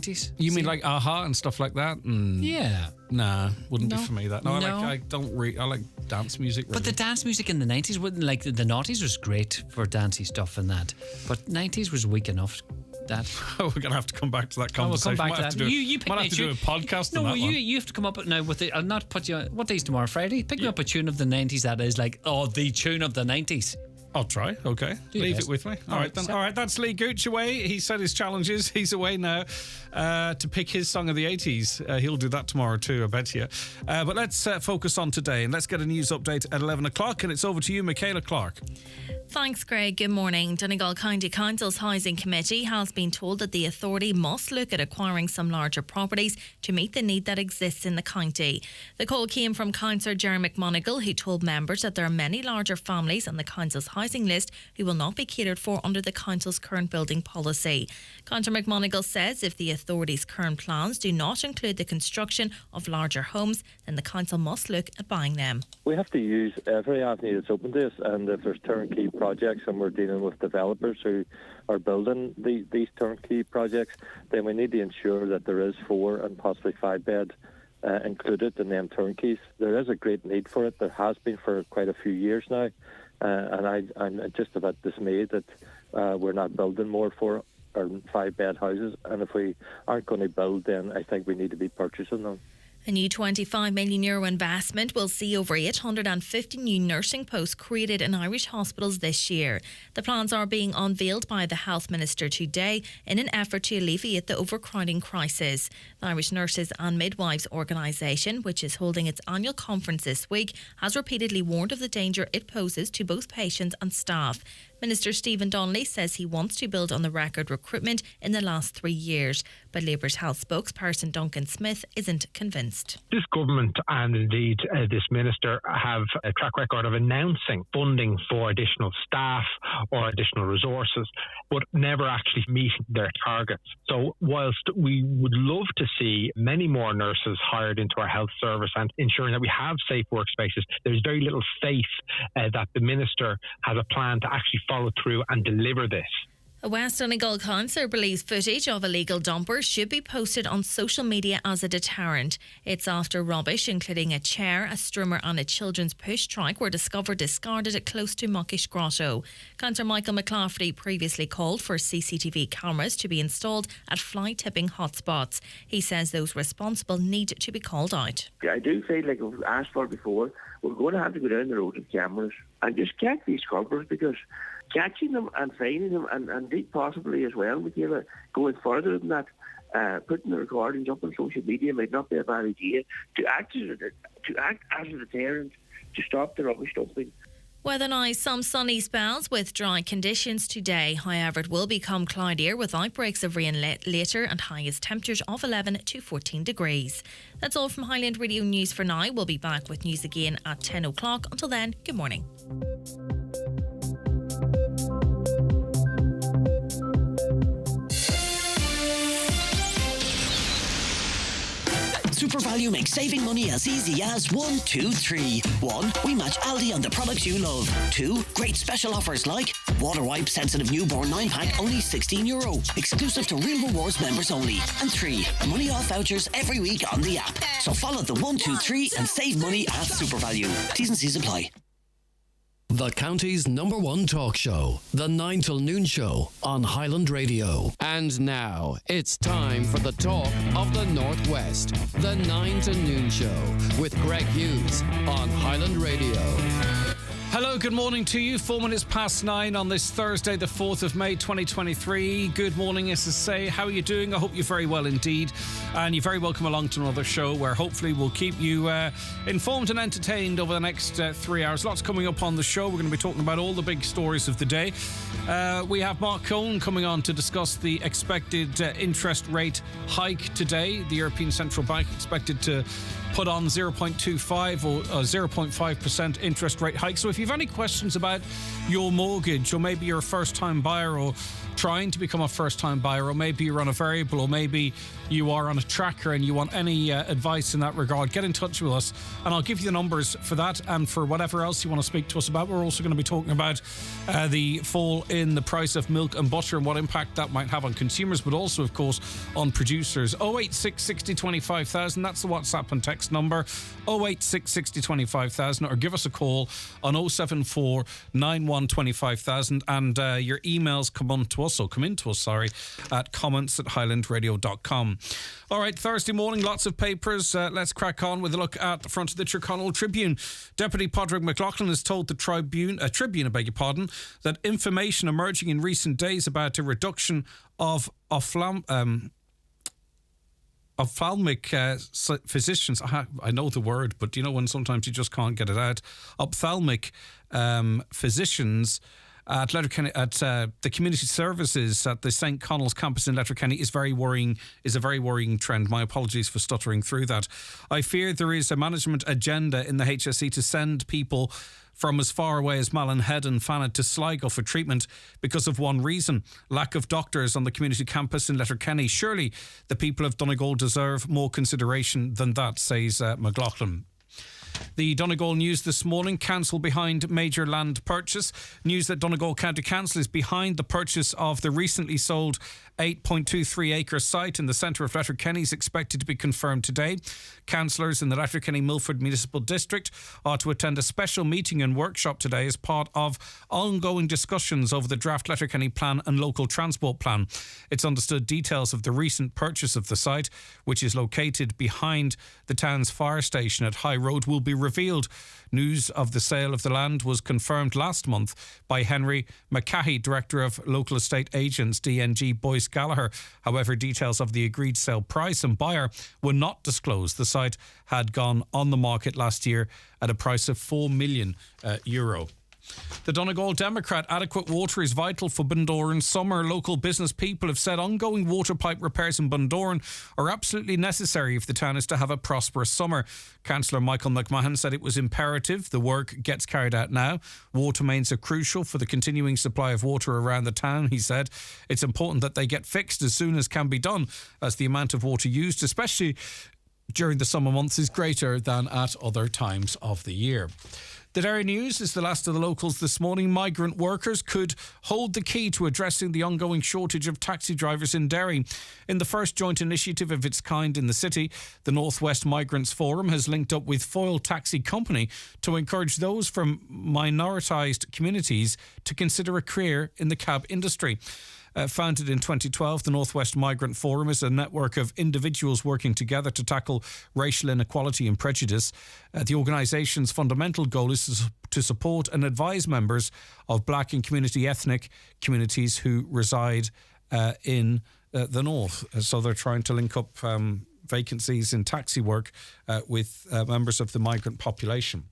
You mean like Aha and stuff like that? Yeah. Nah, wouldn't be No. for me. That no, No. I don't really. I like dance music. Really. But the dance music in the 90s, wouldn't like the noughties was great for dancey stuff and that. But 90s was weak enough. That we're gonna have to come back to that we'll conversation. come back Might to have that. to do, You pick might me have to do a podcast No, on that one. you have to come up now with I'll not put you. What day's tomorrow? Friday. Pick me up a tune of the 90s that is like the tune of the 90s. I'll try. Okay, Do your leave best. it with me. All right, then. so- All right, that's Lee Gooch away. He said his challenges. He's away now to pick his song of the 80s. He'll do that tomorrow too, I bet you. But let's focus on today and let's get a news update at 11 o'clock. And it's over to you, Michaela Clark. Thanks, Greg. Good morning. Donegal County Council's Housing Committee has been told that the authority must look at acquiring some larger properties to meet the need that exists in the county. The call came from Councillor Jerry McMonigal, who told members that there are many larger families on the council's housing list who will not be catered for under the council's current building policy. Councillor McMonigal says if the authority's current plans do not include the construction of larger homes, then the council must look at buying them. We have to use every avenue that's open to us, and if there's turnkey projects and we're dealing with developers who are building these turnkey projects, then we need to ensure that there is 4 and possibly 5 bed included in them turnkeys. There is a great need for it. There has been for quite a few years now, and I'm just about dismayed that we're not building more 4 or 5 bed houses, and if we aren't going to build, then I think we need to be purchasing them. A new €25 million investment will see over 850 new nursing posts created in Irish hospitals this year. The plans are being unveiled by the Health Minister today in an effort to alleviate the overcrowding crisis. The Irish Nurses and Midwives Organisation, which is holding its annual conference this week, has repeatedly warned of the danger it poses to both patients and staff. Minister Stephen Donnelly says he wants to build on the record recruitment in the last 3 years, but Labour's health spokesperson Duncan Smith isn't convinced. This government and indeed this minister have a track record of announcing funding for additional staff or additional resources, but never actually meeting their targets. So whilst we would love to see many more nurses hired into our health service and ensuring that we have safe workspaces, there's very little faith that the minister has a plan to actually follow through and deliver this. A West Donegal councillor believes footage of illegal dumpers should be posted on social media as a deterrent. It's after rubbish, including a chair, a strimmer and a children's push trike, were discovered discarded at close to Muckish Grotto. Councillor Michael McClafferty previously called for CCTV cameras to be installed at fly-tipping hotspots. He says those responsible need to be called out. I do feel like we've asked for before, we're going to have to go down the road with cameras and just catch these culprits, because catching them and finding them and indeed possibly as well, Michaela, going further than that, putting the recordings up on social media might not be a bad idea to act as a deterrent to stop the rubbish dumping. Weather now, some sunny spells with dry conditions today. However, it will become cloudier with outbreaks of rain later and highest temperatures of 11 to 14 degrees. That's all from Highland Radio News for now. We'll be back with news again at 10 o'clock. Until then, good morning. SuperValu makes saving money as easy as 1, 2, 3. 1. We match Aldi on the products you love. 2. Great special offers like water wipe sensitive newborn 9-pack only €16. Exclusive to Real Rewards members only. And 3. Money off vouchers every week on the app. So follow the 1, 2, 3 and save money at SuperValu. T's and C's apply. The county's #1 talk show, The 9 till Noon Show on Highland Radio. And now, it's time for the talk of the Northwest, The 9 to Noon Show with Greg Hughes on Highland Radio. Hello, good morning to you. 4 minutes past 9 on this Thursday, the 4th of May, 2023. Good morning, SSA. How are you doing? I hope you're very well indeed. And you're very welcome along to another show where hopefully we'll keep you informed and entertained over the next 3 hours. Lots coming up on the show. We're going to be talking about all the big stories of the day. We have Mark Cohen coming on to discuss the expected interest rate hike today. The European Central Bank expected to put on 0.25 or 0.5% interest rate hike. So if you have any questions about your mortgage, or maybe you're a first-time buyer, or trying to become a first-time buyer, or maybe you're on a variable, or maybe you are on a tracker and you want any advice in that regard, get in touch with us and I'll give you the numbers for that and for whatever else you want to speak to us about. We're also going to be talking about the fall in the price of milk and butter and what impact that might have on consumers, but also, of course, on producers. 086 60 25,000, that's the WhatsApp and text number, 086 60 25,000, or give us a call on 074 91 25,000, and your emails come into us at comments@highlandradio.com. All right, Thursday morning, lots of papers. Let's crack on with a look at the front of the Tyrconnell Tribune. Deputy Padraig McLaughlin has told the Tribune, that information emerging in recent days about a reduction of ophthalmic physicians. I know the word, but you know when sometimes you just can't get it out. Ophthalmic physicians at Letterkenny, at the community services at the St. Connell's campus in Letterkenny is a very worrying trend. My apologies for stuttering through that. I fear there is a management agenda in the HSE to send people from as far away as Mallinhead and Fanet to Sligo for treatment because of one reason: lack of doctors on the community campus in Letterkenny. Surely the people of Donegal deserve more consideration than that, says McLaughlin. The Donegal News this morning: council behind major land purchase. News that Donegal County Council is behind the purchase of the recently sold 8.23 acre site in the centre of Letterkenny is expected to be confirmed today. Councillors in the Letterkenny Milford Municipal District are to attend a special meeting and workshop today as part of ongoing discussions over the draft Letterkenny plan and local transport plan. It's understood details of the recent purchase of the site, which is located behind the town's fire station at High Road, will be revealed. News of the sale of the land was confirmed last month by Henry McCahey, Director of Local Estate Agents, DNG Boyce Gallagher. However, details of the agreed sale price and buyer were not disclosed. The site had gone on the market last year at a price of €4 million. The Donegal Democrat: adequate water is vital for Bundoran summer. Local business people have said ongoing water pipe repairs in Bundoran are absolutely necessary if the town is to have a prosperous summer. Councillor Michael McMahon said it was imperative the work gets carried out now. Water mains are crucial for the continuing supply of water around the town, he said. It's important that they get fixed as soon as can be done, as the amount of water used, especially during the summer months, is greater than at other times of the year. The Derry News is the last of the locals this morning. Migrant workers could hold the key to addressing the ongoing shortage of taxi drivers in Derry. In the first joint initiative of its kind in the city, the North West Migrants Forum has linked up with Foyle Taxi Company to encourage those from minoritised communities to consider a career in the cab industry. Founded in 2012, the North West Migrant Forum is a network of individuals working together to tackle racial inequality and prejudice. The organisation's fundamental goal is to support and advise members of black and community ethnic communities who reside in the North. So they're trying to link up vacancies in taxi work with members of the migrant population.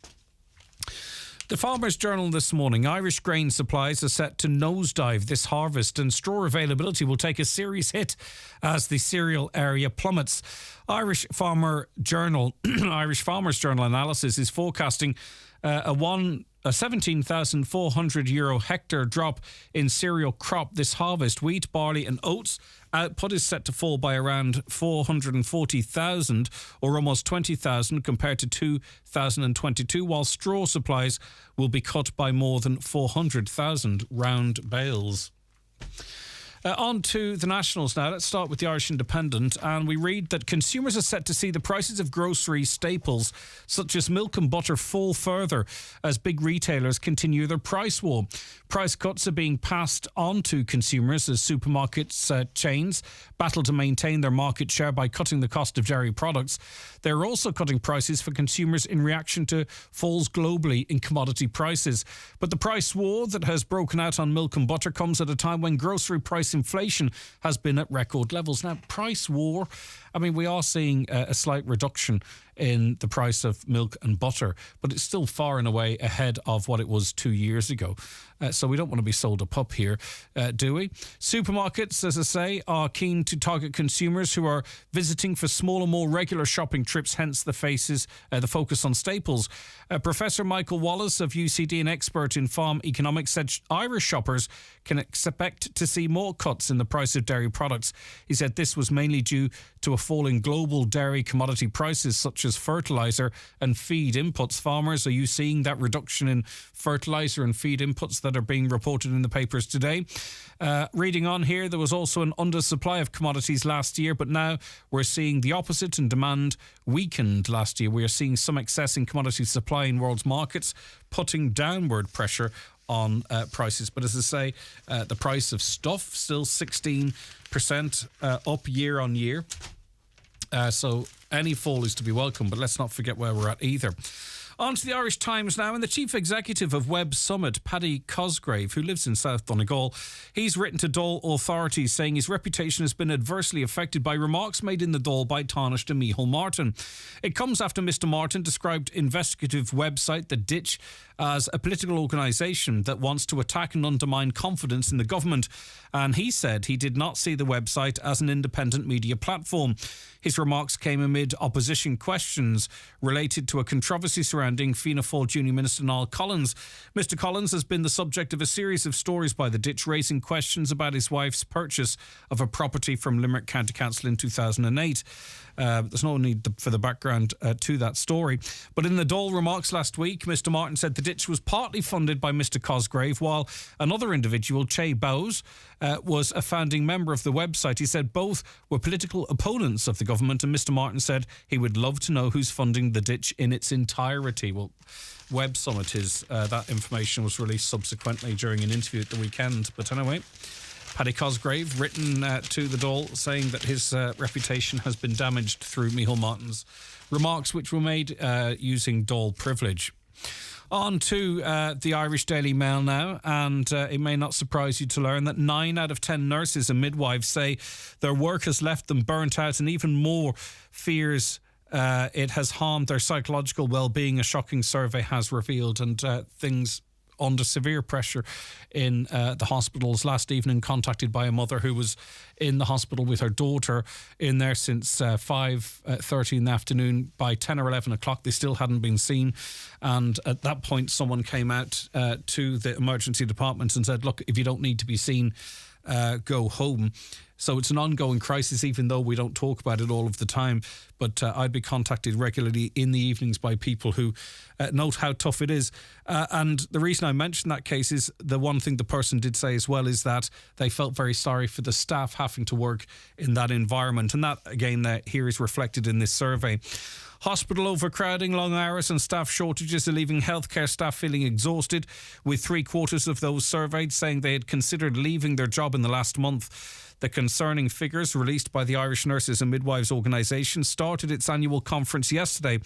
The Farmers' Journal this morning: Irish grain supplies are set to nosedive this harvest and straw availability will take a serious hit as the cereal area plummets. Irish Farmers' Journal analysis is forecasting a €17,400 hectare drop in cereal crop this harvest. Wheat, barley and oats output is set to fall by around 440,000 or almost 20,000 compared to 2022, while straw supplies will be cut by more than 400,000 round bales. On to the Nationals now. Let's start with the Irish Independent, and we read that consumers are set to see the prices of grocery staples such as milk and butter fall further as big retailers continue their price war. Price cuts are being passed on to consumers as supermarkets chains battle to maintain their market share by cutting the cost of dairy products. They're also cutting prices for consumers in reaction to falls globally in commodity prices. But the price war that has broken out on milk and butter comes at a time when grocery price inflation has been at record levels. Now, price war, I mean, we are seeing a slight reduction in the price of milk and butter, but it's still far and away ahead of what it was 2 years ago. So we don't want to be sold a pup here, do we? Supermarkets, as I say, are keen to target consumers who are visiting for smaller, more regular shopping trips, hence the focus on staples. Professor Michael Wallace of UCD, an expert in farm economics, said Irish shoppers can expect to see more cuts in the price of dairy products. He said this was mainly due to a fall in global dairy commodity prices such as fertiliser and feed inputs. Farmers, are you seeing that reduction in fertiliser and feed inputs that are being reported in the papers today? Reading on here, there was also an undersupply of commodities last year, but now we're seeing the opposite and demand weakened last year. We are seeing some excess in commodity supply in world's markets, putting downward pressure on prices. But as I say, the price of stuff still 16% up year on year. So any fall is to be welcome, but let's not forget where we're at either. On to the Irish Times now, and the chief executive of Web Summit, Paddy Cosgrave, who lives in South Donegal, he's written to Dáil authorities saying his reputation has been adversely affected by remarks made in the Dáil by Taoiseach Micheál Martin. It comes after Mr Martin described investigative website The Ditch as a political organisation that wants to attack and undermine confidence in the government, and he said he did not see the website as an independent media platform. His remarks came amid opposition questions related to a controversy surrounding Fianna Fáil Junior Minister Niall Collins. Mr Collins has been the subject of a series of stories by The Ditch, raising questions about his wife's purchase of a property from Limerick County Council in 2008. There's no need for the background to that story. But in the Dáil remarks last week, Mr Martin said The Ditch was partly funded by Mr Cosgrave, while another individual, Che Bowes, was a founding member of the website. He said both were political opponents of the government, and Mr Martin said he would love to know who's funding The Ditch in its entirety. Well, Web Summit is, that information was released subsequently during an interview at the weekend. But anyway, Paddy Cosgrave written to the Dáil saying that his reputation has been damaged through Micheál Martin's remarks, which were made using Dáil privilege. On to the Irish Daily Mail now, and it may not surprise you to learn that 9 out of 10 nurses and midwives say their work has left them burnt out, and even more fears it has harmed their psychological well-being, a shocking survey has revealed, and things under severe pressure in the hospitals. Last evening, contacted by a mother who was in the hospital with her daughter in there since 5:30 in the afternoon. By 10 or 11 o'clock, they still hadn't been seen. And at that point, someone came out to the emergency department and said, look, if you don't need to be seen, go home. So it's an ongoing crisis, even though we don't talk about it all of the time. But I'd be contacted regularly in the evenings by people who note how tough it is. And the reason I mentioned that case is the one thing the person did say as well is that they felt very sorry for the staff having to work in that environment. And that, again, here is reflected in this survey. Hospital overcrowding, long hours and staff shortages are leaving healthcare staff feeling exhausted, with 3/4 of those surveyed saying they had considered leaving their job in the last month. The concerning figures released by the Irish Nurses and Midwives Organisation started its annual conference yesterday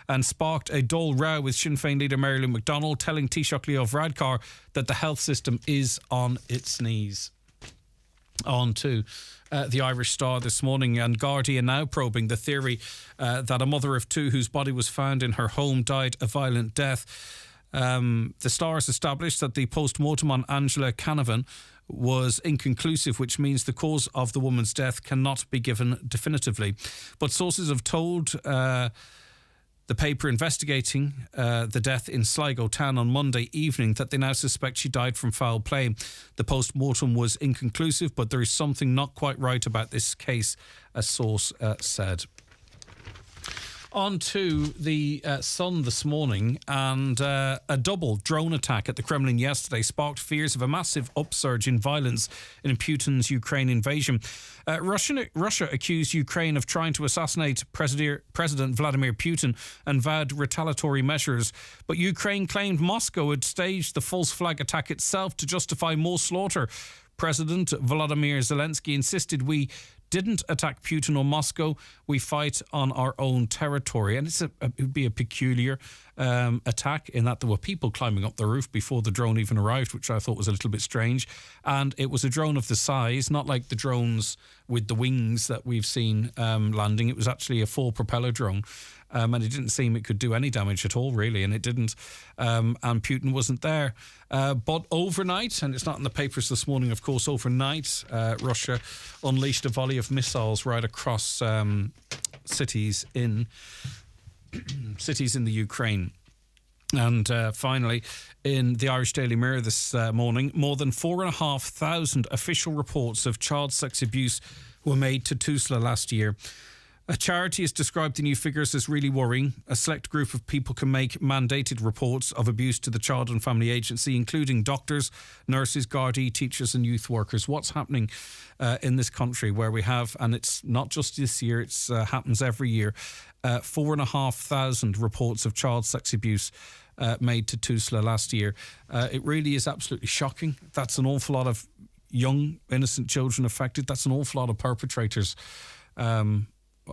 and sparked a Dáil row, with Sinn Féin leader Mary Lou McDonald telling Taoiseach Leo Varadkar that the health system is on its knees. On to the Irish Star this morning, and Gardaí are now probing the theory that a mother of 2 whose body was found in her home died a violent death. The Star has established that the post-mortem on Angela Canavan was inconclusive, which means the cause of the woman's death cannot be given definitively. But sources have told the paper investigating the death in Sligo town on Monday evening that they now suspect she died from foul play. The post-mortem was inconclusive, but there is something not quite right about this case, a source said. On to the Sun this morning, and a double drone attack at the Kremlin yesterday sparked fears of a massive upsurge in violence in Putin's Ukraine invasion. Russia accused Ukraine of trying to assassinate President Vladimir Putin and vowed retaliatory measures, but Ukraine claimed Moscow had staged the false flag attack itself to justify more slaughter. President Volodymyr Zelensky insisted, "We didn't attack Putin or Moscow. We fight on our own territory." And it would be a peculiar attack in that there were people climbing up the roof before the drone even arrived, which I thought was a little bit strange. And it was a drone of the size, not like the drones with the wings that we've seen landing. It was actually a 4-propeller drone. and it didn't seem it could do any damage at all, really, and it didn't. And Putin wasn't there. But overnight, and it's not in the papers this morning, of course, overnight, Russia unleashed a volley of missiles right across cities in the Ukraine. And finally, in the Irish Daily Mirror this morning, more than 4,500 official reports of child sex abuse were made to Tusla last year. A charity has described the new figures as really worrying. A select group of people can make mandated reports of abuse to the Child and Family Agency, including doctors, nurses, Gardaí, teachers and youth workers. What's happening in this country where we have, and it's not just this year, it happens every year, 4,500 reports of child sex abuse made to Tusla last year. It really is absolutely shocking. That's an awful lot of young, innocent children affected. That's an awful lot of perpetrators.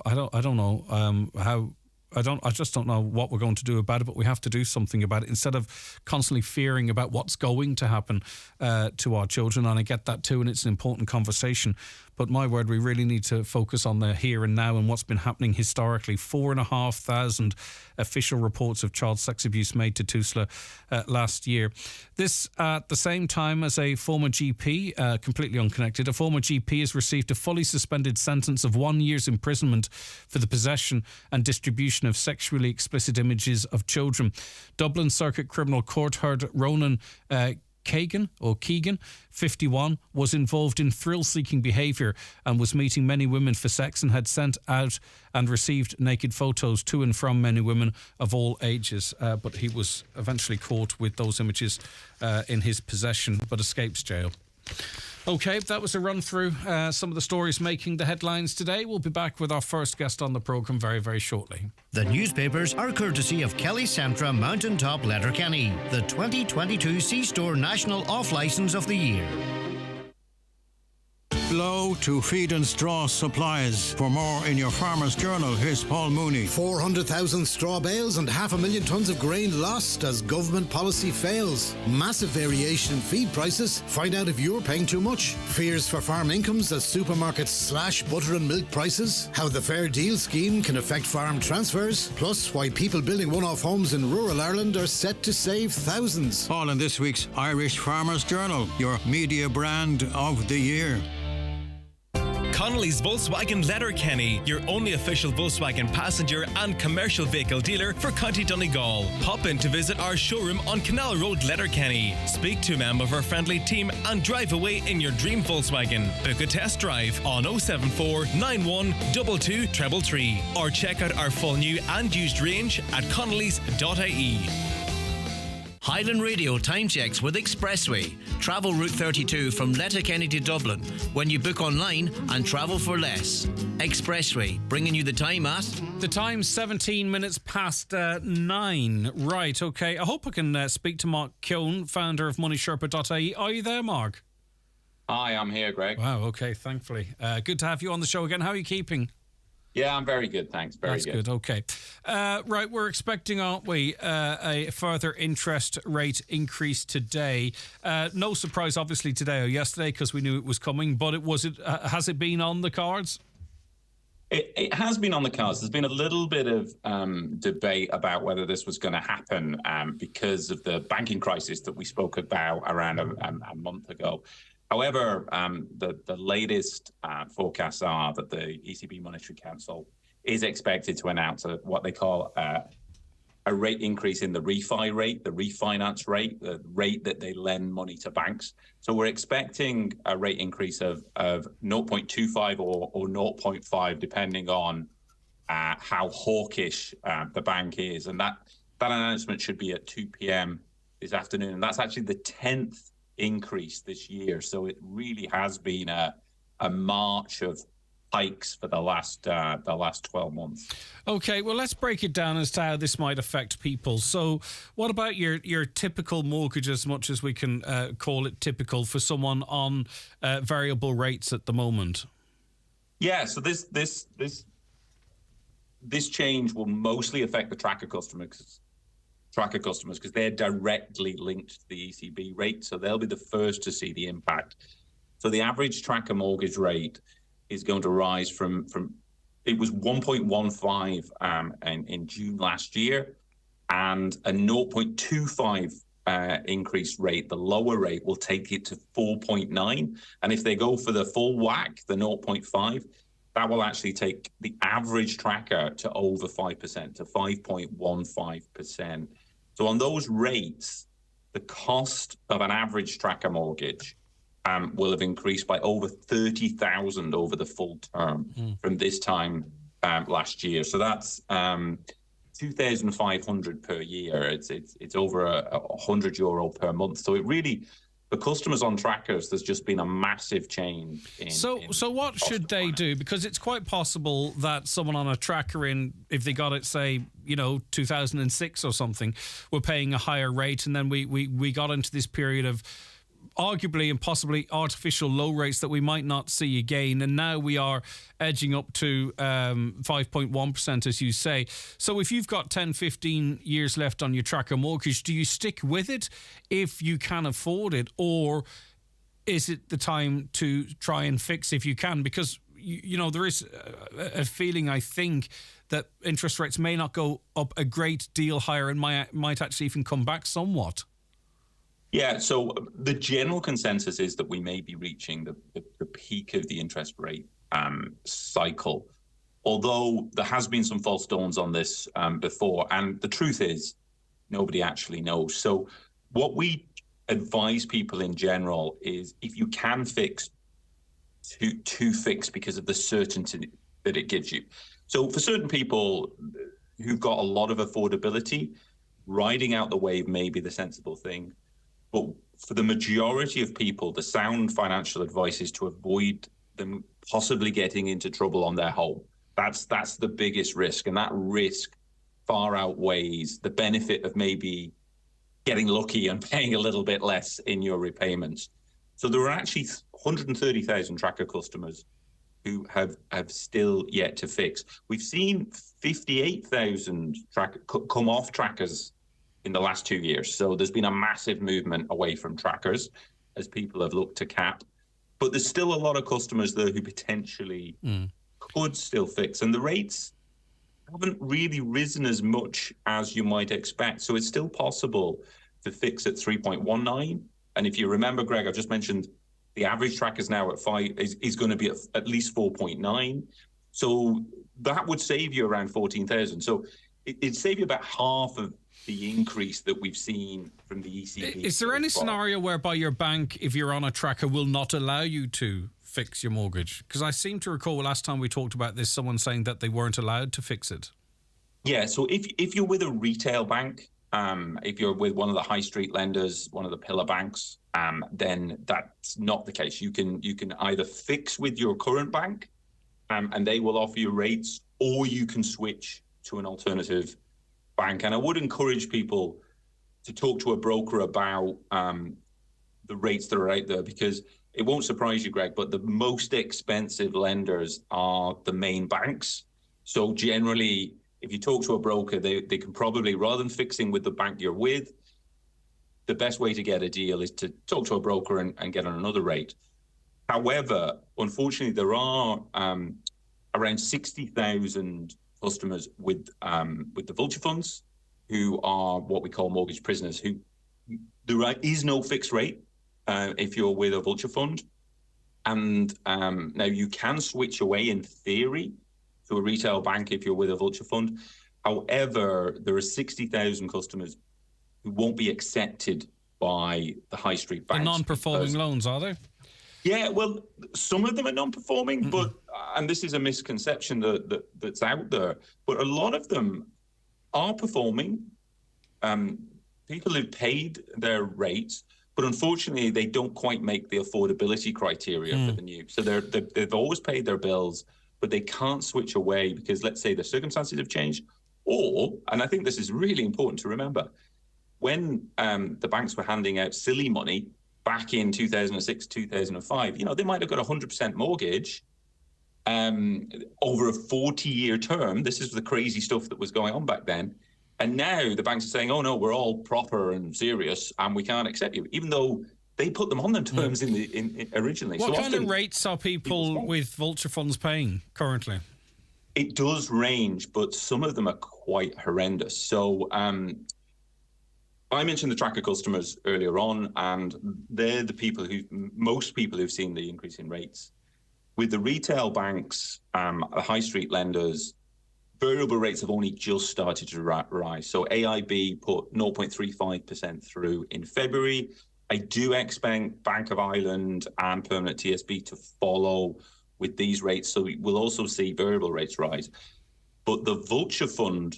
I don't know how. I just don't know what we're going to do about it, but we have to do something about it instead of constantly fearing about what's going to happen to our children. And I get that too, and it's an important conversation. But my word, we really need to focus on the here and now and what's been happening historically. 4,500 official reports of child sex abuse made to Tusla last year. This at the same time as a former GP, completely unconnected, a former GP has received a fully suspended sentence of 1 year's imprisonment for the possession and distribution of sexually explicit images of children. Dublin Circuit Criminal Court heard Ronan Keegan, 51, was involved in thrill-seeking behaviour and was meeting many women for sex and had sent out and received naked photos to and from many women of all ages. But he was eventually caught with those images in his possession, but escapes jail. OK, that was a run through some of the stories making the headlines today. We'll be back with our first guest on the programme very, very shortly. The newspapers are courtesy of Kelly Centra Mountaintop Letterkenny, the 2022 C-Store National Off-Licence of the Year. Blow to Feed and Straw Supplies. For more in your Farmer's Journal, here's Paul Mooney. 400,000 straw bales and 500,000 tonnes of grain lost as government policy fails. Massive variation in feed prices. Find out if you're paying too much. Fears for farm incomes as supermarkets slash butter and milk prices. How the Fair Deal scheme can affect farm transfers. Plus, why people building one-off homes in rural Ireland are set to save thousands. All in this week's Irish Farmer's Journal, your media brand of the year. Connolly's Volkswagen Letterkenny, your only official Volkswagen passenger and commercial vehicle dealer for County Donegal. Pop in to visit our showroom on Canal Road, Letterkenny. Speak to a member of our friendly team and drive away in your dream Volkswagen. Book a test drive on 074 91 22 333 or check out our full new and used range at connellys.ie. Highland Radio time checks with Expressway. Travel Route 32 from Letterkenny to Dublin when you book online and travel for less. Expressway, bringing you the time at... The time's 17 minutes past 9. Right, OK. I hope I can speak to Mark Keown, founder of moneysherpa.ie. Are you there, Mark? Hi, I'm here, Greg. Wow, OK, thankfully. Good to have you on the show again. How are you keeping? Yeah, I'm very good, thanks. That's good. OK. Right, we're expecting, aren't we, a further interest rate increase today. No surprise, obviously, today or yesterday, because we knew it was coming, but has it been on the cards? It has been on the cards. There's been a little bit of debate about whether this was going to happen because of the banking crisis that we spoke about around a month ago. However, the latest forecasts are that the ECB Monetary Council is expected to announce what they call a rate increase in the refi rate, the refinance rate, the rate that they lend money to banks. So we're expecting a rate increase of 0.25 or 0.5, depending on how hawkish the bank is. And that announcement should be at 2 p.m. this afternoon. And that's actually the 10th increase this year. So it really has been a march of hikes for the last 12 months. Okay, well, let's break it down as to how this might affect people. So what about your typical mortgage, as much as we can call it typical, for someone on variable rates at the moment? Yeah, so this change will mostly affect the tracker customers because they're directly linked to the ECB rate, so they'll be the first to see the impact. So the average tracker mortgage rate is going to rise from it was 1.15 in June last year, and a 0.25 increase rate, the lower rate, will take it to 4.9. And if they go for the full whack, the 0.5, that will actually take the average tracker to over 5%, to 5.15%. So on those rates, the cost of an average tracker mortgage will have increased by over 30,000 over the full term from this time last year. So that's 2,500 per year. It's over €100 per month. So it really, for customers on trackers, there's just been a massive change. So what should they do? Because it's quite possible that someone on a tracker if they got it, say, 2006 or something, were paying a higher rate, and then we got into this period of arguably and possibly artificial low rates that we might not see again, and now we are edging up to 5.1%, as you say. So if you've got 10-15 years left on your tracker mortgage, do you stick with it if you can afford it, or is it the time to try and fix if you can? Because there is a feeling, I think, that interest rates may not go up a great deal higher and might actually even come back somewhat. Yeah, so the general consensus is that we may be reaching the peak of the interest rate cycle, although there has been some false dawns on this before, and the truth is nobody actually knows. So what we advise people in general is, if you can fix, to fix, because of the certainty that it gives you. So for certain people who've got a lot of affordability, riding out the wave may be the sensible thing. But for the majority of people, the sound financial advice is to avoid them possibly getting into trouble on their home. That's the biggest risk, and that risk far outweighs the benefit of maybe getting lucky and paying a little bit less in your repayments. So there are actually 130,000 tracker customers who have still yet to fix. We've seen 58,000 come off trackers in the last 2 years. So there's been a massive movement away from trackers as people have looked to cap. But there's still a lot of customers there who potentially could still fix. And the rates haven't really risen as much as you might expect. So it's still possible to fix at 3.19. And if you remember, Greg, I've just mentioned the average tracker is now at 5, is going to be at least 4.9. So that would save you around 14,000. So it'd save you about half of the increase that we've seen from the ECB. Is there any scenario whereby your bank, if you're on a tracker, will not allow you to fix your mortgage? Because I seem to recall last time we talked about this, someone saying that they weren't allowed to fix it. Yeah, so if you're with a retail bank, if you're with one of the high street lenders, one of the pillar banks, then that's not the case. You can either fix with your current bank, and they will offer you rates, or you can switch to an alternative bank. And I would encourage people to talk to a broker about the rates that are out there, because it won't surprise you, Greg, but the most expensive lenders are the main banks. So generally, if you talk to a broker, they can probably, rather than fixing with the bank you're with, the best way to get a deal is to talk to a broker and get on another rate. However, unfortunately, there are around 60,000 customers with the vulture funds who are what we call mortgage prisoners, who there is no fixed rate if you're with a vulture fund. And now you can switch away in theory to a retail bank if you're with a vulture fund. However, there are 60,000 customers who won't be accepted by the high street banks. The non-performing loans, are they? Yeah, well, some of them are non-performing, but and this is a misconception that's out there, but a lot of them are performing. People who've paid their rates, but unfortunately, they don't quite make the affordability criteria for the new. So they've always paid their bills, but they can't switch away because, let's say, the circumstances have changed. Or, and I think this is really important to remember, when the banks were handing out silly money back in 2006, 2005, they might have got a 100% mortgage over a 40-year term. This is the crazy stuff that was going on back then. And now the banks are saying, oh, no, we're all proper and serious and we can't accept you, even though they put them on them terms in originally. What kind of rates are people with vulture funds paying currently? It does range, but some of them are quite horrendous. So I mentioned the tracker customers earlier on, and they're most people who've seen the increase in rates. With the retail banks, the high street lenders, variable rates have only just started to rise. So AIB put 0.35% through in February. I do expect Bank of Ireland and Permanent TSB to follow with these rates. So we'll also see variable rates rise. But the Vulture Fund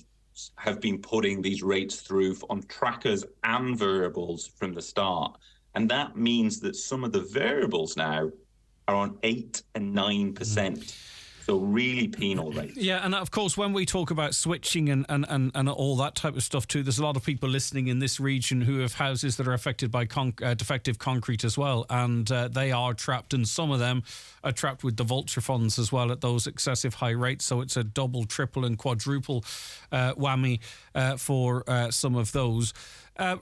have been putting these rates through on trackers and variables from the start. And that means that some of the variables now are on 8 and 9%. So really penal rates. Yeah, and of course, when we talk about switching and all that type of stuff too, there's a lot of people listening in this region who have houses that are affected by defective concrete as well, and they are trapped, and some of them are trapped with the Vulture funds as well at those excessive high rates. So it's a double, triple and quadruple whammy for some of those.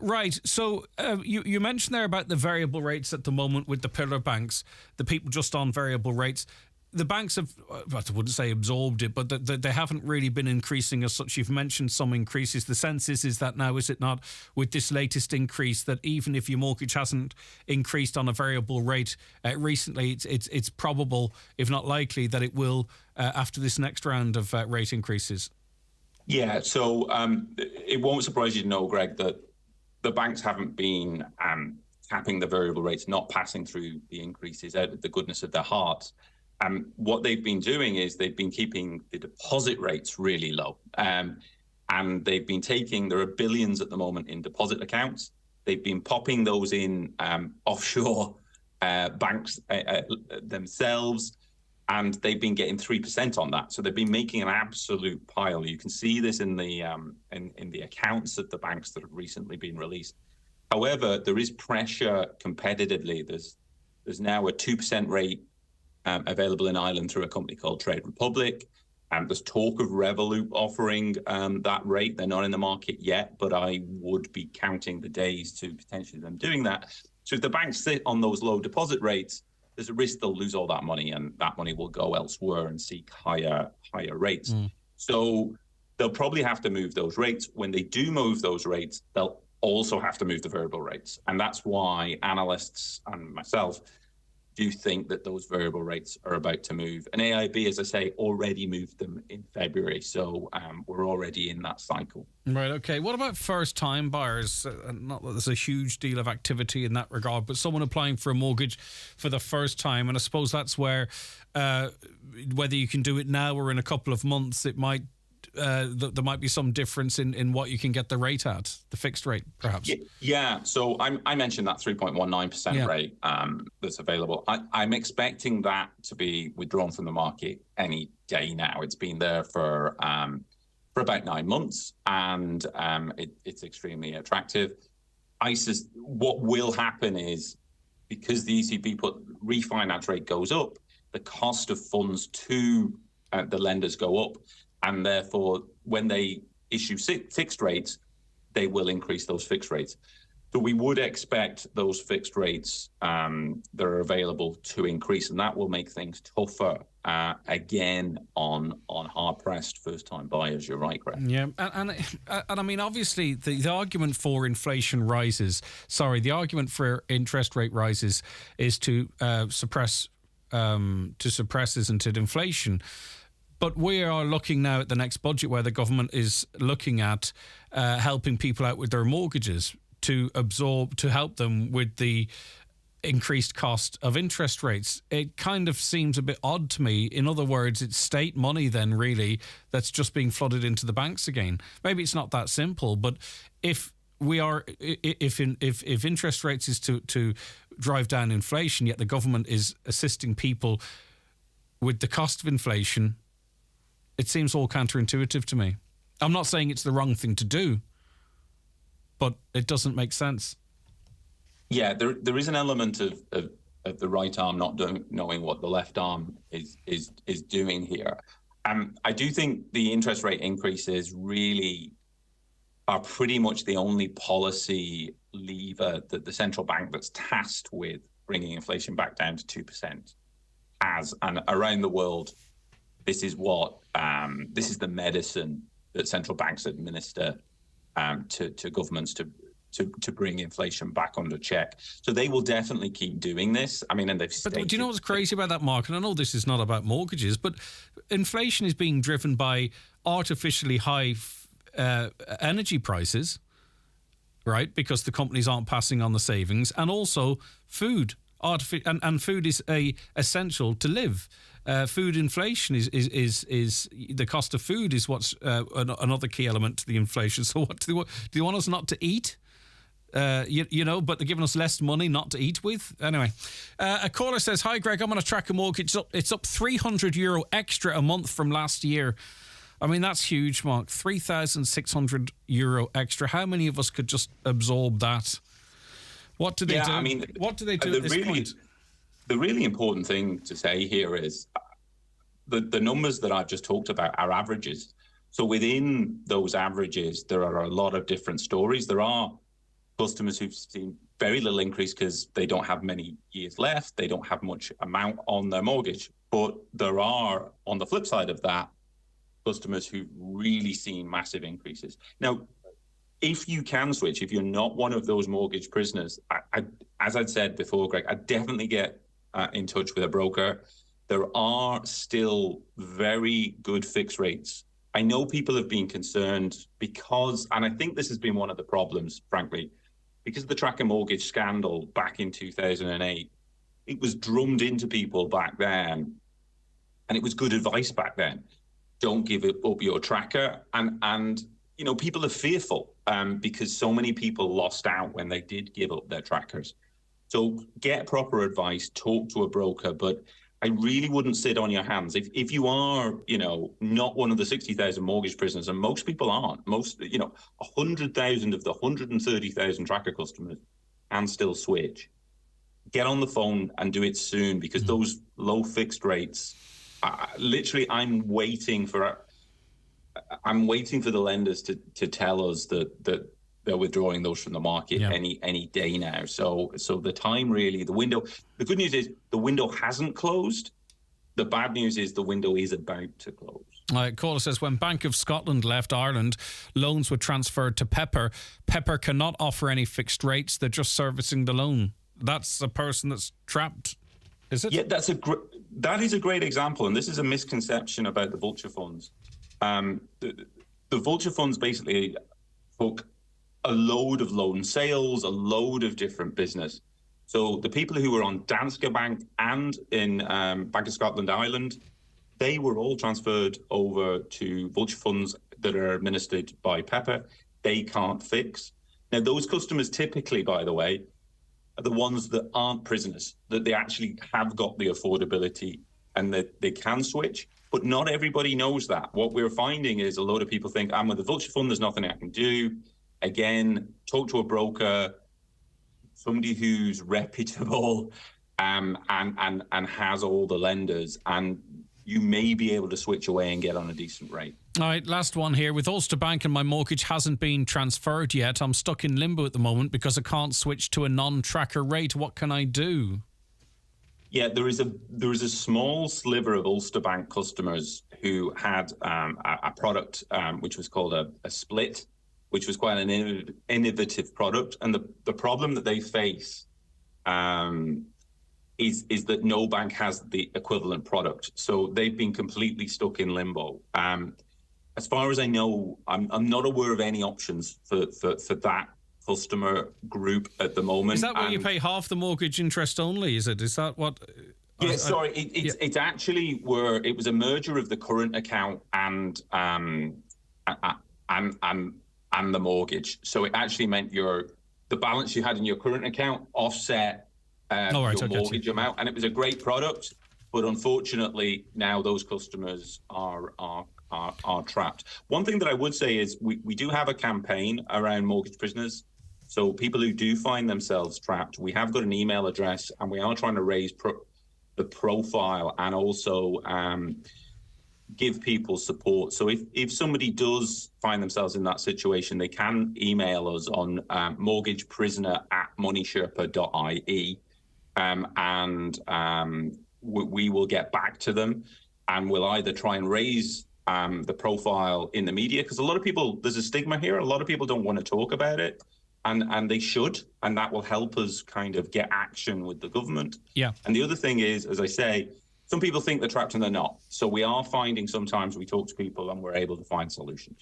Right, so you mentioned there about the variable rates at the moment with the pillar banks, the people just on variable rates. The banks have, I wouldn't say absorbed it, but they haven't really been increasing as such. You've mentioned some increases. The sense is that now, is it not, with this latest increase, that even if your mortgage hasn't increased on a variable rate recently, it's probable, if not likely, that it will after this next round of rate increases? Yeah, so it won't surprise you to know, Greg, that the banks haven't been capping the variable rates, not passing through the increases out of the goodness of their hearts. What they've been doing is they've been keeping the deposit rates really low. And they've been there are billions at the moment in deposit accounts. They've been popping those in offshore banks themselves, and they've been getting 3% on that. So they've been making an absolute pile. You can see this in the accounts of the banks that have recently been released. However, there is pressure competitively. There's now a 2% rate available in Ireland through a company called Trade Republic. There's talk of Revolut offering that rate. They're not in the market yet, but I would be counting the days to potentially them doing that. So if the banks sit on those low deposit rates, there's a risk they'll lose all that money, and that money will go elsewhere and seek higher rates. So they'll probably have to move those rates. When they do move those rates, they'll also have to move the variable rates. And that's why analysts and myself do think that those variable rates are about to move. And AIB, as I say, already moved them in February. So we're already in that cycle. Right, okay. What about first-time buyers? Not that there's a huge deal of activity in that regard, but someone applying for a mortgage for the first time. And I suppose that's where, whether you can do it now or in a couple of months, it might there might be some difference in what you can get the rate at, the fixed rate, perhaps. Yeah. So I mentioned that 3.19% rate that's available. I'm expecting that to be withdrawn from the market any day now. It's been there for about 9 months, and it's extremely attractive. What will happen is, because the ECB refinance rate goes up, the cost of funds to the lenders go up. And therefore, when they issue fixed rates, they will increase those fixed rates. So we would expect those fixed rates that are available to increase, and that will make things tougher again on hard-pressed first-time buyers. You're right, Greg. Yeah, and I mean, obviously, the argument for inflation rises. The argument for interest rate rises is to suppress, isn't it, inflation? But we are looking now at the next budget where the government is looking at helping people out with their mortgages to help them with the increased cost of interest rates. It kind of seems a bit odd to me. In other words, it's state money then really that's just being flooded into the banks again. Maybe it's not that simple, but if interest rates is to drive down inflation, yet the government is assisting people with the cost of inflation, it seems all counterintuitive to me. I'm not saying it's the wrong thing to do, but it doesn't make sense. Yeah, there is an element of the right arm not knowing what the left arm is doing here. I do think the interest rate increases really are pretty much the only policy lever that the central bank that's tasked with bringing inflation back down to 2% has. And around the world, this is what this is the medicine that central banks administer to governments to bring inflation back under check. So they will definitely keep doing this. I mean, and they've stated... But do you know what's crazy about that, Mark? And I know this is not about mortgages, but inflation is being driven by artificially high energy prices, right? Because the companies aren't passing on the savings, and also food. And food is essential to live. Food inflation is the cost of food is what's another key element to the inflation. So what do they want us not to eat? You know, but they're giving us less money not to eat with. Anyway, a caller says, "Hi Greg, I'm on a tracker mortgage. It's up €300 extra a month from last year." I mean, that's huge, Mark. €3,600 extra. How many of us could just absorb that? What do they do? I mean, what do they do at this point? The really important thing to say here is the numbers that I've just talked about are averages. So within those averages, there are a lot of different stories. There are customers who've seen very little increase because they don't have many years left. They don't have much amount on their mortgage. But there are, on the flip side of that, customers who've really seen massive increases. Now, if you can switch, if you're not one of those mortgage prisoners, as I'd said before, Greg, I'd definitely get in touch with a broker. There are still very good fixed rates. I know people have been concerned because, and I think this has been one of the problems, frankly, because of the tracker mortgage scandal back in 2008, it was drummed into people back then, and it was good advice back then. Don't give up your tracker. And you know, people are fearful because so many people lost out when they did give up their trackers. So get proper advice, talk to a broker, but I really wouldn't sit on your hands. If you are, you know, not one of the 60,000 mortgage prisoners, and most people aren't, 100,000 of the 130,000 tracker customers can still switch. Get on the phone and do it soon, because those low fixed rates, literally, I'm waiting for the lenders to tell us that they're withdrawing those from the market any day now. So the time really, the window. The good news is the window hasn't closed. The bad news is the window is about to close. Caller says, when Bank of Scotland left Ireland, loans were transferred to Pepper. Pepper cannot offer any fixed rates. They're just servicing the loan. That's a person that's trapped, is it? Yeah, that is a great example, and this is a misconception about the vulture funds. The vulture funds basically took a load of loan sales, a load of different business. So the people who were on Danske Bank and in Bank of Scotland Ireland, they were all transferred over to vulture funds that are administered by Pepper. They can't fix. Now, those customers typically, by the way, are the ones that aren't prisoners, that they actually have got the affordability and that they can switch. But not everybody knows that. What we're finding is a lot of people think, I'm with the vulture fund, there's nothing I can do. Again, talk to a broker, somebody who's reputable and has all the lenders, and you may be able to switch away and get on a decent rate. All right, last one here. With Ulster Bank and my mortgage hasn't been transferred yet, I'm stuck in limbo at the moment because I can't switch to a non-tracker rate. What can I do? Yeah, there is a small sliver of Ulster Bank customers who had a product which was called a split, which was quite an innovative product. And the problem that they face is that no bank has the equivalent product. So they've been completely stuck in limbo. As far as I know, I'm not aware of any options for that customer group at the moment. Is that where you pay half the mortgage interest only? Is that what? Yeah, sorry. It's actually where it was a merger of the current account and the mortgage. So it actually meant the balance you had in your current account offset your mortgage amount, and it was a great product. But unfortunately, now those customers are trapped. One thing that I would say is we do have a campaign around mortgage prisoners. So people who do find themselves trapped, we have got an email address, and we are trying to raise the profile and also give people support. So if somebody does find themselves in that situation, they can email us on mortgageprisoner@moneysherpa.ie, and we will get back to them, and we'll either try and raise the profile in the media, because a lot of people, there's a stigma here. A lot of people don't want to talk about it, and they should, and that will help us kind of get action with the government. Yeah. And the other thing is, as I say, some people think they're trapped and they're not. So we are finding sometimes we talk to people and we're able to find solutions.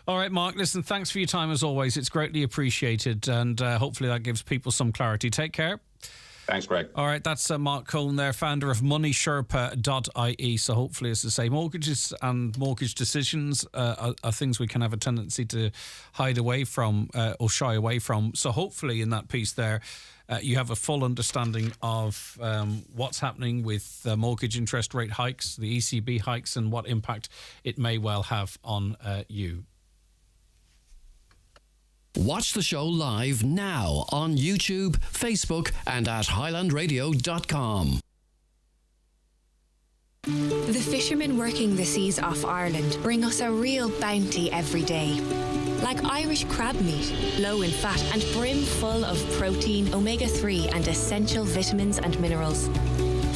All right, Mark, listen, thanks for your time as always. It's greatly appreciated, and hopefully that gives people some clarity. Take care. Thanks, Greg. All right, that's Mark Cohen there, founder of moneysherpa.ie. So hopefully, as I say, mortgages and mortgage decisions are things we can have a tendency to hide away from or shy away from. So hopefully in that piece there, you have a full understanding of what's happening with mortgage interest rate hikes, the ECB hikes, and what impact it may well have on you. Watch the show live now on YouTube, Facebook, and at highlandradio.com. The fishermen working the seas off Ireland bring us a real bounty every day. Like Irish crab meat, low in fat and brim full of protein, omega-3 and essential vitamins and minerals.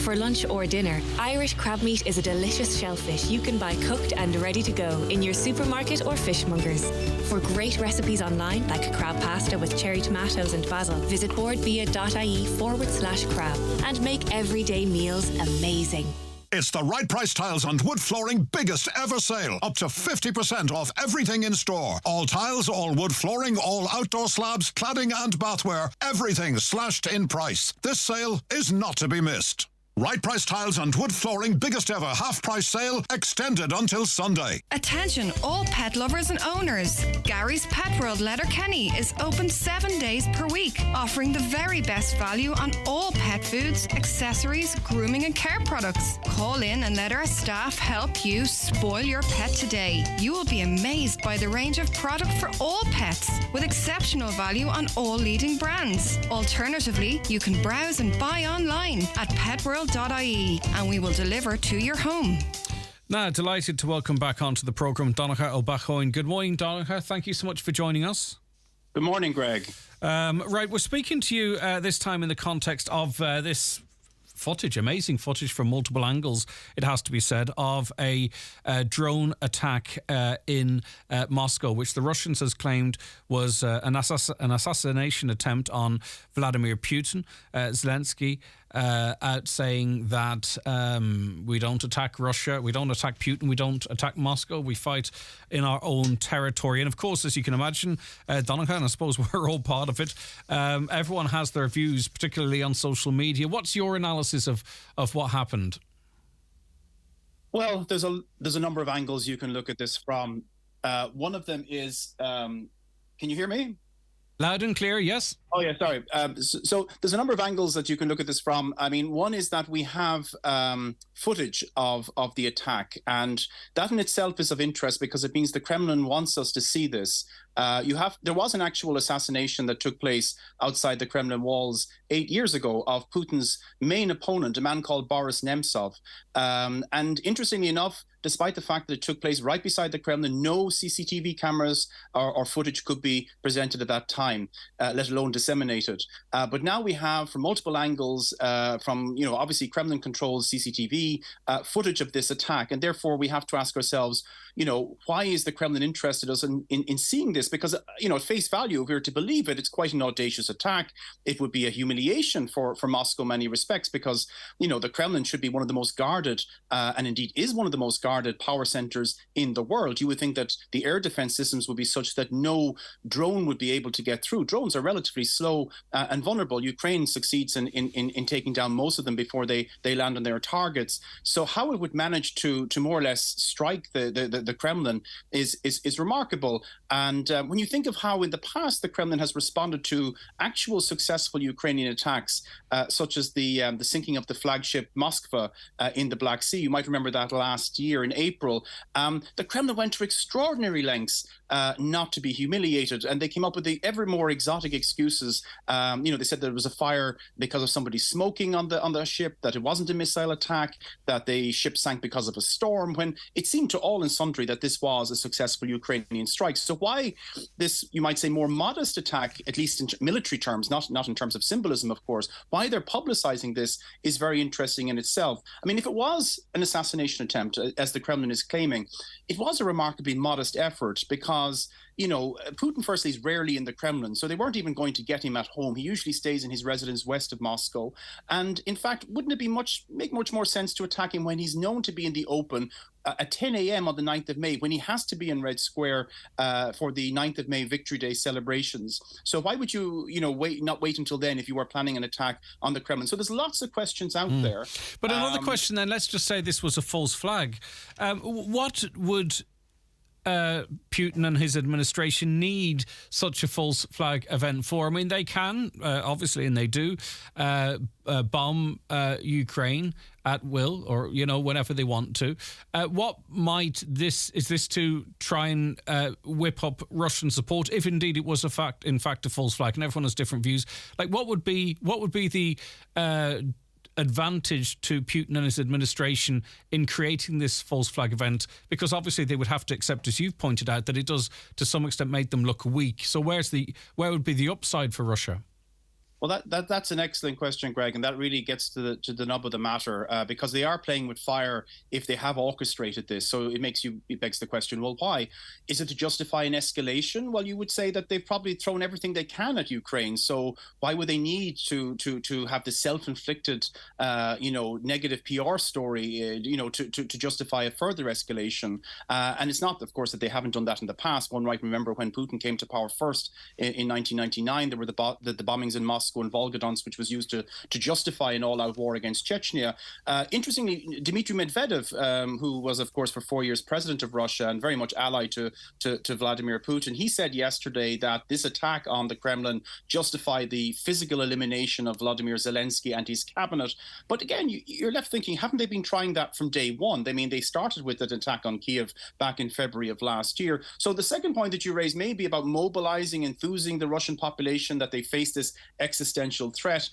For lunch or dinner, Irish crab meat is a delicious shellfish you can buy cooked and ready to go in your supermarket or fishmongers. For great recipes online, like crab pasta with cherry tomatoes and basil, visit boardbia.ie/crab and make everyday meals amazing. It's the Right Price Tiles and Wood Flooring biggest ever sale. Up to 50% off everything in store. All tiles, all wood flooring, all outdoor slabs, cladding and bathware. Everything slashed in price. This sale is not to be missed. Right Price Tiles and Wood Flooring biggest ever half-price sale extended until Sunday. Attention all pet lovers and owners. Gary's Pet World Letterkenny is open 7 days per week, offering the very best value on all pet foods, accessories, grooming and care products. Call in and let our staff help you spoil your pet today. You will be amazed by the range of product for all pets, with exceptional value on all leading brands. Alternatively, you can browse and buy online at petworld.ie and we will deliver to your home. Now, delighted to welcome back onto the programme Donncha O'Bachoin. Good morning, Donncha. Thank you so much for joining us. Good morning, Greg. Right, we're speaking to you this time in the context of this footage, amazing footage from multiple angles, it has to be said, of a drone attack in Moscow, which the Russians has claimed was an assassination attempt on Vladimir Putin. Zelensky out saying that we don't attack Russia, we don't attack Putin, we don't attack Moscow, we fight in our own territory. And of course, as you can imagine, Donncha, and I suppose we're all part of it, everyone has their views, particularly on social media. What's your analysis of what happened? Well, there's a number of angles you can look at this from. One of them is, can you hear me? Loud and clear, yes. Oh, yeah, sorry. So there's a number of angles that you can look at this from. I mean, one is that we have footage of the attack, and that in itself is of interest because it means the Kremlin wants us to see this. There was an actual assassination that took place outside the Kremlin walls 8 years ago of Putin's main opponent, a man called Boris Nemtsov. And interestingly enough, despite the fact that it took place right beside the Kremlin, no CCTV cameras or footage could be presented at that time, let alone disseminated. But now we have, from multiple angles, from obviously Kremlin-controlled CCTV footage of this attack, and therefore we have to ask ourselves, why is the Kremlin interested in seeing this? Because at face value, if we were to believe it, it's quite an audacious attack. It would be a humiliation for Moscow in many respects, because the Kremlin should be one of the most guarded, and indeed is one of the most guarded power centers in the world. You would think that the air defense systems would be such that no drone would be able to get through. Drones are relatively slow and vulnerable. Ukraine succeeds in taking down most of them before they land on their targets. So how it would manage to more or less strike the Kremlin is remarkable. And when you think of how in the past the Kremlin has responded to actual successful Ukrainian attacks, such as the sinking of the flagship Moskva in the Black Sea, you might remember that last year in April, the Kremlin went to extraordinary lengths not to be humiliated, and they came up with the ever more exotic excuses. They said there was a fire because of somebody smoking on the ship, that it wasn't a missile attack, that the ship sank because of a storm, when it seemed to all and sundry that this was a successful Ukrainian strike. So why this, you might say, more modest attack, at least in military terms, not in terms of symbolism, of course, why they're publicizing this is very interesting in itself. I mean, if it was an assassination attempt, as the Kremlin is claiming, it was a remarkably modest effort because, Putin firstly is rarely in the Kremlin, so they weren't even going to get him at home. He usually stays in his residence west of Moscow. And in fact, wouldn't it make much more sense to attack him when he's known to be in the open at 10 a.m. on the 9th of May, when he has to be in Red Square for the 9th of May Victory Day celebrations? So why would you, not wait until then if you were planning an attack on the Kremlin? So there's lots of questions out there. But another question then, let's just say this was a false flag. What would Putin and his administration need such a false flag event for? I mean, they can, obviously, and they do, bomb Ukraine at will, or, whenever they want to. What is this to try and whip up Russian support, if indeed it was in fact a false flag, and everyone has different views? Like, what would be the advantage to Putin and his administration in creating this false flag event? Because obviously they would have to accept, as you've pointed out, that it does to some extent make them look weak. So where would be the upside for Russia? Well, that's an excellent question, Greg, and that really gets to the nub of the matter, because they are playing with fire if they have orchestrated this. So it begs the question, well, why? Is it to justify an escalation? Well, you would say that they've probably thrown everything they can at Ukraine. So why would they need to have this self-inflicted, negative PR story, to justify a further escalation? And it's not, of course, that they haven't done that in the past. One might remember when Putin came to power first in 1999, there were the bombings in Moscow and Volgodonsk, which was used to justify an all-out war against Chechnya. Interestingly, Dmitry Medvedev, who was, of course, for 4 years president of Russia and very much allied to Vladimir Putin, he said yesterday that this attack on the Kremlin justified the physical elimination of Vladimir Zelensky and his cabinet. But again, you're left thinking, haven't they been trying that from day one? I mean, they started with an attack on Kiev back in February of last year. So the second point that you raised may be about mobilizing, enthusing the Russian population that they face this existential threat,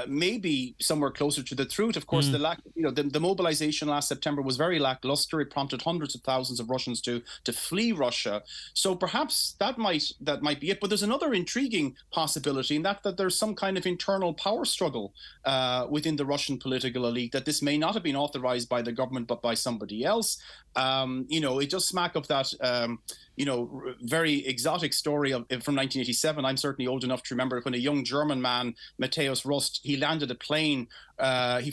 maybe somewhere closer to the truth. Of course, the mobilization last September was very lackluster. It prompted hundreds of thousands of Russians to flee Russia. So perhaps that might be it. But there's another intriguing possibility, in that there's some kind of internal power struggle within the Russian political elite, that this may not have been authorized by the government but by somebody else. It does smack of that very exotic story from 1987. I'm certainly old enough to remember when a young German man, Matthäus Rust, he landed a plane. He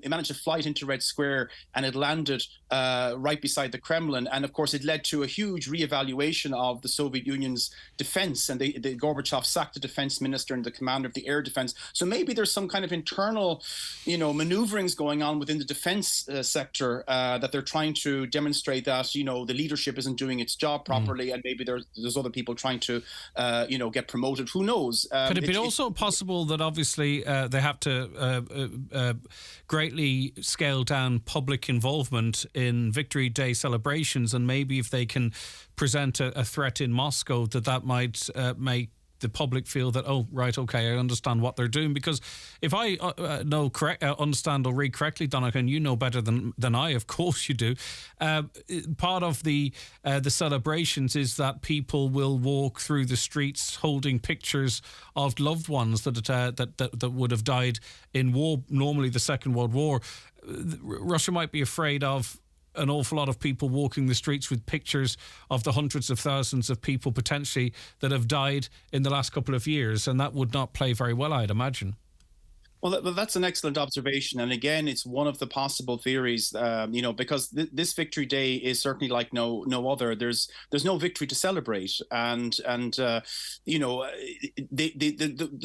managed to fly it into Red Square, and it landed right beside the Kremlin. And of course, it led to a huge reevaluation of the Soviet Union's defense. And Gorbachev sacked the defense minister and the commander of the air defense. So maybe there's some kind of internal, maneuverings going on within the defense sector that they're trying to demonstrate that, the leadership isn't doing its job properly, and maybe there's other people trying to, get promoted. Who knows? Could it be also possible that obviously they have to greatly scale down public involvement in Victory Day celebrations, and maybe if they can present a threat in Moscow, that might make the public feel that, oh, right, okay, I understand what they're doing? Because if I understand or read correctly, Donnacha, you know better than I, of course you do, part of the celebrations is that people will walk through the streets holding pictures of loved ones that would have died in war, normally the Second World War. Russia might be afraid of an awful lot of people walking the streets with pictures of the hundreds of thousands of people potentially that have died in the last couple of years, and that would not play very well, I'd imagine. Well, that's an excellent observation. And again, it's one of the possible theories, because this Victory Day is certainly like no other. There's no victory to celebrate. And the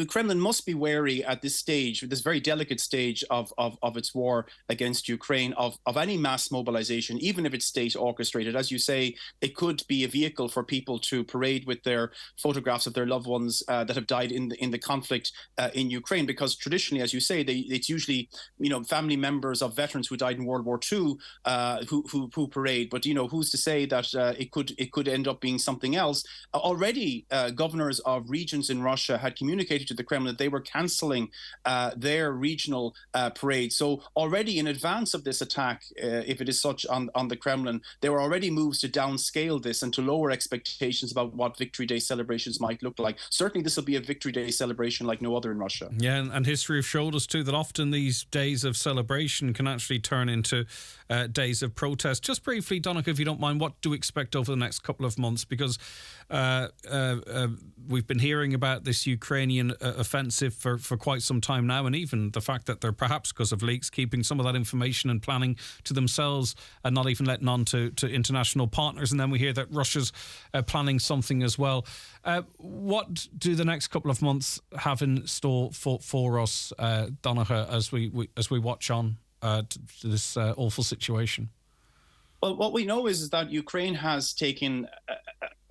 Kremlin must be wary at this stage, this very delicate stage of its war against Ukraine, of any mass mobilization, even if it's state orchestrated. As you say, it could be a vehicle for people to parade with their photographs of their loved ones that have died in the conflict in Ukraine, because traditionally, as you say, it's usually family members of veterans who died in World War II who parade. But who's to say that it could end up being something else? Already, governors of regions in Russia had communicated to the Kremlin that they were cancelling their regional parade. So already in advance of this attack, if it is such on the Kremlin, there were already moves to downscale this and to lower expectations about what Victory Day celebrations might look like. Certainly, this will be a Victory Day celebration like no other in Russia. Yeah, and history has showed us too that often these days of celebration can actually turn into days of protest. Just briefly, Donncha, if you don't mind, what do we expect over the next couple of months? Because we've been hearing about this Ukrainian offensive for quite some time now, and even the fact that they're perhaps, because of leaks, keeping some of that information and planning to themselves and not even letting on to international partners. And then we hear that Russia's planning something as well. What do the next couple of months have in store for us, Donncha, as we watch on to this awful situation? Well, what we know is that Ukraine has taken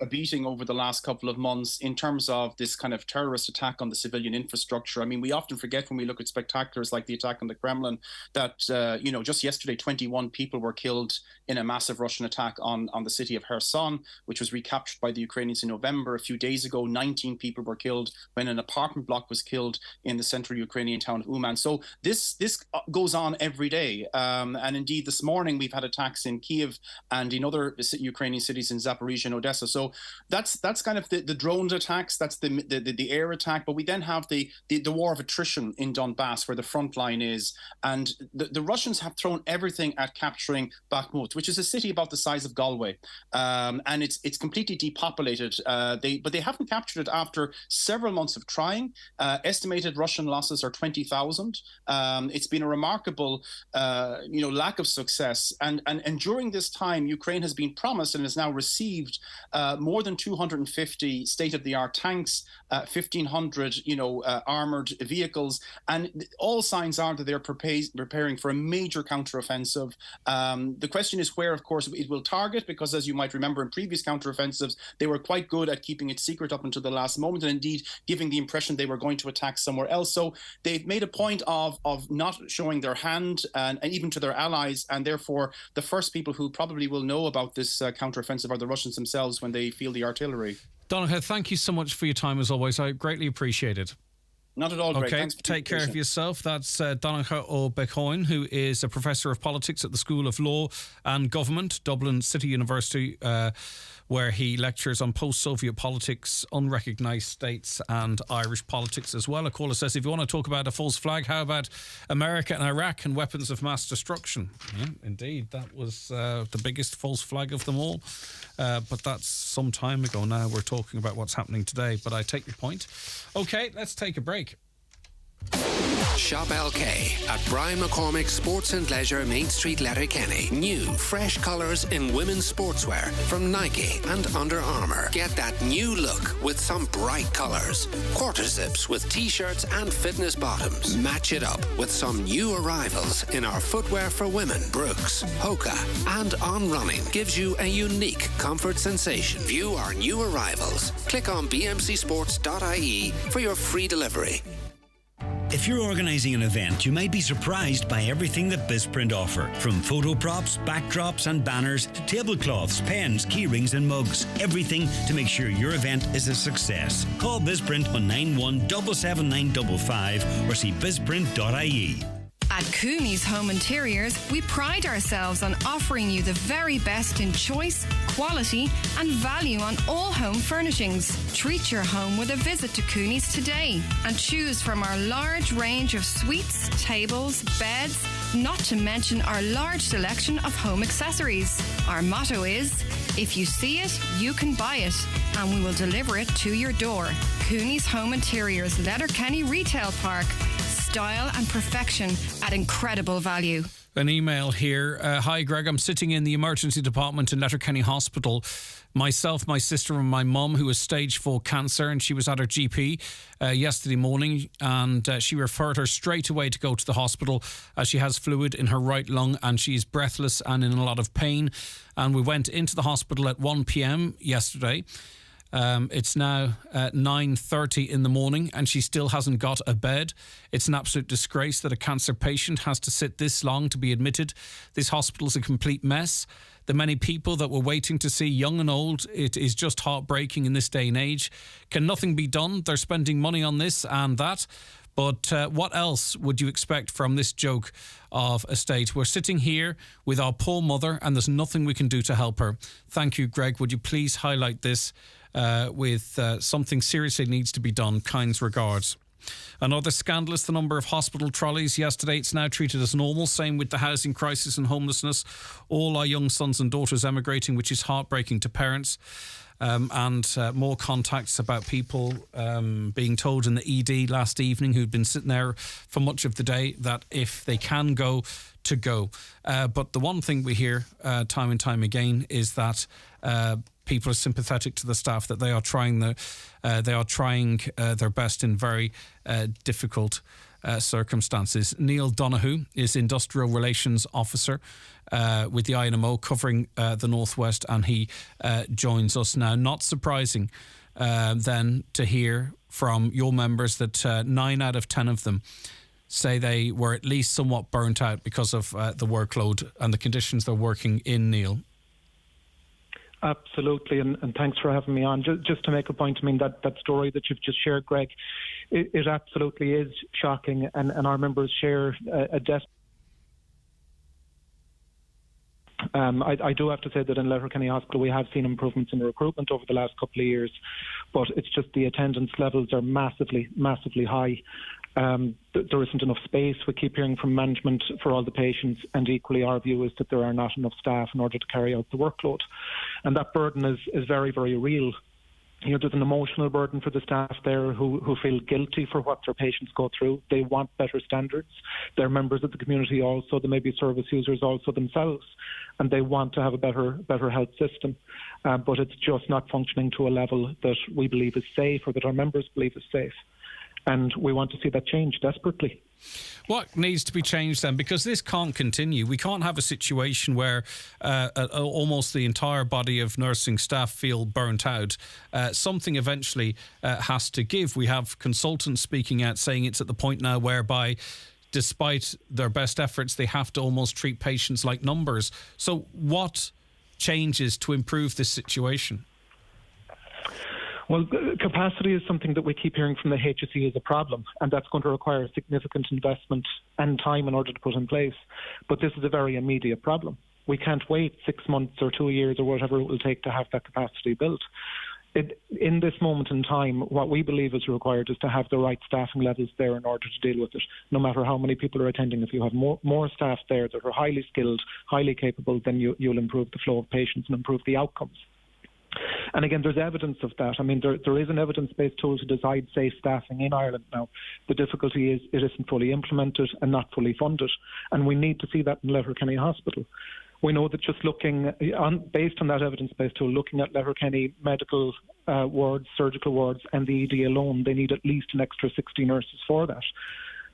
a beating over the last couple of months in terms of this kind of terrorist attack on the civilian infrastructure. I mean, we often forget when we look at spectaculars like the attack on the Kremlin that, just yesterday, 21 people were killed in a massive Russian attack on the city of Kherson, which was recaptured by the Ukrainians in November. A few days ago, 19 people were killed when an apartment block was killed in the central Ukrainian town of Uman. So this goes on every day. And indeed, this morning, we've had attacks in Kiev and in other Ukrainian cities in Zaporizhia and Odessa. So that's kind of the drone attacks, that's the air attack, but we then have the war of attrition in Donbass, where the front line is, and the Russians have thrown everything at capturing Bakhmut, which is a city about the size of Galway, and it's completely depopulated. But they haven't captured it after several months of trying. Estimated Russian losses are 20,000. It's been a remarkable lack of success, and during this time, Ukraine has been promised and has now received more than 250 state-of-the-art tanks, 1,500, armored vehicles, and all signs are that they're preparing for a major counteroffensive. The question is where, of course, it will target, because as you might remember in previous counteroffensives, they were quite good at keeping it secret up until the last moment, and indeed giving the impression they were going to attack somewhere else. So they've made a point of not showing their hand, and even to their allies, and therefore the first people who probably will know about this counteroffensive are the Russians themselves when they feel the artillery. Donncha, thank you so much for your time as always. I greatly appreciate it. Not at all, Greg. Okay, take care of yourself. That's Donncha Ó Beagháin, who is a professor of politics at the School of Law and Government, Dublin City University, where he lectures on post-Soviet politics, unrecognised states and Irish politics as well. A caller says, if you want to talk about a false flag, how about America and Iraq and weapons of mass destruction? Yeah, indeed, that was the biggest false flag of them all. But that's some time ago now. We're talking about what's happening today, but I take your point. Okay, let's take a break. Shop LK at Brian McCormick Sports and Leisure, Main Street, Letterkenny. New, fresh colours in women's sportswear from Nike and Under Armour. Get that new look with some bright colours. Quarter zips with t-shirts and fitness bottoms. Match it up with some new arrivals in our footwear for women. Brooks, Hoka and On Running gives you a unique comfort sensation. View our new arrivals. Click on bmcsports.ie for your free delivery. If you're organising an event, you might be surprised by everything that BizPrint offer. From photo props, backdrops and banners to tablecloths, pens, keyrings and mugs. Everything to make sure your event is a success. Call BizPrint on 91779555 or see bizprint.ie. At Cooney's Home Interiors, we pride ourselves on offering you the very best in choice, quality and value on all home furnishings. Treat your home with a visit to Cooney's today and choose from our large range of suites, tables, beds, not to mention our large selection of home accessories. Our motto is, if you see it, you can buy it, and we will deliver it to your door. Cooney's Home Interiors, Letterkenny Retail Park. Style and perfection at incredible value. An email here. Hi, Greg. I'm sitting in the emergency department in Letterkenny Hospital. Myself, my sister and my mum, who has stage 4 cancer, and she was at her GP yesterday morning, and she referred her straight away to go to the hospital as she has fluid in her right lung and she's breathless and in a lot of pain. And we went into the hospital at 1 p.m. yesterday. It's now 9:30 in the morning and she still hasn't got a bed. It's an absolute disgrace that a cancer patient has to sit this long to be admitted. This hospital's a complete mess. The many people that we're waiting to see, young and old, it is just heartbreaking in this day and age. Can nothing be done? They're spending money on this and that. But what else would you expect from this joke of a state? We're sitting here with our poor mother and there's nothing we can do to help her. Thank you, Greg. Would you please highlight this with something seriously needs to be done? Kind regards. Another scandalous, the number of hospital trolleys yesterday. It's now treated as normal. Same with the housing crisis and homelessness. All our young sons and daughters emigrating, which is heartbreaking to parents. And more contacts about people being told in the ED last evening who'd been sitting there for much of the day that if they can go, to go. But the one thing we hear time and time again is that people are sympathetic to the staff, that they are trying their best in very difficult circumstances. Neil Donoghue is Industrial Relations Officer with the INMO covering the Northwest, and he joins us now. Not surprising then to hear from your members that 9 out of 10 of them say they were at least somewhat burnt out because of the workload and the conditions they're working in, Neil. Absolutely, and thanks for having me on. Just to make a point, I mean, that story that you've just shared, Greg, it absolutely is shocking, and our members share a death. I do have to say that in Letterkenny Hospital we have seen improvements in recruitment over the last couple of years, but it's just the attendance levels are massively, massively high. There isn't enough space. We keep hearing from management for all the patients, and equally our view is that there are not enough staff in order to carry out the workload. And that burden is very, very real. You know, there's an emotional burden for the staff there who feel guilty for what their patients go through. They want better standards. They're members of the community also. They may be service users also themselves, and they want to have a better health system. But it's just not functioning to a level that we believe is safe, or that our members believe is safe. And we want to see that change desperately. What needs to be changed then? Because this can't continue. We can't have a situation where almost the entire body of nursing staff feel burnt out. Something eventually has to give. We have consultants speaking out saying it's at the point now whereby, despite their best efforts, they have to almost treat patients like numbers. So what changes to improve this situation? Well, capacity is something that we keep hearing from the HSE is a problem, and that's going to require significant investment and time in order to put in place. But this is a very immediate problem. We can't wait 6 months or 2 years or whatever it will take to have that capacity built. In this moment in time, what we believe is required is to have the right staffing levels there in order to deal with it, no matter how many people are attending. If you have more staff there that are highly skilled, highly capable, then you'll improve the flow of patients and improve the outcomes. And again, there's evidence of that. I mean, there is an evidence-based tool to decide safe staffing in Ireland now. The difficulty is it isn't fully implemented and not fully funded, and we need to see that in Letterkenny Hospital. We know that just based on that evidence-based tool, looking at Letterkenny medical wards, surgical wards, and the ED alone, they need at least an extra 60 nurses for that.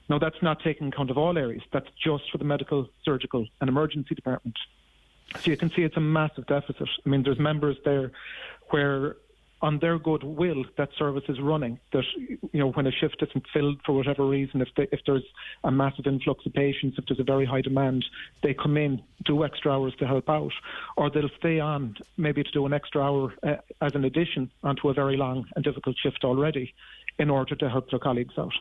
Now, that's not taking account of all areas. That's just for the medical, surgical, and emergency department. So you can see it's a massive deficit. I mean, there's members there where, on their goodwill, that service is running. That, you know, when a shift isn't filled for whatever reason, if there's a massive influx of patients, if there's a very high demand, they come in, do extra hours to help out, or they'll stay on maybe to do an extra hour as an addition onto a very long and difficult shift already, in order to help their colleagues out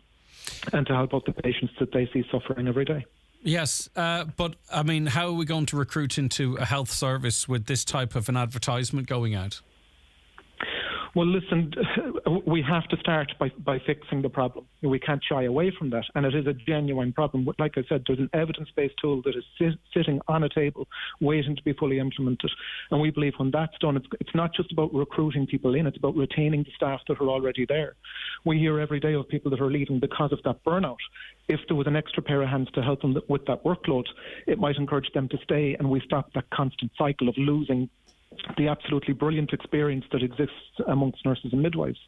and to help out the patients that they see suffering every day. Yes, but I mean, how are we going to recruit into a health service with this type of an advertisement going out? Well, listen, we have to start by fixing the problem. We can't shy away from that, and it is a genuine problem. Like I said, there's an evidence-based tool that is sitting on a table waiting to be fully implemented, and we believe when that's done, it's not just about recruiting people in, it's about retaining the staff that are already there. We hear every day of people that are leaving because of that burnout. If there was an extra pair of hands to help them with that workload, it might encourage them to stay, and we stop that constant cycle of losing the absolutely brilliant experience that exists amongst nurses and midwives.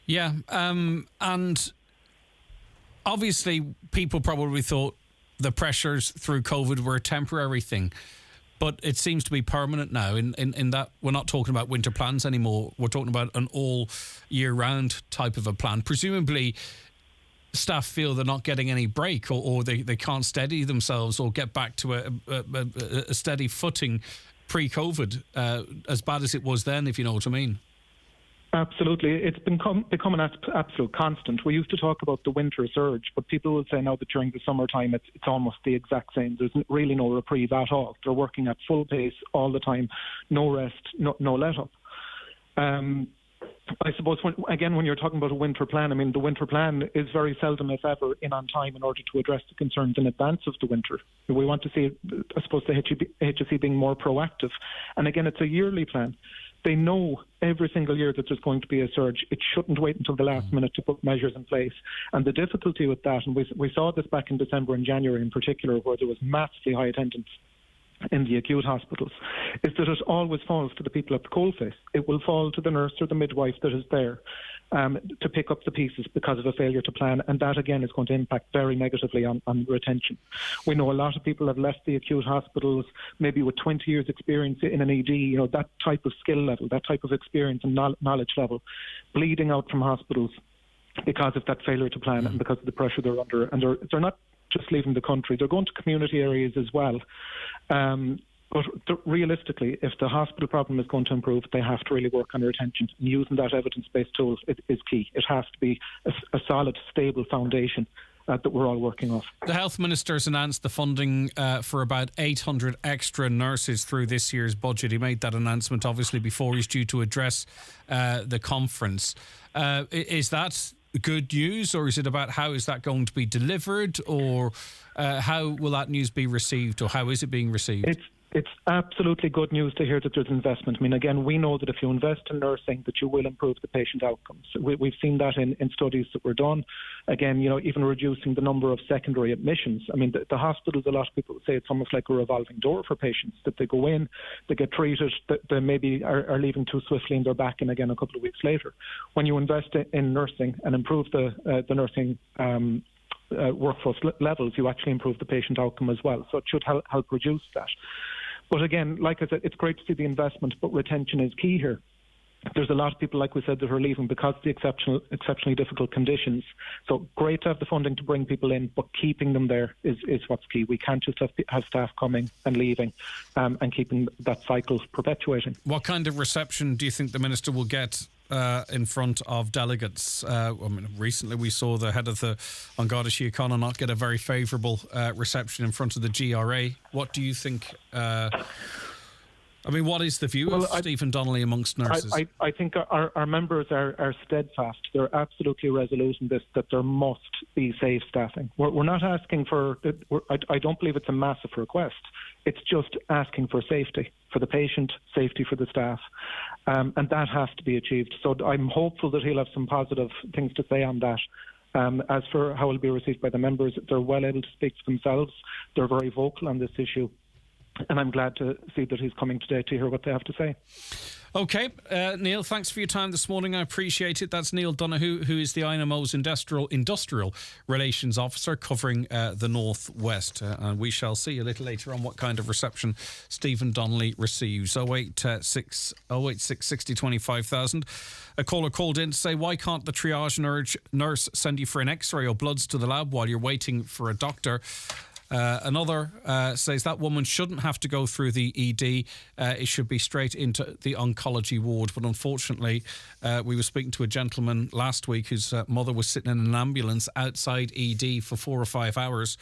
Yeah, and obviously people probably thought the pressures through COVID were a temporary thing, but it seems to be permanent now in that we're not talking about winter plans anymore. We're talking about an all year round type of a plan. Presumably staff feel they're not getting any break, or they can't steady themselves or get back to a steady footing pre-COVID, as bad as it was then, if you know what I mean. Absolutely. It's become an absolute constant. We used to talk about the winter surge, but people will say now that during the summertime it's almost the exact same. There's really no reprieve at all. They're working at full pace all the time, no rest, no let-up. I suppose, when you're talking about a winter plan, I mean, the winter plan is very seldom, if ever, in on time in order to address the concerns in advance of the winter. We want to see, I suppose, the HSE being more proactive. And again, it's a yearly plan. They know every single year that there's going to be a surge. It shouldn't wait until the last minute to put measures in place. And the difficulty with that, and we saw this back in December and January in particular, where there was massively high attendance in the acute hospitals, is that it always falls to the people at the coalface. It will fall to the nurse or the midwife that is there to pick up the pieces because of a failure to plan, and that again is going to impact very negatively on retention. We know a lot of people have left the acute hospitals maybe with 20 years experience in an ED, that type of skill level, that type of experience and knowledge level, bleeding out from hospitals because of that failure to plan and because of the pressure they're under. And they're not just leaving the country, they're going to community areas as well. But realistically, if the hospital problem is going to improve, they have to really work on retention. And using that evidence-based tool is key. It has to be a solid, stable foundation that we're all working off. The Health Minister's announced the funding for about 800 extra nurses through this year's budget. He made that announcement, obviously, before he's due to address the conference. Is that good news, or is it about how is that going to be delivered, or how will that news be received, or how is it being received? It's absolutely good news to hear that there's investment. I mean, again, we know that if you invest in nursing, that you will improve the patient outcomes. We've seen that in studies that were done. Again, even reducing the number of secondary admissions. I mean, the hospitals, a lot of people say it's almost like a revolving door for patients, that they go in, they get treated, that they maybe are leaving too swiftly and they're back in again a couple of weeks later. When you invest in nursing and improve the nursing workforce levels, you actually improve the patient outcome as well. So it should help reduce that. But again, like I said, it's great to see the investment, but retention is key here. There's a lot of people, like we said, that are leaving because of the exceptionally difficult conditions. So great to have the funding to bring people in, but keeping them there is what's key. We can't just have staff coming and leaving and keeping that cycle perpetuating. What kind of reception do you think the Minister will get in front of delegates? Recently we saw the head of the An Garda Síochána not get a very favourable reception in front of the GRA. What do you think? What is the view of Stephen Donnelly amongst nurses? I think our members are steadfast. They're absolutely resolute in this, that there must be safe staffing. We're not asking for, I don't believe it's a massive request. It's just asking for safety for the patient, safety for the staff. And that has to be achieved. So I'm hopeful that he'll have some positive things to say on that. As for how it'll be received by the members, they're well able to speak for themselves. They're very vocal on this issue. And I'm glad to see that he's coming today to hear what they have to say. OK, Neil, thanks for your time this morning. I appreciate it. That's Neil Donoghue, who is the INMO's Industrial Relations Officer covering the North West. And we shall see a little later on what kind of reception Stephen Donnelly receives. 086 60 25,000. A caller called in to say, why can't the triage nurse send you for an X-ray or bloods to the lab while you're waiting for a doctor? Another says that woman shouldn't have to go through the ED. It should be straight into the oncology ward. But unfortunately, we were speaking to a gentleman last week whose mother was sitting in an ambulance outside ED for 4 or 5 hours.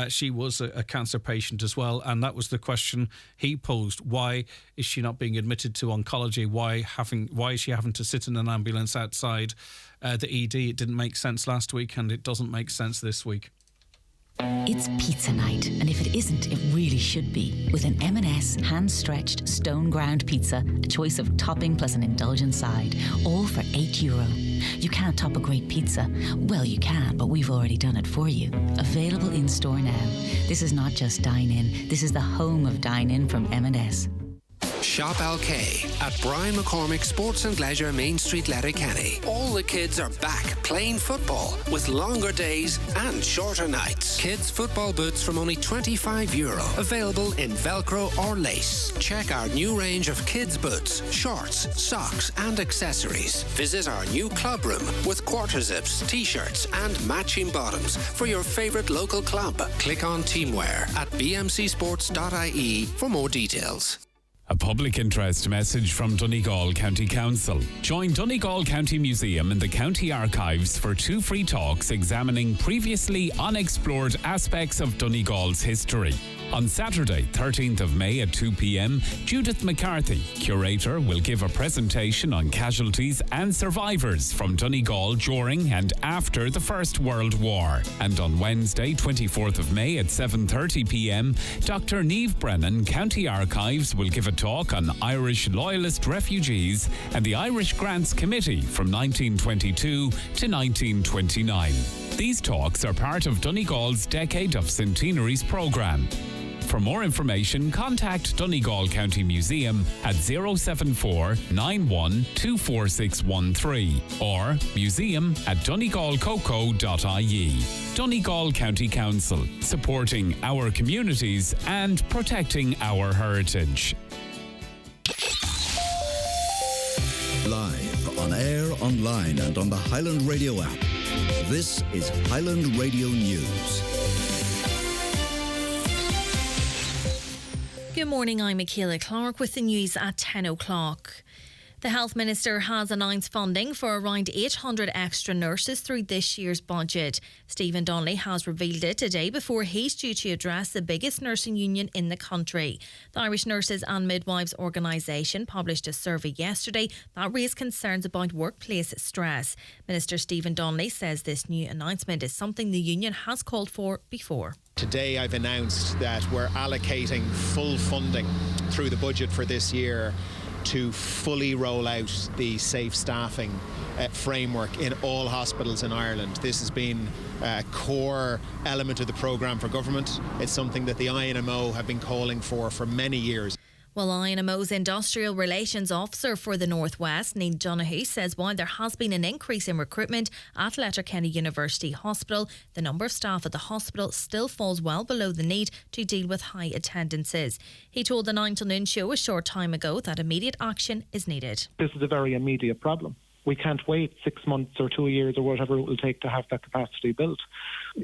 She was a cancer patient as well. And that was the question he posed. Why is she not being admitted to oncology? Why is she having to sit in an ambulance outside the ED? It didn't make sense last week, and it doesn't make sense this week. It's pizza night, and if it isn't, it really should be. With an M&S hand-stretched, stone-ground pizza, a choice of topping plus an indulgent side, all for €8. You can't top a great pizza. Well, you can, but we've already done it for you. Available in-store now. This is not just dine-in. This is the home of dine-in from M&S. Shop LK at Brian McCormick Sports and Leisure Main Street, Letterkenny. All the kids are back playing football with longer days and shorter nights. Kids football boots from only €25, available in Velcro or lace. Check our new range of kids boots, shorts, socks and accessories. Visit our new club room with quarter zips, t-shirts and matching bottoms for your favourite local club. Click on Teamwear at bmcsports.ie for more details. A public interest message from Donegal County Council. Join Donegal County Museum and the County Archives for 2 free talks examining previously unexplored aspects of Donegal's history. On Saturday, 13th of May at 2 p.m, Judith McCarthy, curator, will give a presentation on casualties and survivors from Donegal during and after the First World War. And on Wednesday, 24th of May at 7:30 p.m, Dr. Niamh Brennan, County Archives, will give a talk on Irish Loyalist refugees and the Irish Grants Committee from 1922 to 1929. These talks are part of Donegal's Decade of Centenaries programme. For more information, contact Donegal County Museum at 074 91 24613 or museum@donegalcoco.ie. Donegal County Council, supporting our communities and protecting our heritage. Live, on air, online and on the Highland Radio app. This is Highland Radio News. Good morning, I'm Michaela Clark with the news at 10 o'clock. The Health Minister has announced funding for around 800 extra nurses through this year's budget. Stephen Donnelly has revealed it today before he's due to address the biggest nursing union in the country. The Irish Nurses and Midwives Organisation published a survey yesterday that raised concerns about workplace stress. Minister Stephen Donnelly says this new announcement is something the union has called for before. Today I've announced that we're allocating full funding through the budget for this year to fully roll out the safe staffing framework in all hospitals in Ireland. This has been a core element of the programme for government. It's something that the INMO have been calling for many years. Well, INMO's Industrial Relations Officer for the North West, Neil Donoghue, says while there has been an increase in recruitment at Letterkenny University Hospital, the number of staff at the hospital still falls well below the need to deal with high attendances. He told the 9 till Noon show a short time ago that immediate action is needed. This is a very immediate problem. We can't wait 6 months or 2 years or whatever it will take to have that capacity built.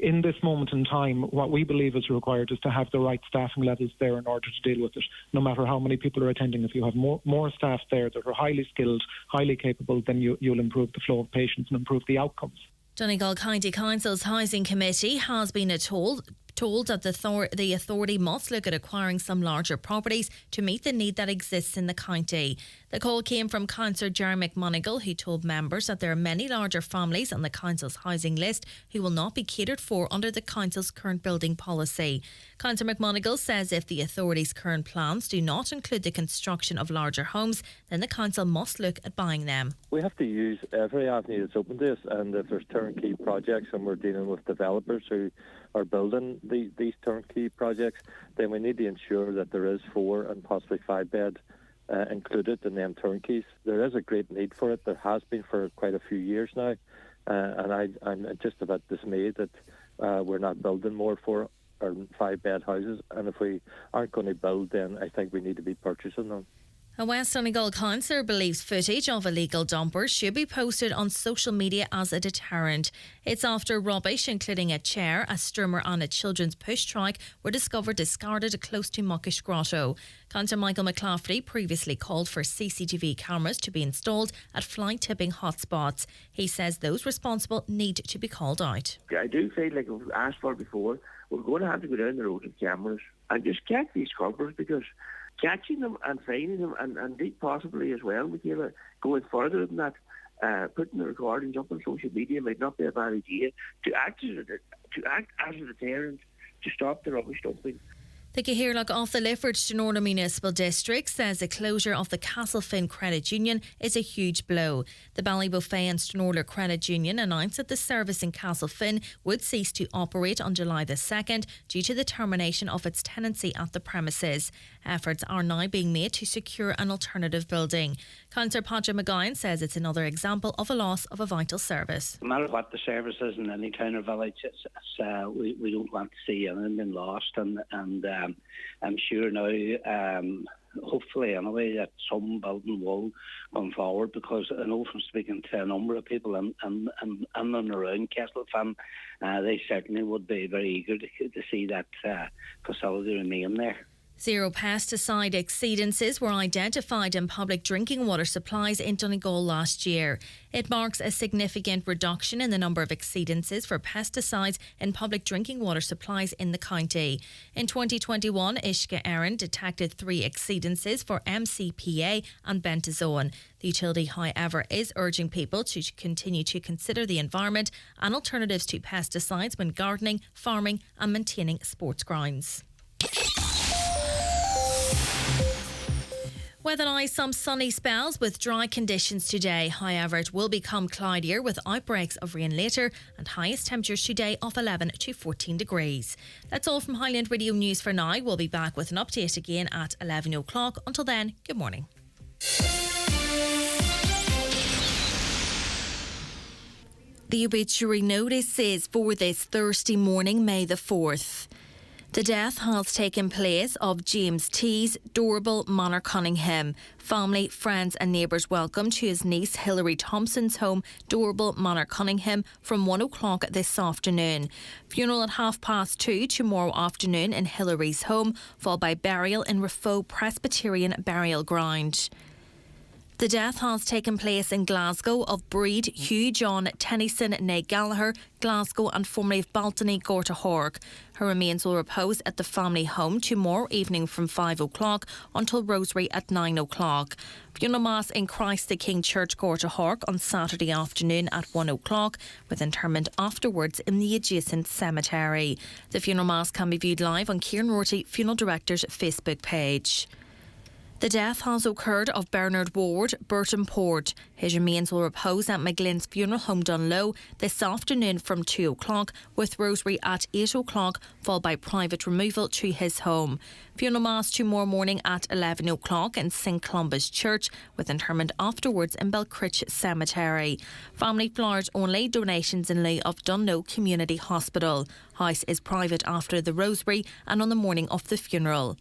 In this moment in time, what we believe is required is to have the right staffing levels there in order to deal with it. No matter how many people are attending, if you have more staff there that are highly skilled, highly capable, then you'll improve the flow of patients and improve the outcomes. Donegal County Council's Housing Committee has been told that the authority must look at acquiring some larger properties to meet the need that exists in the county. The call came from Councillor Jerry McMonigal, who told members that there are many larger families on the council's housing list who will not be catered for under the council's current building policy. Councillor McMonigal says if the authority's current plans do not include the construction of larger homes, then the council must look at buying them. We have to use every avenue that's open to us, and if there's turnkey projects and we're dealing with developers who are building these turnkey projects, then we need to ensure that there is 4 and possibly 5 bed included in them turnkeys. There is a great need for it. There has been for quite a few years now, and I'm just a bit dismayed that we're not building more 4 or 5 bed houses, and if we aren't going to build, then I think we need to be purchasing them. A West Donegal councillor believes footage of illegal dumpers should be posted on social media as a deterrent. It's after rubbish, including a chair, a streamer and a children's push trike, were discovered discarded close to Muckish Grotto. Councillor Michael McClafferty previously called for CCTV cameras to be installed at fly tipping hotspots. He says those responsible need to be called out. I do feel like we've asked for before, we're going to have to go down the road with cameras and just catch these culprits, because catching them and finding them and possibly as well, Michaela, going further than that, putting the recordings up on social media might not be a bad idea, to act as a deterrent to stop the rubbish dumping. The Cahirlock of the Lifford Stronora Municipal District says the closure of the Castlefin Credit Union is a huge blow. The Ballybuffet and Stronora Credit Union announced that the service in Castlefin would cease to operate on July the 2nd due to the termination of its tenancy at the premises. Efforts are now being made to secure an alternative building. Councillor Patrick McGowan says it's another example of a loss of a vital service. No matter what the service is in any town or village, we don't want to see anything lost, and I'm sure now, hopefully anyway, that some building will come forward, because I know from speaking to a number of people in and around Castlefin, they certainly would be very eager to see that facility remain there. 0 pesticide exceedances were identified in public drinking water supplies in Donegal last year. It marks a significant reduction in the number of exceedances for pesticides in public drinking water supplies in the county. In 2021, Uisce Éireann detected 3 exceedances for MCPA and benzoin. The utility, however, is urging people to continue to consider the environment and alternatives to pesticides when gardening, farming and maintaining sports grounds. Weather now, some sunny spells with dry conditions today. However, it will become cloudier with outbreaks of rain later and highest temperatures today of 11 to 14 degrees. That's all from Highland Radio News for now. We'll be back with an update again at 11 o'clock. Until then, good morning. The obituary notice is for this Thursday morning, May the 4th. The death has taken place of James Tees, Dorable, Manor Cunningham. Family, friends and neighbours welcome to his niece Hilary Thompson's home, Dorable, Manor Cunningham, from 1 o'clock this afternoon. Funeral at 2:30 tomorrow afternoon in Hilary's home, followed by burial in Rafo Presbyterian Burial Ground. The death has taken place in Glasgow of Breed, Hugh John Tennyson née Gallagher, Glasgow, and formerly of Baltony, Gorta Horg. Her remains will repose at the family home tomorrow evening from 5 o'clock until Rosary at 9 o'clock. Funeral Mass in Christ the King Church, Gorta Horg on Saturday afternoon at 1 o'clock, with interment afterwards in the adjacent cemetery. The funeral Mass can be viewed live on Kieran Rorty, Funeral Director's Facebook page. The death has occurred of Bernard Ward, Burton Port. His remains will repose at McGlynn's Funeral Home Dunlow this afternoon from 2 o'clock, with Rosary at 8 o'clock, followed by private removal to his home. Funeral Mass tomorrow morning at 11 o'clock in St Columba's Church, with interment afterwards in Belcritch Cemetery. Family flowers only, donations in lieu of Dunlow Community Hospital. House is private after the Rosary and on the morning of the funeral.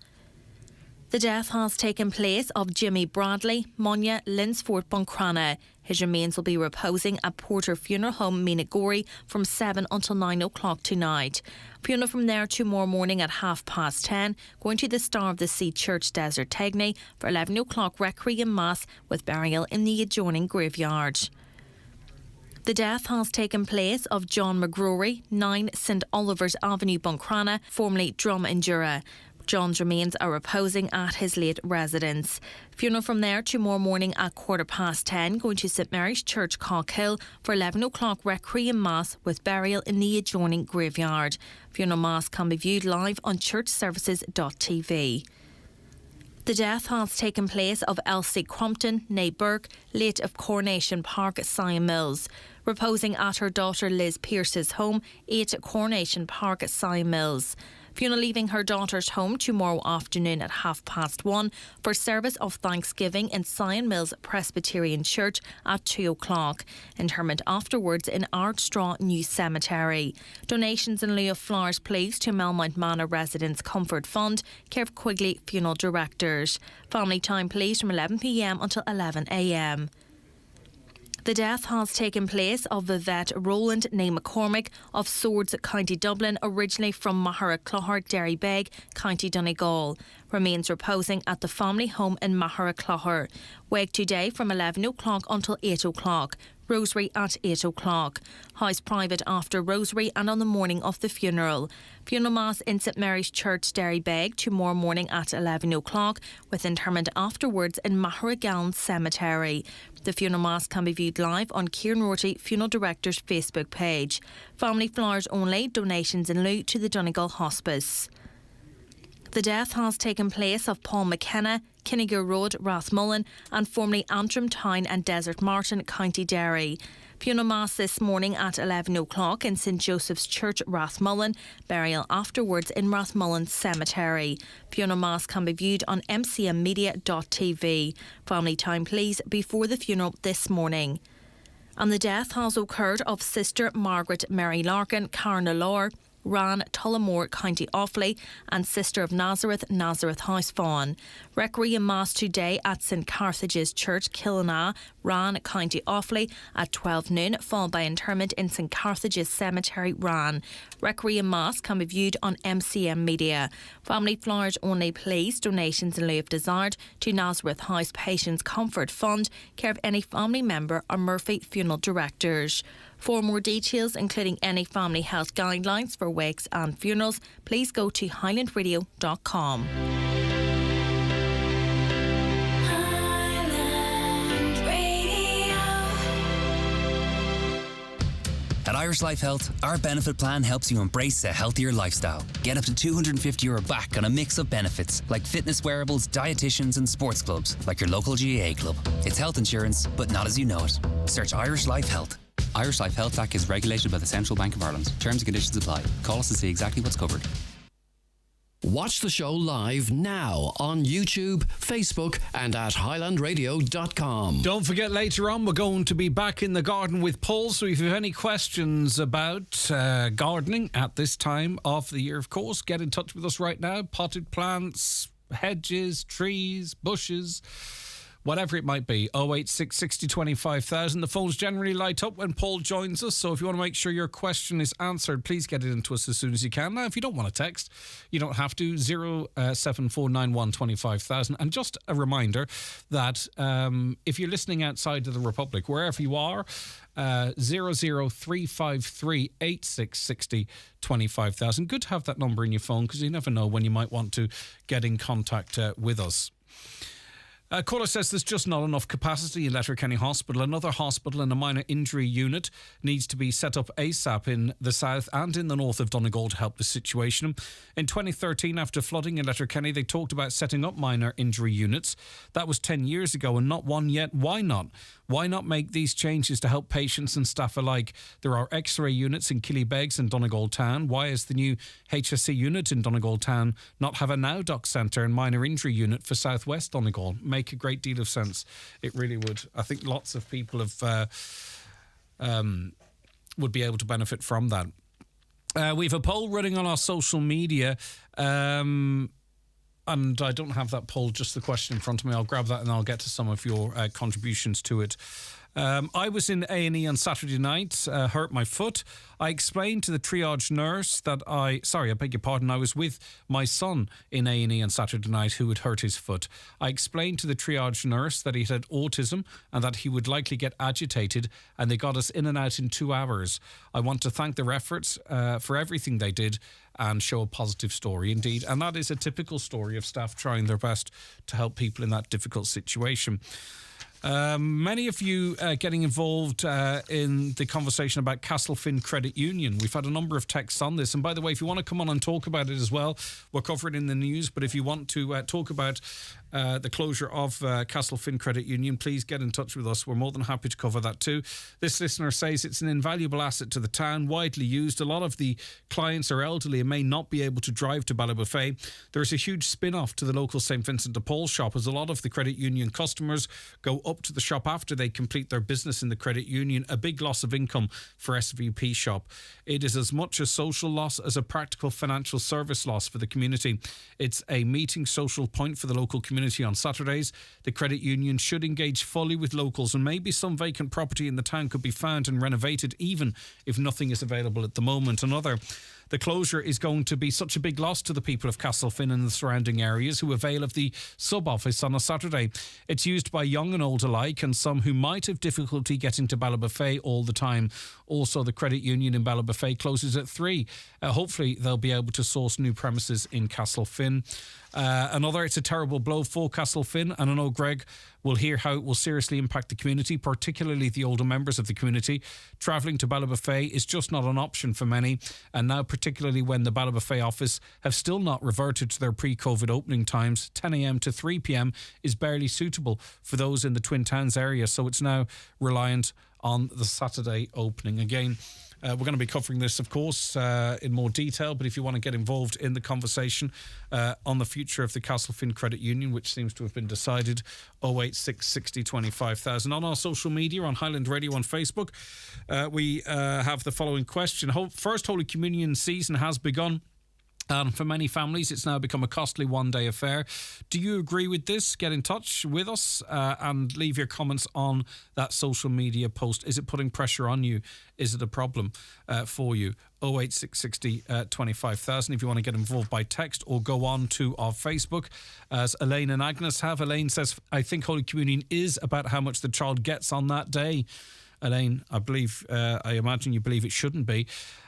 The death has taken place of Jimmy Bradley, Monya, Linsford, Buncrana. His remains will be reposing at Porter Funeral Home, Meanagorey, from 7 until 9 o'clock tonight. Funeral from there tomorrow morning at 10:30, going to the Star of the Sea Church, Desert Tegney, for 11 o'clock Requiem Mass, with burial in the adjoining graveyard. The death has taken place of John McGrory, 9 St Oliver's Avenue, Buncrana, formerly Drum and Jura. John's remains are reposing at his late residence. Funeral from there tomorrow morning at 10:15, going to St Mary's Church, Cockhill, for 11 o'clock Requiem Mass, with burial in the adjoining graveyard. Funeral Mass can be viewed live on churchservices.tv. The death has taken place of Elsie Crumpton, née Burke, late of Coronation Park, Sion Mills. Reposing at her daughter Liz Pearce's home, 8 Coronation Park, Sion Mills. Funeral leaving her daughter's home tomorrow afternoon at 1:30 for service of Thanksgiving in Sion Mills Presbyterian Church at 2 o'clock. Interment afterwards in Ardstraw New Cemetery. Donations in lieu of flowers please to Melmount Manor Residents Comfort Fund, Kev Quigley Funeral Directors. Family time please from 11 p.m. until 11 a.m. The death has taken place of Vivette Roland née McCormick of Swords, County Dublin, originally from Mahara Clougher, Derrybeg, County Donegal. Remains reposing at the family home in Mahara Clougher. Wake today from 11 o'clock until 8 o'clock. Rosary at 8 o'clock. House private after Rosary and on the morning of the funeral. Funeral Mass in St Mary's Church, Derrybeg, tomorrow morning at 11 o'clock, with interment afterwards in Maharagaln Cemetery. The funeral Mass can be viewed live on Kieran Rorty, Funeral Director's Facebook page. Family flowers only, donations in lieu to the Donegal Hospice. The death has taken place of Paul McKenna, Kinniger Road, Rathmullen, and formerly Antrim Town and Desert Martin, County Derry. Funeral Mass this morning at 11 o'clock in St Joseph's Church, Rathmullen. Burial afterwards in Rathmullen Cemetery. Funeral Mass can be viewed on mcmmedia.tv. Family time please before the funeral this morning. And the death has occurred of Sister Margaret Mary Larkin, Carnalore, Ran, Tullamore, County Offaly, and Sister of Nazareth, Nazareth House Fawn. Requiem Mass today at St Carthage's Church, Killana, Ran, County Offaly at 12 noon, followed by interment in St Carthage's Cemetery, Ran. Requiem Mass can be viewed on MCM Media. Family flowers only, please. Donations in lieu of desired to Nazareth House Patients Comfort Fund, care of any family member or Murphy Funeral Directors. For more details, including any family health guidelines for wakes and funerals, please go to highlandradio.com. At Irish Life Health, our benefit plan helps you embrace a healthier lifestyle. Get up to €250 back on a mix of benefits, like fitness wearables, dietitians and sports clubs, like your local GAA club. It's health insurance, but not as you know it. Search Irish Life Health. Irish Life Health Act is regulated by the Central Bank of Ireland. Terms and conditions apply. Call us to see exactly what's covered. Watch the show live now on YouTube, Facebook and at highlandradio.com. Don't forget, later on we're going to be back in the garden with Paul, so if you have any questions about gardening at this time of the year, of course, get in touch with us right now. Potted plants, hedges, trees, bushes, whatever it might be. 086 60 25,000. The phones generally light up when Paul joins us, so if you want to make sure your question is answered, please get it into us as soon as you can. Now, if you don't want to text, you don't have to. 07491 25,000. And just a reminder that if you're listening outside of the Republic, wherever you are, 00353 8660 25,000. Good to have that number in your phone, because you never know when you might want to get in contact with us. Caller says there's just not enough capacity in Letterkenny Hospital. Another hospital and a minor injury unit needs to be set up ASAP in the south and in the north of Donegal to help the situation. In 2013, after flooding in Letterkenny, they talked about setting up minor injury units. That was 10 years ago and not one yet. Why not? Why not make these changes to help patients and staff alike? There are X-ray units in Killybegs and Donegal Town. Why is the new HSC unit in Donegal Town not have a Now Doc Centre and minor injury unit for South West Donegal? Make a great deal of sense. It really would. I think lots of people have would be able to benefit from that. We have a poll running on our social media. And I don't have that poll, just the question in front of me. I'll grab that and I'll get to some of your contributions to it. I was in A&E on Saturday night, hurt my foot. I explained to the triage nurse that I beg your pardon, I was with my son in A&E on Saturday night who had hurt his foot. I explained to the triage nurse that he had autism and that he would likely get agitated, and they got us in and out in 2 hours. I want to thank their efforts for everything they did and show a positive story indeed. And that is a typical story of staff trying their best to help people in that difficult situation. Many of you getting involved in the conversation about Castlefin Credit Union. We've had a number of texts on this. And by the way, if you want to come on and talk about it as well, we'll cover it in the news. But if you want to talk about the closure of Castlefin Credit Union, please get in touch with us. We're more than happy to cover that too. This listener says it's an invaluable asset to the town, widely used. A lot of the clients are elderly and may not be able to drive to Ballybofey. There's a huge spin-off to the local St Vincent de Paul shop, as a lot of the credit union customers go up to the shop after they complete their business in the credit union. A big loss of income for SVP shop. It is as much a social loss as a practical financial service loss for the community. It's a meeting social point for the local community on Saturdays. The credit union should engage fully with locals, and maybe some vacant property in the town could be found and renovated, even if nothing is available at the moment. The closure is going to be such a big loss to the people of Castlefin and the surrounding areas who avail of the sub-office on a Saturday. It's used by young and old alike, and some who might have difficulty getting to Ballybofey all the time. Also, the credit union in Ballybofey closes at 3. Hopefully, they'll be able to source new premises in Castlefin. It's a terrible blow for Castlefin, and I know Greg will hear how it will seriously impact the community, particularly the older members of the community. Travelling to Ballybofey is just not an option for many, and now particularly when the Ballybofey office have still not reverted to their pre-COVID opening times. 10 a.m. to 3 p.m. is barely suitable for those in the Twin Towns area, so it's now reliant on the Saturday opening. Again, We're going to be covering this, of course, in more detail, but if you want to get involved in the conversation on the future of the Castlefin Credit Union, which seems to have been decided, 086 60 25,000. On our social media, on Highland Radio on Facebook, we have the following question. First Holy Communion season has begun. For many families, it's now become a costly one-day affair. Do you agree with this? Get in touch with us and leave your comments on that social media post. Is it putting pressure on you? Is it a problem for you? 08660 25,000 if you want to get involved by text, or go on to our Facebook, as Elaine and Agnes have. Elaine says, I think Holy Communion is about how much the child gets on that day. Elaine, I imagine you believe it shouldn't be.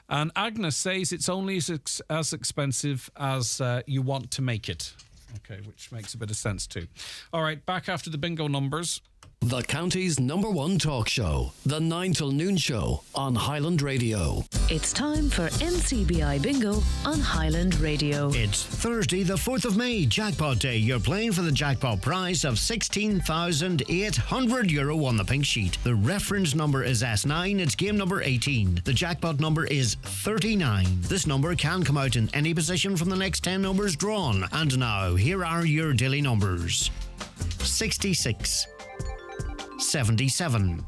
And Agnes says it's only as expensive as you want to make it. Okay, which makes a bit of sense too. All right, back after the bingo numbers. The county's #1 talk show, the 9 till noon show on Highland Radio. It's time for NCBI Bingo on Highland Radio. It's Thursday, the 4th of May, Jackpot Day. You're playing for the jackpot prize of €16,800 on the pink sheet. The reference number is S9. It's game number 18. The jackpot number is 39. This number can come out in any position from the next 10 numbers drawn. And now, here are your daily numbers. 66. 77,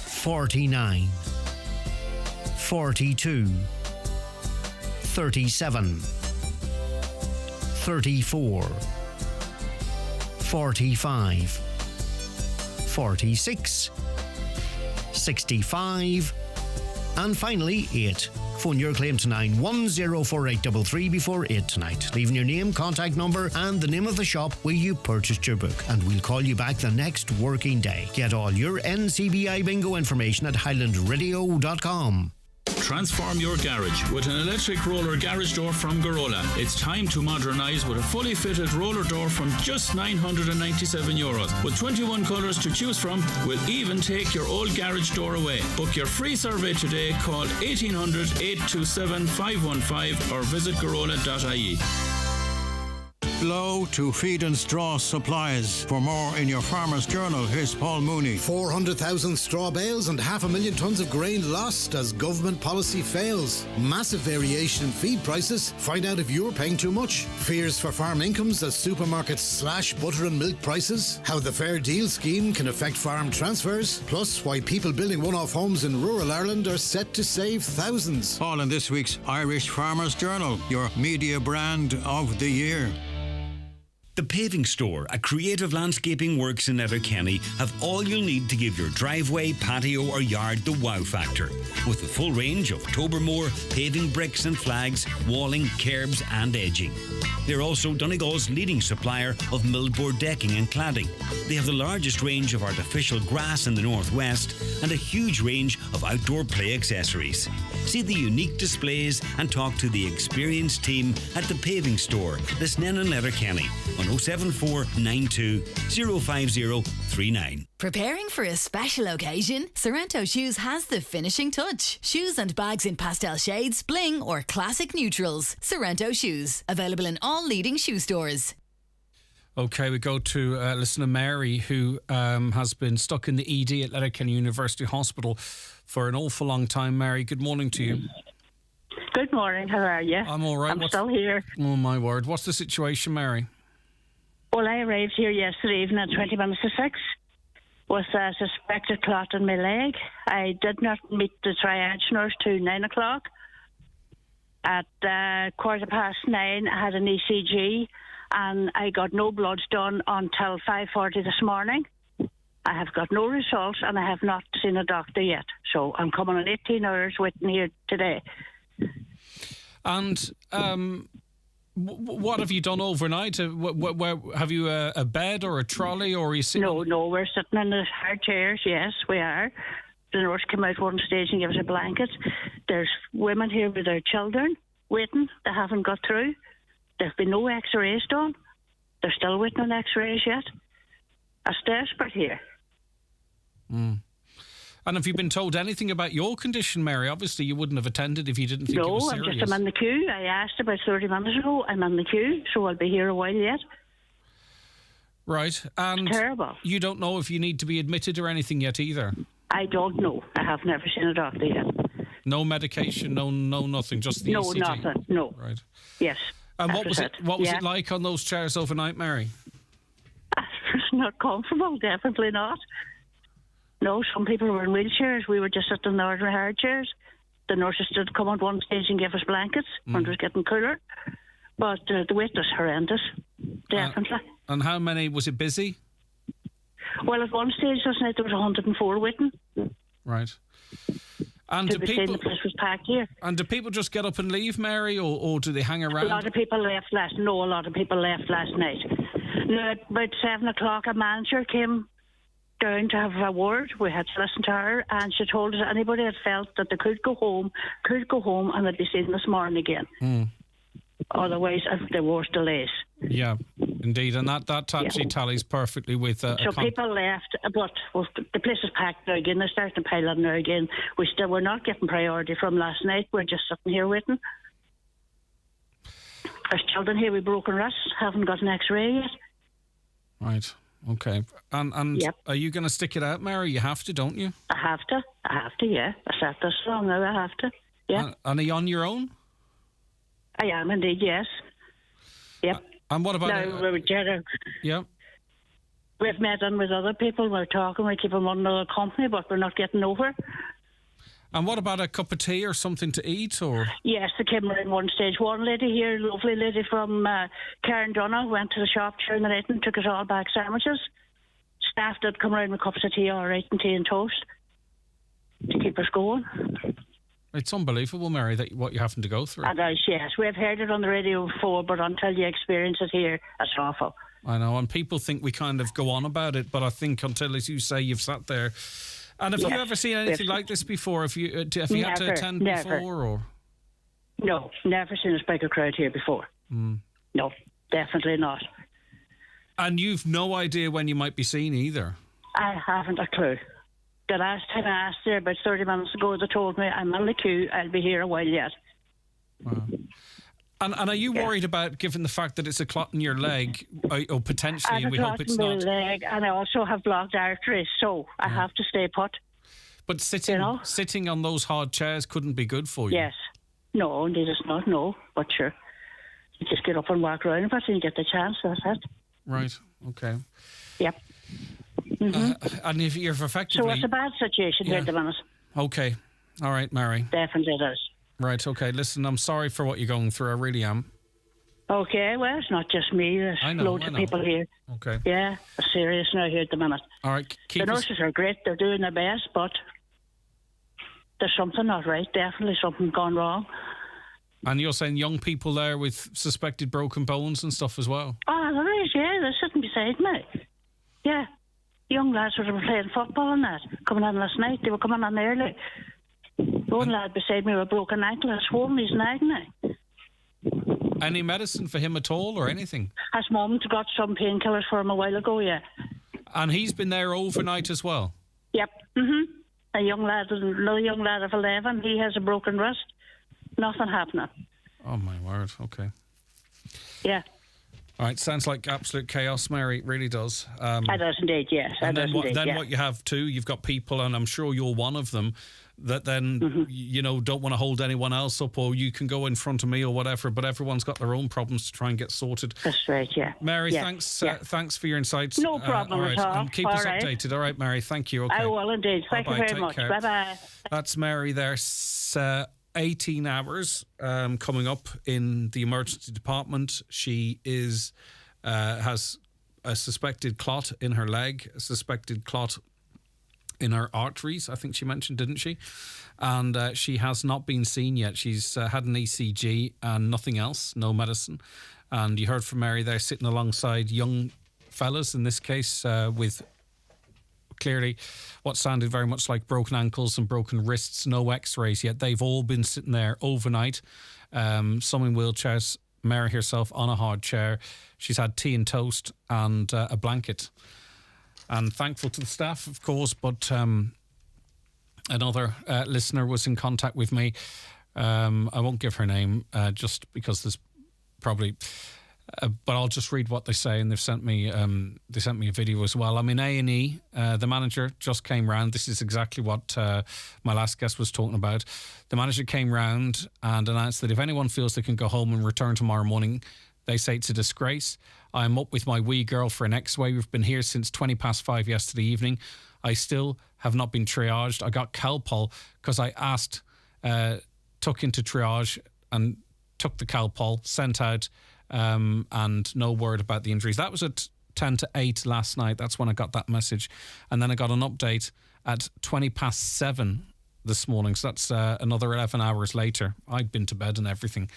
49, 42, 37, 34, 45, 46, 65, and finally 8. Phone your claim to 9104833 before 8 tonight, leaving your name, contact number and the name of the shop where you purchased your book, and we'll call you back the next working day. Get all your NCBI bingo information at highlandradio.com. Transform your garage with an electric roller garage door from Garola. It's time to modernise with a fully fitted roller door from just €997. With 21 colours to choose from, we'll even take your old garage door away. Book your free survey today. Call 1800 827 515 or visit garola.ie. Blow to Feed and Straw Supplies. For more in your Farmer's Journal, here's Paul Mooney. 400,000 straw bales and 500,000 tonnes of grain lost as government policy fails. Massive variation in feed prices. Find out if you're paying too much. Fears for farm incomes as supermarkets slash butter and milk prices. How the Fair Deal scheme can affect farm transfers. Plus, why people building one-off homes in rural Ireland are set to save thousands. All in this week's Irish Farmer's Journal, your media brand of the year. The Paving Store, a creative landscaping works in Letterkenny, have all you'll need to give your driveway, patio or yard the wow factor. With a full range of Tobermoor, paving bricks and flags, walling, curbs and edging. They're also Donegal's leading supplier of millboard decking and cladding. They have the largest range of artificial grass in the northwest and a huge range of outdoor play accessories. See the unique displays and talk to the experienced team at the Paving Store, Lisnen and Letterkenny, on 074 92 05039. Preparing for a special occasion? Sorrento Shoes has the finishing touch. Shoes and bags in pastel shades, bling or classic neutrals. Sorrento Shoes, available in all leading shoe stores. Okay, we go to listener Mary, who has been stuck in the ED at Letterkenny University Hospital for an awful long time. Mary, good morning to you. Good morning, how are you? I'm all right. I'm still here. Oh, my word. What's the situation, Mary? Well, I arrived here yesterday evening at 20 minutes to 6 with a suspected clot in my leg. I did not meet the triage nurse till 9 o'clock. At 9:15, I had an ECG and I got no bloods done until 5:40 this morning. I have got no results and I have not seen a doctor yet. So I'm coming in 18 hours waiting here today. And what have you done overnight? Where have you a bed or a trolley, or are you sitting? No, we're sitting in the hard chairs. Yes, we are. The nurse came out one stage and gave us a blanket. There's women here with their children waiting. They haven't got through. There's been no X-rays done. They're still waiting on X-rays yet. It's desperate here. Mm. And have you been told anything about your condition, Mary? Obviously, you wouldn't have attended if you didn't think it was serious. No, I'm in the queue. I asked about 30 minutes ago. I'm in the queue, so I'll be here a while yet. Right. And it's terrible. You don't know if you need to be admitted or anything yet either? I don't know. I have never seen a doctor yet. No medication, no nothing, just the ECG. No, nothing, no. Right. Yes. And that what was it? What was Yeah. it like on those chairs overnight, Mary? Not comfortable, definitely not. No, some people were in wheelchairs. We were just sitting in the ordinary hard chairs. The nurses did come on one stage and give us blankets when it was getting cooler. But the wait was horrendous, definitely. And how many? Was it busy? Well, at one stage last night there was 104 waiting. Right. And to be seen the place was packed here. And do people just get up and leave, Mary, or do they hang around? A lot of people left last night. Now, about 7 o'clock, a manager came down to have a word. We had to listen to her, and she told us anybody that felt that they could go home, and they'd be seen this morning again. Otherwise, if there was delays. Yeah, indeed, and that actually tallies perfectly with. So people left, but the place is packed now again. They're starting to pile on now again. We're not getting priority from last night. We're just sitting here waiting. There's children here with broken wrists, haven't got an X-ray yet. Right. Okay. And are you going to stick it out, Mary? You have to, don't you? I have to. Yeah. I sat this long now. I have to. Yeah. And are you on your own? I am indeed. Yes. Yep. And what about? Yeah. We've met in with other people. We're talking. We keep them on another company, but we're not getting over. And what about a cup of tea or something to eat? Or yes, they came around one stage. One lady here, lovely lady from Karen Donagh, went to the shop during the night and took us all back sandwiches. Staff did come around with cups of tea, all right, and tea and toast to keep us going. It's unbelievable, Mary, that what you're having to go through. It is, yes. We've heard it on the radio before, but until you experience it here, it's awful. I know, and people think we kind of go on about it, but I think until, as you say, you've sat there. And have you ever seen anything like this before? Have you had to attend before? Or? No, never seen a bigger crowd here before. No, definitely not. And you've no idea when you might be seen either? I haven't a clue. The last time I asked there, about 30 minutes ago, they told me, I'm on the queue, I'll be here a while yet. Wow. And are you worried about, given the fact that it's a clot in your leg, or potentially, and we hope it's not? I have a clot in my leg, and I also have blocked arteries, so I have to stay put. But sitting on those hard chairs couldn't be good for you. Yes. No, indeed it's not, no. But sure, you just get up and walk around a bit and you get the chance, that's it. Right, okay. Yep. And if you're effectively... So it's a bad situation here at the minute. Okay. All right, Mary. Definitely it is. Right, okay. Listen, I'm sorry for what you're going through. I really am. Okay, well, it's not just me. There's loads of people here. Okay. Yeah, it's serious now here at the minute. All right. The nurses are great. They're doing their best, but there's something not right. Definitely something gone wrong. And you're saying young people there with suspected broken bones and stuff as well? Oh, there is, yeah. They're sitting beside me. Yeah. Young lads were playing football and that, coming on last night. They were coming on early. One lad beside me with a broken ankle and swollen his leg now. Any medicine for him at all or anything? His mum got some painkillers for him a while ago, yeah. And he's been there overnight as well? Yep. Another young lad of 11, he has a broken wrist. Nothing happening. Oh, my word. Okay. Yeah. All right, sounds like absolute chaos, Mary. It really does. It does indeed, yes. And then what you have too, you've got people, and I'm sure you're one of them, that then, don't want to hold anyone else up, or you can go in front of me or whatever, but everyone's got their own problems to try and get sorted. That's right, yeah. Mary, thanks for your insights. No problem all right. at all. And keep us updated. All right, Mary, thank you. Okay. I will indeed. Thank you very much. Bye-bye. That's Mary there. 18 hours coming up in the emergency department. She has a suspected clot in her leg, a suspected clot in her arteries, I think she mentioned, didn't she? And she has not been seen yet. She's had an ECG and nothing else, no medicine. And you heard from Mary there sitting alongside young fellas, in this case, with clearly what sounded very much like broken ankles and broken wrists, no x-rays yet. They've all been sitting there overnight, some in wheelchairs, Mary herself on a hard chair. She's had tea and toast and a blanket. And thankful to the staff, of course, but another listener was in contact with me. I won't give her name just because there's probably But I'll just read what they say, and they've sent me a video as well. I'm in A&E. The manager just came round. This is exactly what my last guest was talking about. The manager came round and announced that if anyone feels they can go home and return tomorrow morning, they say it's a disgrace. I'm up with my wee girl for an X-ray. We've been here since 5:20 yesterday evening. I still have not been triaged. I got Calpol because I asked, took into triage and took the Calpol, sent out, and no word about the injuries. That was at 10 to 8 last night. That's when I got that message. And then I got an update at 7:20 this morning. So that's another 11 hours later. I'd been to bed and everything.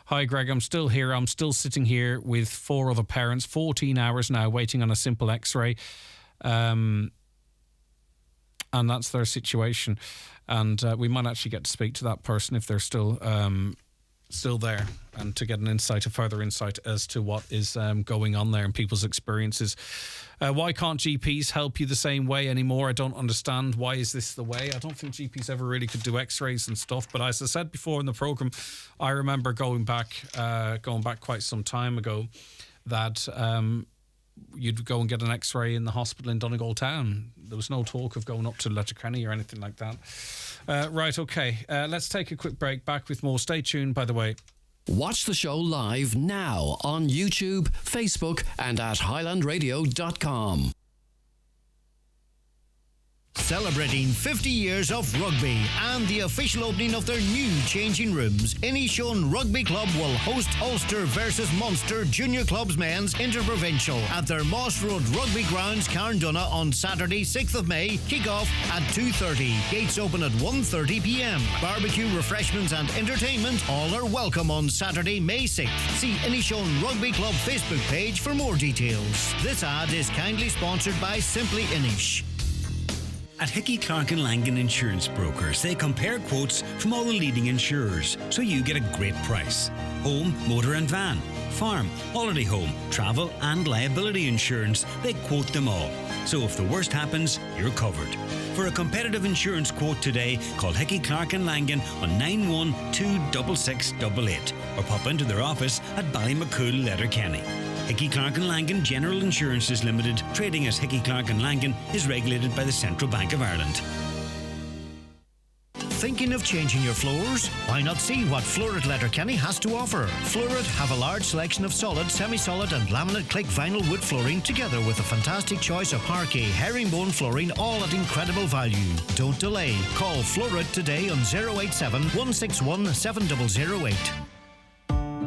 Hi, Greg. I'm still here. I'm still sitting here with 4 other parents, 14 hours now, waiting on a simple X-ray. And that's their situation. And we might actually get to speak to that person if they're still there, and to get a further insight as to what is going on there and people's experiences. Why can't GPs help you the same way anymore? I don't understand. Why is this the way? I don't think GPs ever really could do X-rays and stuff. But as I said before in the programme, I remember going back quite some time ago that you'd go and get an X-ray in the hospital in Donegal Town. There was no talk of going up to Letterkenny or anything like that. Right, okay. Let's take a quick break. Back with more. Stay tuned, by the way. Watch the show live now on YouTube, Facebook and at highlandradio.com. Celebrating 50 years of rugby and the official opening of their new changing rooms, Inishowen Rugby Club will host Ulster versus Munster Junior Clubs Men's Interprovincial at their Moss Road Rugby Grounds, Carndonagh on Saturday, 6th of May. Kick-off at 2:30. Gates open at 1:30 p.m. Barbecue, refreshments and entertainment, all are welcome on Saturday, May 6th. See Inishowen Rugby Club Facebook page for more details. This ad is kindly sponsored by Simply Inish. At Hickey Clark and Langan Insurance Brokers, they compare quotes from all the leading insurers, so you get a great price. Home, motor and van, farm, holiday home, travel and liability insurance, they quote them all. So if the worst happens, you're covered. For a competitive insurance quote today, call Hickey Clark and Langan on 9126688 or pop into their office at Ballymacool, Letterkenny. Hickey Clark and Langan General Insurances Limited, trading as Hickey Clark and Langan, is regulated by the Central Bank of Ireland. Thinking of changing your floors? Why not see what Florid Letterkenny has to offer? Florid have a large selection of solid, semi-solid and laminate click vinyl wood flooring, together with a fantastic choice of parquet, herringbone flooring, all at incredible value. Don't delay. Call Florid today on 087 161 7008.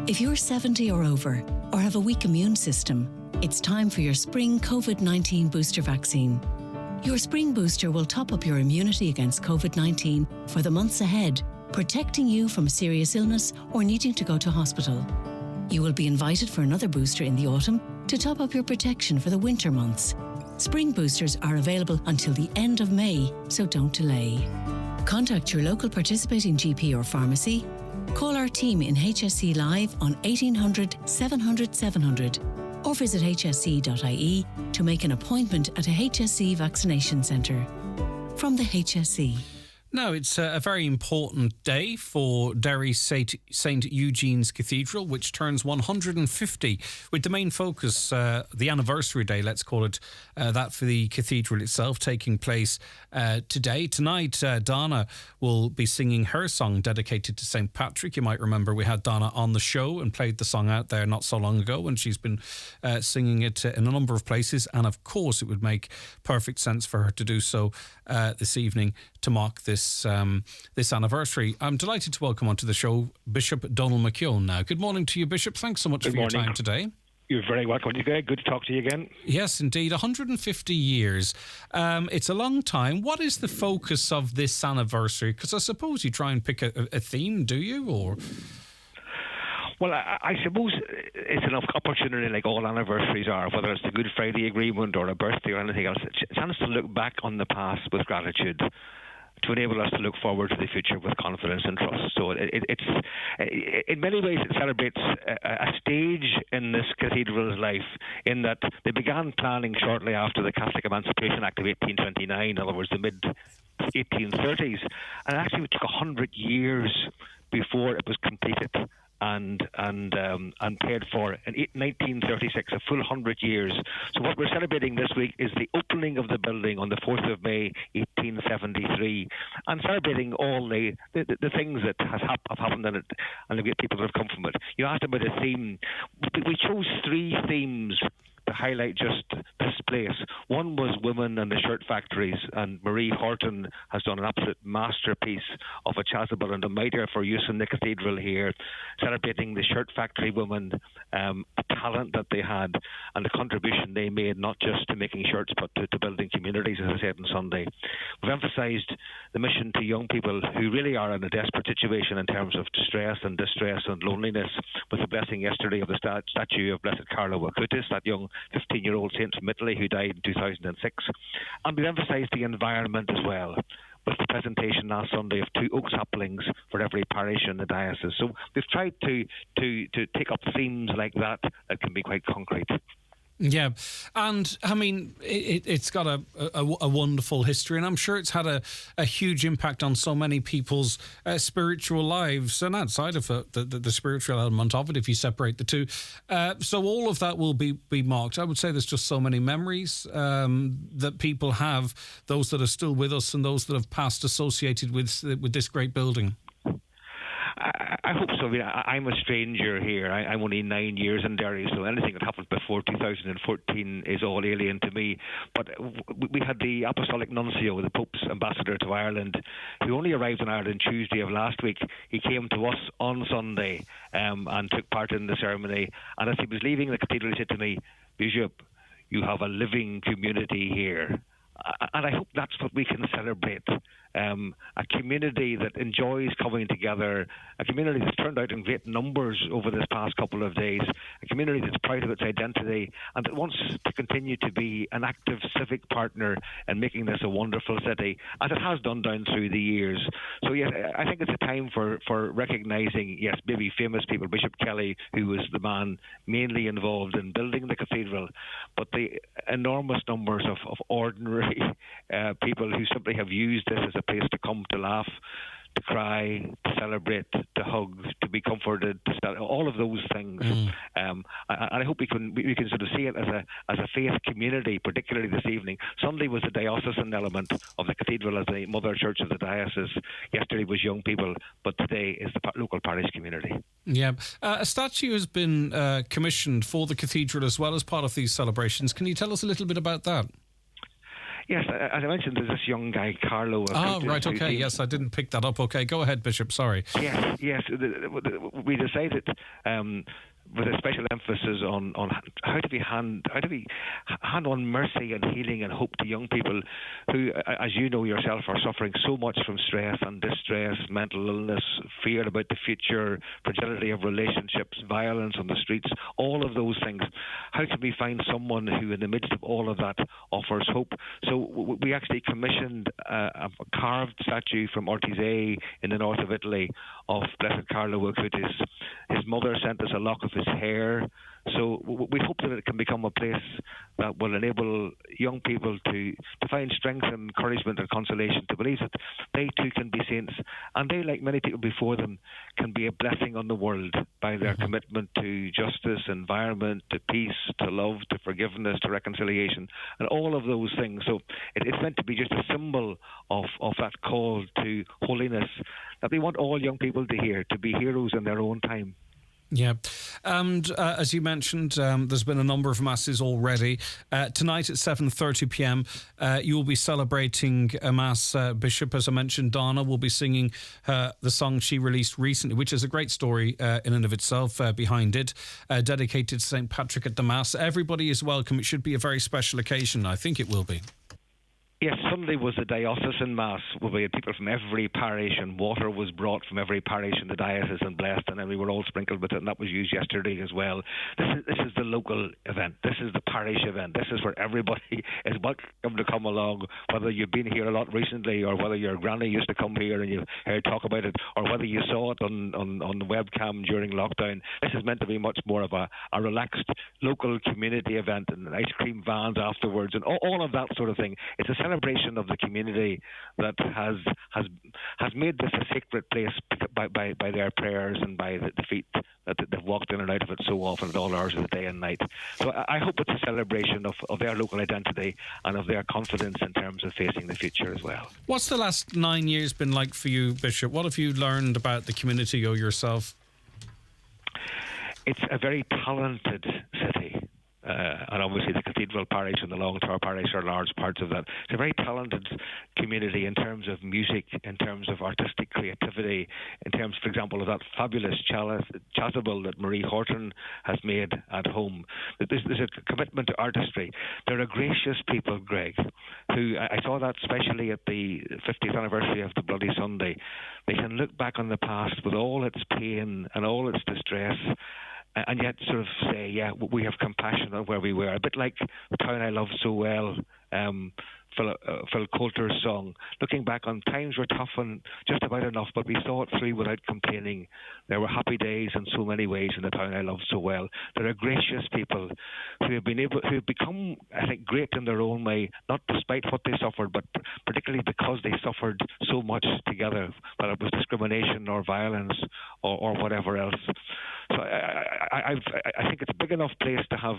If you're 70 or over, or have a weak immune system, it's time for your spring COVID-19 booster vaccine. Your spring booster will top up your immunity against COVID-19 for the months ahead, protecting you from serious illness or needing to go to hospital. You will be invited for another booster in the autumn to top up your protection for the winter months. Spring boosters are available until the end of May, so don't delay. Contact your local participating GP or pharmacy. Call our team in HSC Live on 1800 700 700 or visit hsc.ie to make an appointment at a HSC vaccination centre. From the HSC. Now, it's a very important day for Derry St Eugene's Cathedral, which turns 150, with the main focus, the anniversary day, let's call it, that for the cathedral itself, taking place today. Tonight, Donna will be singing her song dedicated to St Patrick. You might remember we had Donna on the show and played the song out there not so long ago, and she's been singing it in a number of places, and of course it would make perfect sense for her to do so this evening to mark this anniversary. I'm delighted to welcome onto the show Bishop Donal McKeown now. Good morning to you, Bishop. Thanks so much for your time today. You're very welcome. Good to talk to you again. Yes, indeed. 150 years. It's a long time. What is the focus of this anniversary? Because I suppose you try and pick a theme, do you? Or... Well, I suppose it's an opportunity, like all anniversaries are, whether it's the Good Friday Agreement or a birthday or anything else. It's a chance to look back on the past with gratitude, to enable us to look forward to the future with confidence and trust. So it's in many ways it celebrates a stage in this cathedral's life, in that they began planning shortly after the Catholic Emancipation Act of 1829, in other words, the mid-1830s, and actually it took 100 years before it was completed. and paid for in 1936, a full 100 years. So what we're celebrating this week is the opening of the building on the 4th of May 1873, and celebrating all the things that have happened in it and the great people that have come from it. You asked about a theme. We chose 3 themes to highlight just this place. One was women and the shirt factories, and Marie Horton has done an absolute masterpiece of a chasuble and a mitre for use in the cathedral here, celebrating the shirt factory women, the talent that they had and the contribution they made, not just to making shirts but to building communities, as I said on Sunday. We've emphasised the mission to young people who really are in a desperate situation in terms of distress and loneliness, with the blessing yesterday of the statue of Blessed Carlo Acutis, that young 15-year-old saint from Italy who died in 2006. And we've emphasised the environment as well, with the presentation last Sunday of 2 oak saplings for every parish in the diocese. So we've tried to take up themes like that can be quite concrete. Yeah, and I mean, it's got a wonderful history, and I'm sure it's had a huge impact on so many people's spiritual lives, and outside of the spiritual element of it, if you separate the two. So all of that will be marked. I would say there's just so many memories that people have, those that are still with us and those that have passed, associated with this great building. I hope so. I mean, I'm a stranger here. I'm only 9 years in Derry, so anything that happened before 2014 is all alien to me. But we had the Apostolic Nuncio, the Pope's ambassador to Ireland, who only arrived in Ireland Tuesday of last week. He came to us on Sunday and took part in the ceremony. And as he was leaving the cathedral, he said to me, "Bishop, you have a living community here." And I hope that's what we can celebrate. A community that enjoys coming together, a community that's turned out in great numbers over this past couple of days, a community that's proud of its identity and that wants to continue to be an active civic partner in making this a wonderful city, as it has done down through the years. So yes, I think it's a time for recognising, yes, maybe famous people, Bishop Kelly, who was the man mainly involved in building the cathedral, but the enormous numbers of ordinary people who simply have used this as a place to come, to laugh, to cry, to celebrate, to hug, to be comforted, all of those things. And I hope we can sort of see it as a faith community, particularly this evening. Sunday was the diocesan element of the cathedral as the mother church of the diocese. Yesterday was young people, but today is the local parish community. Yeah. A statue has been commissioned for the cathedral as well as part of these celebrations. Can you tell us a little bit about that? Yes, as I mentioned, there's this young guy, Carlo. Right, okay. Yes, I didn't pick that up. Okay, go ahead, Bishop. Sorry. Yes. We decided with a special emphasis on how do we hand on mercy and healing and hope to young people who, as you know yourself, are suffering so much from stress and distress, mental illness, fear about the future, fragility of relationships, violence on the streets, all of those things. How can we find someone who, in the midst of all of that, offers hope? So we actually commissioned a carved statue from Ortisei in the north of Italy of Blessed Carlo Acutis. His mother sent us a lock of his hair. So we hope that it can become a place that will enable young people to find strength and encouragement and consolation, to believe that they too can be saints, and they, like many people before them, can be a blessing on the world by their commitment to justice, environment, to peace, to love, to forgiveness, to reconciliation, and all of those things. So it's meant to be just a symbol of that call to holiness that we want all young people to hear, to be heroes in their own time. Yeah, and as you mentioned, there's been a number of masses already. Tonight at 7:30pm, you will be celebrating a mass. Bishop, as I mentioned, Donna will be singing the song she released recently, which is a great story in and of itself behind it, dedicated to St. Patrick at the Mass. Everybody is welcome. It should be a very special occasion. I think it will be. Yes, Sunday was the diocesan mass where we had people from every parish, and water was brought from every parish in the diocese and blessed, and then we were all sprinkled with it, and that was used yesterday as well. This is the local event. This is the parish event. This is where everybody is welcome to come along, whether you've been here a lot recently or whether your granny used to come here and you heard talk about it, or whether you saw it on the webcam during lockdown. This is meant to be much more of a relaxed local community event, and ice cream vans afterwards and all of that sort of thing. It's a celebration celebration of the community that has made this a sacred place by their prayers and by the feet that they've walked in and out of it so often at all hours of the day and night. So I hope it's a celebration of their local identity and of their confidence in terms of facing the future as well. What's the last 9 years been like for you, Bishop? What have you learned about the community or yourself? It's a very talented city. And obviously the Cathedral Parish and the Longtower Parish are large parts of that. It's a very talented community in terms of music, in terms of artistic creativity, in terms, for example, of that fabulous chasuble that Marie Horton has made at home. There's a commitment to artistry. They're a gracious people, Greg, who I saw that especially at the 50th anniversary of the Bloody Sunday. They can look back on the past with all its pain and all its distress, and yet sort of say, yeah, we have compassion on where we were. A bit like The Town I Love So Well, Phil Coulter's song. Looking back on times were tough and just about enough, but we saw it through without complaining. There were happy days in so many ways in The Town I Love So Well. There are gracious people who have become, I think, great in their own way, not despite what they suffered, but particularly because they suffered so much together, whether it was discrimination or violence or whatever else. So I think it's a big enough place to have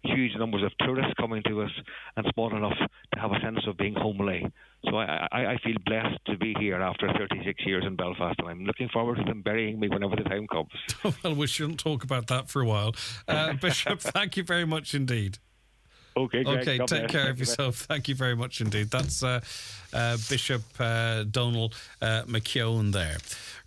huge numbers of tourists coming to us and small enough to have a sense of being homely. So I feel blessed to be here after 36 years in Belfast, and I'm looking forward to them burying me whenever the time comes. Well, we shouldn't talk about that for a while. Bishop, thank you very much indeed. Okay, Greg, okay, take care of yourself. Thank you very much indeed. That's Bishop Donal McKeown there.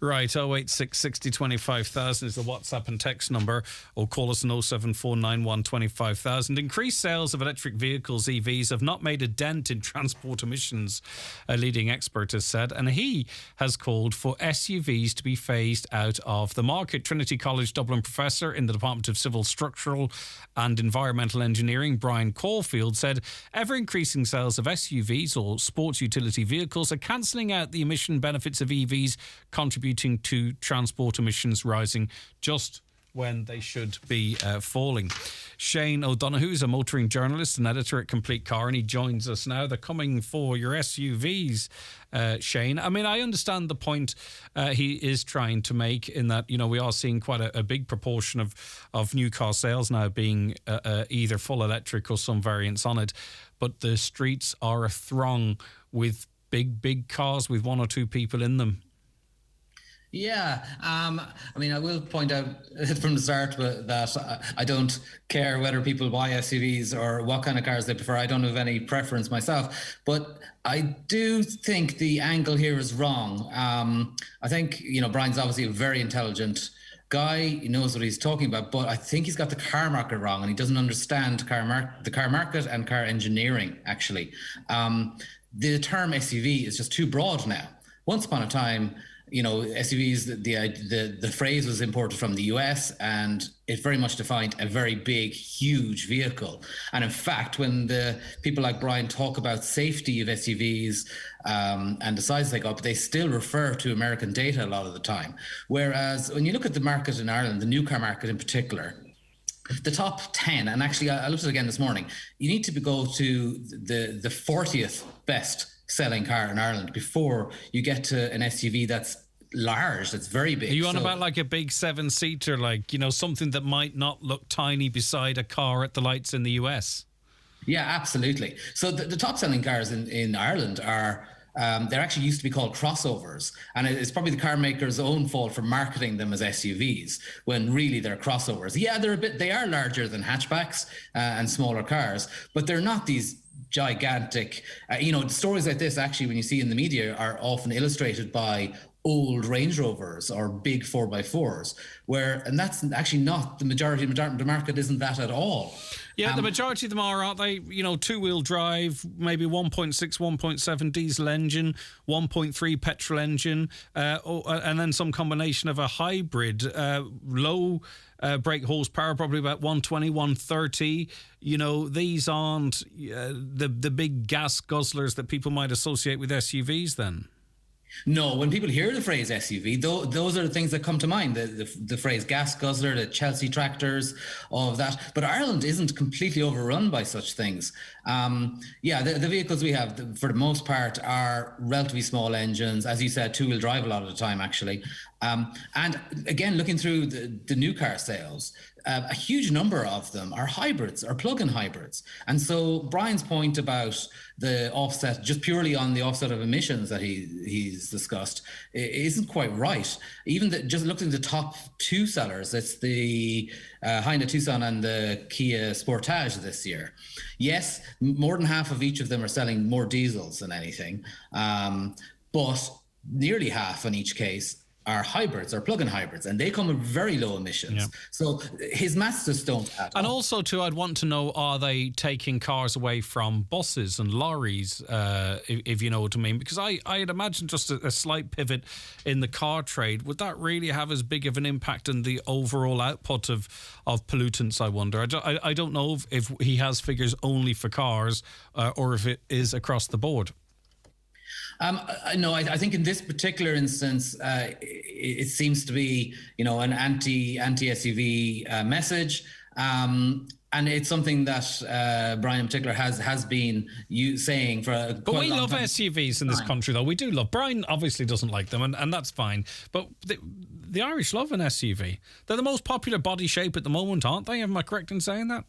Right, 086 60 25,000 is the WhatsApp and text number, or call us on 07491 25,000. Increased sales of electric vehicles, EVs, have not made a dent in transport emissions, a leading expert has said, and he has called for SUVs to be phased out of the market. Trinity College Dublin professor in the Department of Civil, Structural and Environmental Engineering, Brian Caulfield, said ever-increasing sales of SUVs or sports utility vehicles are cancelling out the emission benefits of EVs, contributing to transport emissions rising just when they should be falling. Shane O'Donoghue is a motoring journalist and editor at Complete Car, and he joins us now. They're coming for your SUVs, Shane. I mean, I understand the point he is trying to make in that, you know, we are seeing quite a big proportion of new car sales now being either full electric or some variants on it. But the streets are a throng with big cars with one or two people in them. Yeah, I mean, I will point out from the start that I don't care whether people buy SUVs or what kind of cars they prefer. I don't have any preference myself, but I do think the angle here is wrong. I think, you know, Brian's obviously a very intelligent guy. He knows what he's talking about, but I think he's got the car market wrong, and he doesn't understand the car market and car engineering, actually. The term SUV is just too broad now. Once upon a time, you know, SUVs, the phrase was imported from the US, and it very much defined a very big, huge vehicle. And in fact, when the people like Brian talk about safety of SUVs and the size they go up, they still refer to American data a lot of the time. Whereas when you look at the market in Ireland, the new car market in particular, the top 10, and actually I looked at it again this morning, you need to go to the 40th best selling car in Ireland before you get to an SUV that's large, that's very big. Are you on about like a big 7-seater, like, you know, something that might not look tiny beside a car at the lights in the US? Yeah, absolutely. So the top selling cars in Ireland are they're actually used to be called crossovers, and it's probably the car maker's own fault for marketing them as SUVs when really they're crossovers. Yeah, they are larger than hatchbacks and smaller cars, but they're not these gigantic, stories like this actually, when you see in the media, are often illustrated by old Range Rovers or big 4x4s, and that's actually not the majority. The market isn't that at all. Yeah, the majority of them are, aren't they? You know, two-wheel drive, maybe 1.6, 1.7 diesel engine, 1.3 petrol engine, and then some combination of a hybrid, low brake horsepower, probably about 120, 130. You know, these aren't the big gas guzzlers that people might associate with SUVs then. No, when people hear the phrase SUV, those are the things that come to mind. The phrase gas guzzler, the Chelsea tractors, all of that. But Ireland isn't completely overrun by such things. The vehicles we have, for the most part, are relatively small engines. As you said, two-wheel drive a lot of the time, actually. And again, looking through the new car sales, a huge number of them are hybrids, or plug-in hybrids. And so Brian's point about the offset, just purely on the offset of emissions that he's discussed, isn't quite right. Even just looking at the top two sellers, it's the Hyundai Tucson and the Kia Sportage this year. Yes, more than half of each of them are selling more diesels than anything, but nearly half in each case are hybrids or plug-in hybrids, and they come with very low emissions. Yeah. So his maths just don't add And up. also, too, I'd want to know, are they taking cars away from buses and lorries, if you know what I mean? Because I'd imagine just a slight pivot in the car trade, would that really have as big of an impact on the overall output of pollutants, I wonder? I don't know if he has figures only for cars or if it is across the board. No, I think in this particular instance, it seems to be, an anti-SUV message. And it's something that Brian in particular has been saying for a But we long love time. SUVs in this country, though. We do love. Brian obviously doesn't like them, and that's fine. But the Irish love an SUV. They're the most popular body shape at the moment, aren't they? Am I correct in saying that?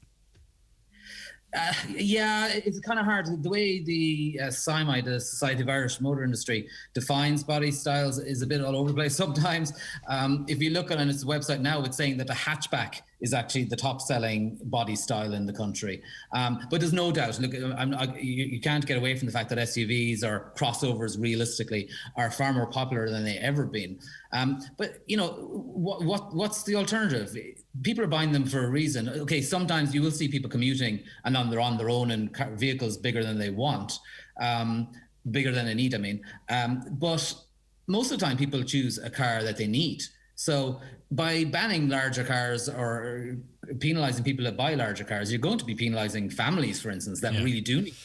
It's kind of hard. The way the SIMI, the Society of Irish Motor Industry, defines body styles is a bit all over the place sometimes. If you look on its website now, it's saying that the hatchback is actually the top-selling body style in the country. But there's no doubt, look, you can't get away from the fact that SUVs or crossovers, realistically, are far more popular than they've ever been. But, what's the alternative? People are buying them for a reason. Okay, sometimes you will see people commuting and they're on their own in vehicles bigger than they want, bigger than they need, I mean. But most of the time, people choose a car that they need. So by banning larger cars or penalising people that buy larger cars, you're going to be penalising families, for instance, that really do need.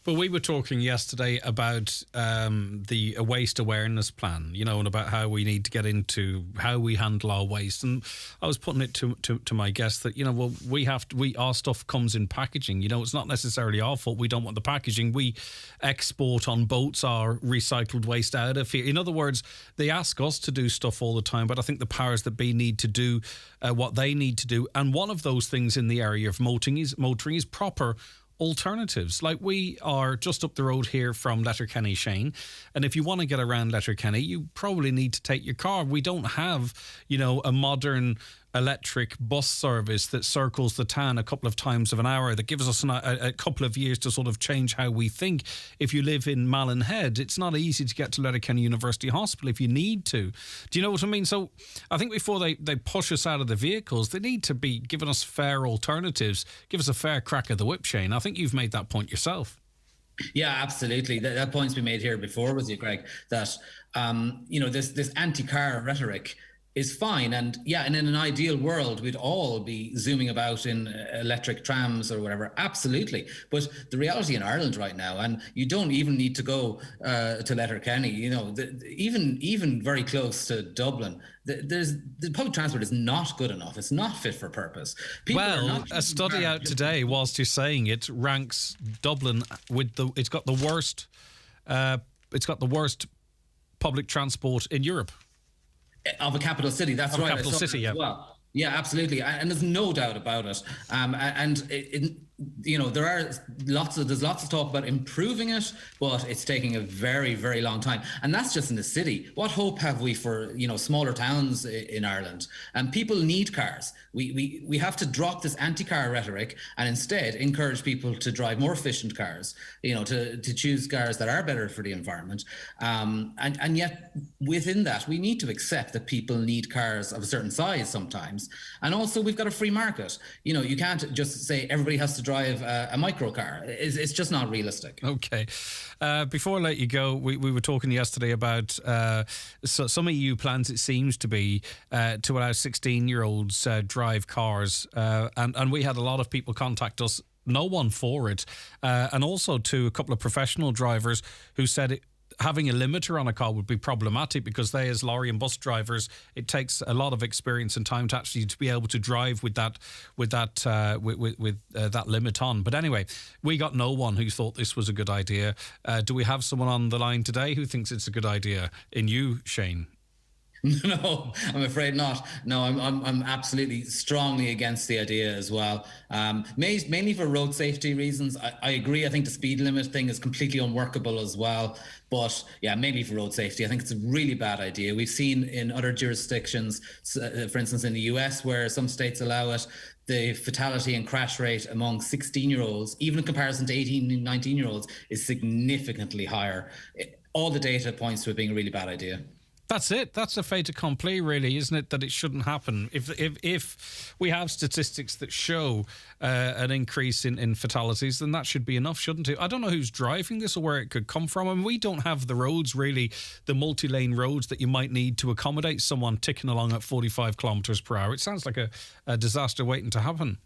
But we were talking yesterday about the waste awareness plan, and about how we need to get into how we handle our waste. And I was putting it to my guests that, our stuff comes in packaging. It's not necessarily our fault. We don't want the packaging. We export on boats our recycled waste out of here. In other words, they ask us to do stuff all the time, but I think the powers that be need to do what they need to do. And one of those things in the area of motoring is proper alternatives. Like, we are just up the road here from Letterkenny, Shane, and if you want to get around Letterkenny, you probably need to take your car. We don't have, a modern electric bus service that circles the town a couple of times of an hour, that gives us a couple of years to sort of change how we think. If you live in Mallinhead, it's not easy to get to Letterkenny University Hospital if you need to. Do you know what I mean? So I think before they push us out of the vehicles, they need to be giving us fair alternatives, give us a fair crack of the whip, Shane. I think you've made that point yourself. Yeah, absolutely. That point's been made here before with you, Greg, that, this anti-car rhetoric is fine. And in an ideal world, we'd all be zooming about in electric trams or whatever. Absolutely. But the reality in Ireland right now, and you don't even need to go to Letterkenny, even very close to Dublin, the public transport is not good enough. It's not fit for purpose. A study out today, whilst you're saying it, ranks Dublin it's got the worst public transport in Europe. Of a capital city, that's right. Capital city, yeah. Well, yeah, absolutely, and there's no doubt about it. There's lots of talk about improving it, but it's taking a very, very long time, and that's just in the city. What hope have we for smaller towns in Ireland? And people need cars. We have to drop this anti-car rhetoric and instead encourage people to drive more efficient cars. To choose cars that are better for the environment. And yet within that, we need to accept that people need cars of a certain size sometimes. And also, we've got a free market. You can't just say everybody has to drive a micro car. It's just not realistic. Okay. Before I let you go, we were talking yesterday about some EU plans, it seems to be, to allow 16-year-olds drive cars. And we had a lot of people contact us, no one for it. And also to a couple of professional drivers who said having a limiter on a car would be problematic, because they, as lorry and bus drivers, it takes a lot of experience and time to actually to be able to drive with that limit on. But anyway, we got no one who thought this was a good idea. Do we have someone on the line today who thinks it's a good idea? In you, Shane? No, I'm afraid not. No, I'm absolutely strongly against the idea as well. Mainly for road safety reasons. I agree. I think the speed limit thing is completely unworkable as well. But yeah, mainly for road safety, I think it's a really bad idea. We've seen in other jurisdictions, for instance, in the US, where some states allow it, the fatality and crash rate among 16-year-olds, even in comparison to 18 and 19-year-olds, is significantly higher. All the data points to it being a really bad idea. That's it. That's a fait accompli, really, isn't it? That it shouldn't happen. If we have statistics that show an increase in fatalities, then that should be enough, shouldn't it? I don't know who's driving this or where it could come from. I mean, we don't have the roads, really, the multi-lane roads that you might need to accommodate someone ticking along at 45 kilometres per hour. It sounds like a disaster waiting to happen.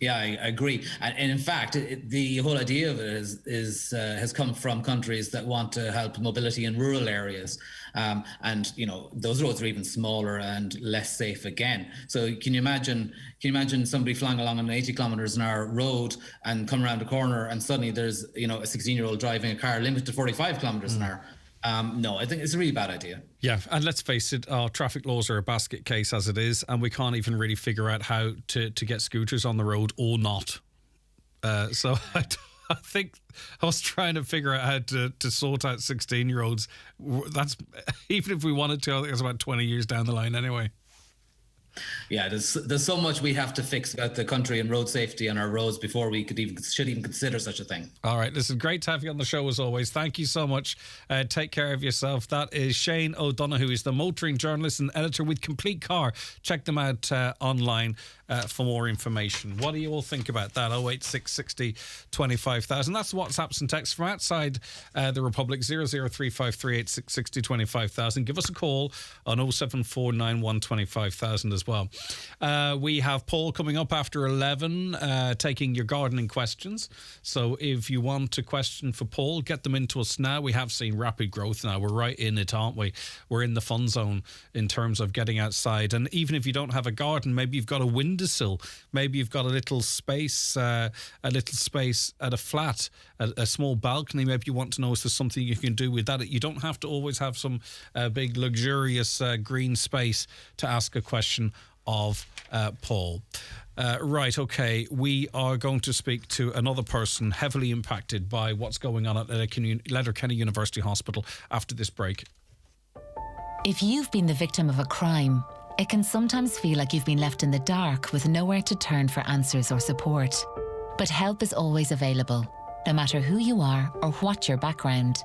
Yeah, I agree. And in fact, the whole idea of it has come from countries that want to help mobility in rural areas. And, you know, those roads are even smaller and less safe again. So can you imagine somebody flying along on an 80 kilometers an hour road and come around a corner and suddenly there's, you know, a 16-year-old driving a car limited to 45 kilometers an hour? No, I think it's a really bad idea. Yeah, and let's face it, our traffic laws are a basket case as it is, and we can't even really figure out how to get scooters on the road or not. So I think us trying to figure out how to sort out 16-year-olds, that's, even if we wanted to, I think it's about 20 years down the line anyway. Yeah, there's so much we have to fix about the country and road safety on our roads before we should even consider such a thing. All right, listen, great to have you on the show as always. Thank you so much. Take care of yourself. That is Shane O'Donoghue. He's the motoring journalist and editor with Complete Car. Check them out online for more information. What do you all think about that? 08660 25,000. That's WhatsApps and texts from outside the Republic. 00353 8660 25,000. Give us a call on 07491 25,000 as well. We have Paul coming up after 11, taking your gardening questions. So if you want a question for Paul, get them into us now. We have seen rapid growth now. We're right in it, aren't we? We're in the fun zone in terms of getting outside. And even if you don't have a garden, maybe you've got a windowsill, maybe you've got a little space at a flat, a small balcony. Maybe you want to know if there's something you can do with that. You don't have to always have some big luxurious green space to ask a question of Paul. Right, okay, we are going to speak to another person heavily impacted by what's going on at Letterkenny University Hospital after this break. If you've been the victim of a crime, it can sometimes feel like you've been left in the dark with nowhere to turn for answers or support. But help is always available, no matter who you are or what your background.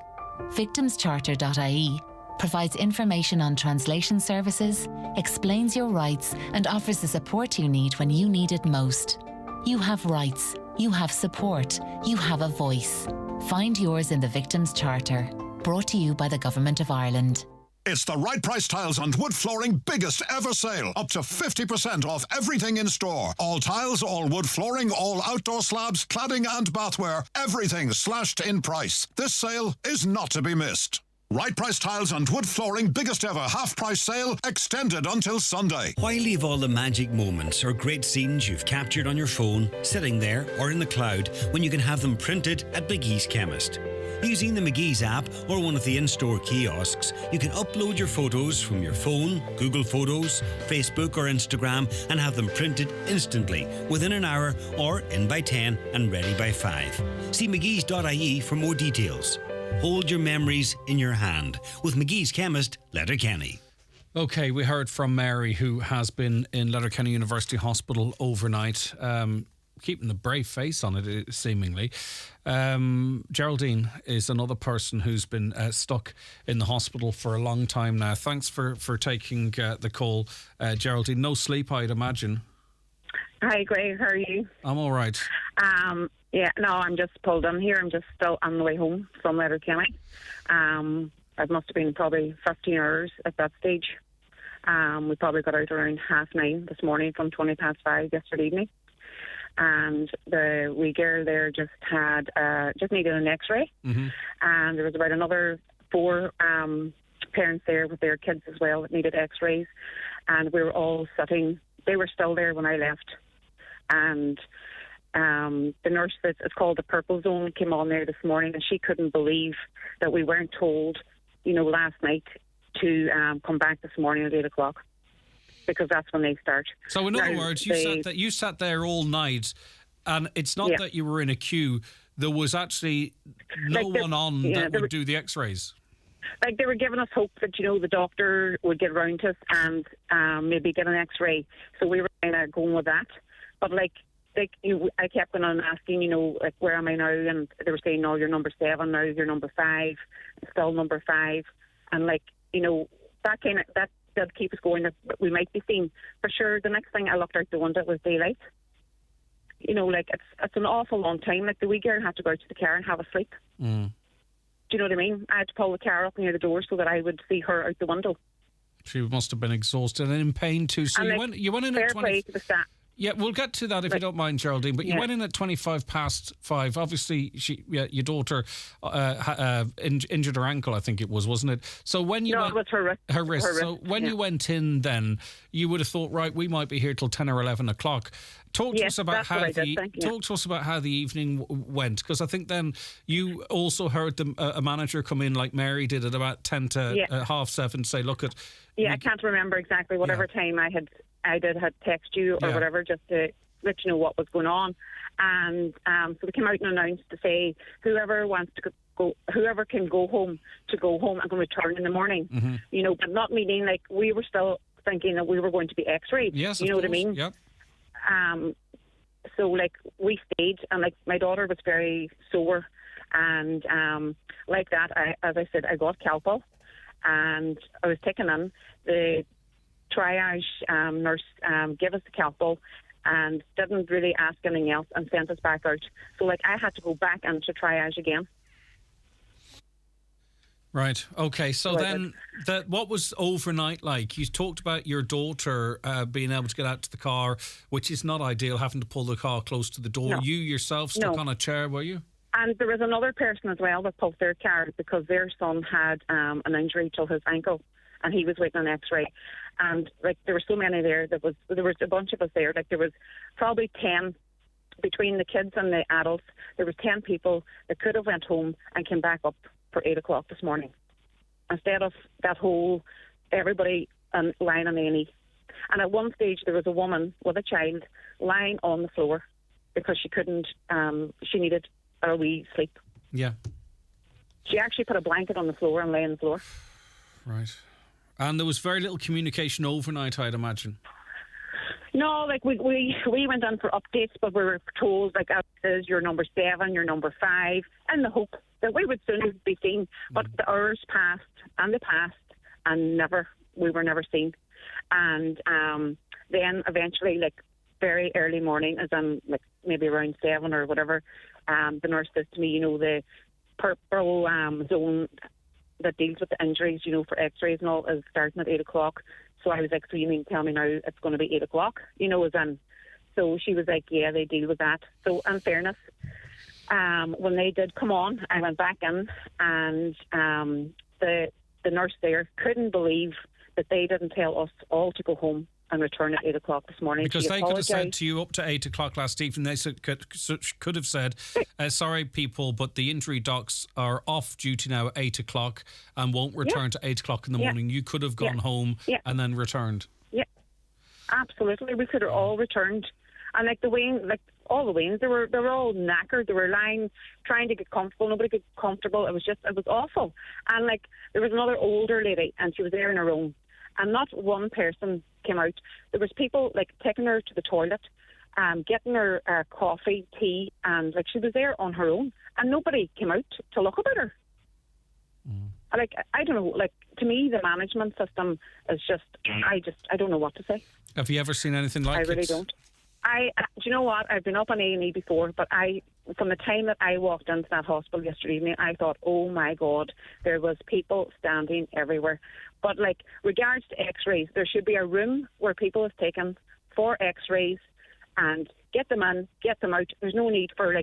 Victimscharter.ie provides information on translation services, explains your rights, and offers the support you need when you need it most. You have rights, you have support, you have a voice. Find yours in the Victims Charter. Brought to you by the Government of Ireland. It's the Right Price Tiles and Wood Flooring biggest ever sale. Up to 50% off everything in store. All tiles, all wood flooring, all outdoor slabs, cladding and bathware. Everything slashed in price. This sale is not to be missed. Right Price Tiles and Wood Flooring biggest ever half-price sale extended until Sunday. Why leave all the magic moments or great scenes you've captured on your phone sitting there or in the cloud when you can have them printed at McGee's Chemist? Using the McGee's app or one of the in-store kiosks, you can upload your photos from your phone, Google Photos, Facebook or Instagram and have them printed instantly within an hour or in by 10 and ready by 5. See McGee's.ie for more details. Hold your memories in your hand with McGee's Chemist, Letterkenny. Okay, we heard from Mary, who has been in Letterkenny University Hospital overnight, keeping a brave face on it, seemingly. Geraldine is another person who's been stuck in the hospital for a long time now. Thanks for taking the call, Geraldine. No sleep, I'd imagine. Hi, Greg. How are you? I'm all right. Yeah, no, I'm just pulled in here. I'm just still on the way home from Letterkenny. It must have been probably 15 hours at that stage. We probably got out around 9:30 this morning from 5:20 yesterday evening. And the wee girl there just needed an X-ray. Mm-hmm. And there was about another 4 parents there with their kids as well that needed x-rays, and we were all sitting. They were still there when I left, and the nurse it's called the Purple Zone came on there this morning, and she couldn't believe that we weren't told, last night to come back this morning at 8 o'clock, because that's when they start. So in other words, you sat there all night, and it's not that you were in a queue. There was actually no one on that would do the x-rays. Like, they were giving us hope that, the doctor would get around to us and maybe get an x-ray. So we were kind of going with that. But, I kept going on asking, where am I now? And they were saying, no, you're number 7, now you're number 5, still number 5. And, that did keep us going, that we might be seen. For sure, the next thing I looked out the window was daylight. It's an awful long time. Like, the wee girl had to go out to the car and have a sleep. Mm. Do you know what I mean? I had to pull the car up near the door so that I would see her out the window. She must have been exhausted and in pain too. So you went in at 20. Yeah, we'll get to that if you don't mind, Geraldine. But you went in at 25:05. Obviously, your daughter injured her ankle, I think it was, wasn't it? So when you it was her wrist. Her wrist. So when you went in, then you would have thought, right, we might be here till 10 or 11 o'clock. Talk to us about how the evening went, because I think then you also heard a manager come in like Mary did at about 10 to 7:30 say, look at. Yeah, I can't remember exactly whatever time I had text you or whatever, just to let you know what was going on. And so they came out and announced to say whoever wants to go, whoever can go home to go home and can return in the morning. Mm-hmm. But not meaning like we were still thinking that we were going to be x-rayed. Yes, you know what I mean? Yep. So we stayed, and my daughter was very sore, and as I said, I got Calpol, and I was taken in. The triage nurse gave us the Calpol and didn't really ask anything else and sent us back out. So I had to go back into triage again. Right. Okay. So then, what was overnight like? You talked about your daughter being able to get out to the car, which is not ideal, having to pull the car close to the door. No. You yourself stuck on a chair, were you? And there was another person as well that pulled their car because their son had an injury to his ankle, and he was waiting on X-ray. And there were so many there. There was a bunch of us there. There was probably 10 between the kids and the adults. There was 10 people that could have went home and came back up for 8 o'clock this morning, instead of that whole everybody lying on A&E. And at one stage there was a woman with a child lying on the floor because she couldn't. She needed a wee sleep. Yeah. She actually put a blanket on the floor and lay on the floor. Right. And there was very little communication overnight, I'd imagine. No, we went in for updates, but we were told you're number 7, you're number 5, in the hope that we would soon be seen. But the hours passed, and we were never seen. And then eventually, very early morning, as in maybe around 7 or whatever, the nurse says to me, the purple zone that deals with the injuries, for x-rays and all, is starting at 8 o'clock. So I was like, so you mean tell me now it's going to be 8 o'clock? As in. So she was like, yeah, they deal with that. So in fairness, when they did come on, I went back in, and the nurse there couldn't believe that they didn't tell us all to go home and return at 8 o'clock this morning. Because they could have said to you up to 8 o'clock last evening, they could have said, sorry people, but the injury docs are off duty now at 8 o'clock and won't return to 8 o'clock in the morning. You could have gone home and then returned. Yeah, absolutely. We could have all returned. And all the Waynes, they were all knackered. They were lying, trying to get comfortable. Nobody could get comfortable. It was awful. And there was another older lady, and she was there in her own. And not one person came out. There was people taking her to the toilet, getting her coffee, tea, and she was there on her own, and nobody came out to look about her. I don't know. To me, the management system is just. I don't know what to say. Have you ever seen anything like it? I really don't. Do you know what? I've been up on A&E before, but from the time that I walked into that hospital yesterday evening, I thought, oh my God, there was people standing everywhere. But regards to x-rays, there should be a room where people have taken for x-rays and get them in, get them out. There's no need for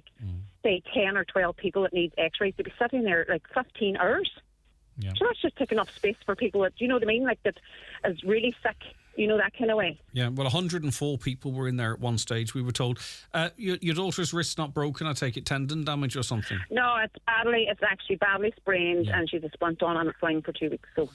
say 10 or 12 people that need x-rays to be sitting there 15 hours. Yeah. So that's just taking up space for people that, you know what I mean, like that is really sick, you know, that kind of way. Yeah, well, 104 people were in there at one stage, we were told. Your daughter's wrist's not broken, I take it, tendon damage or something? No, it's actually badly sprained, and she's a splint on a sling for 2 weeks. So.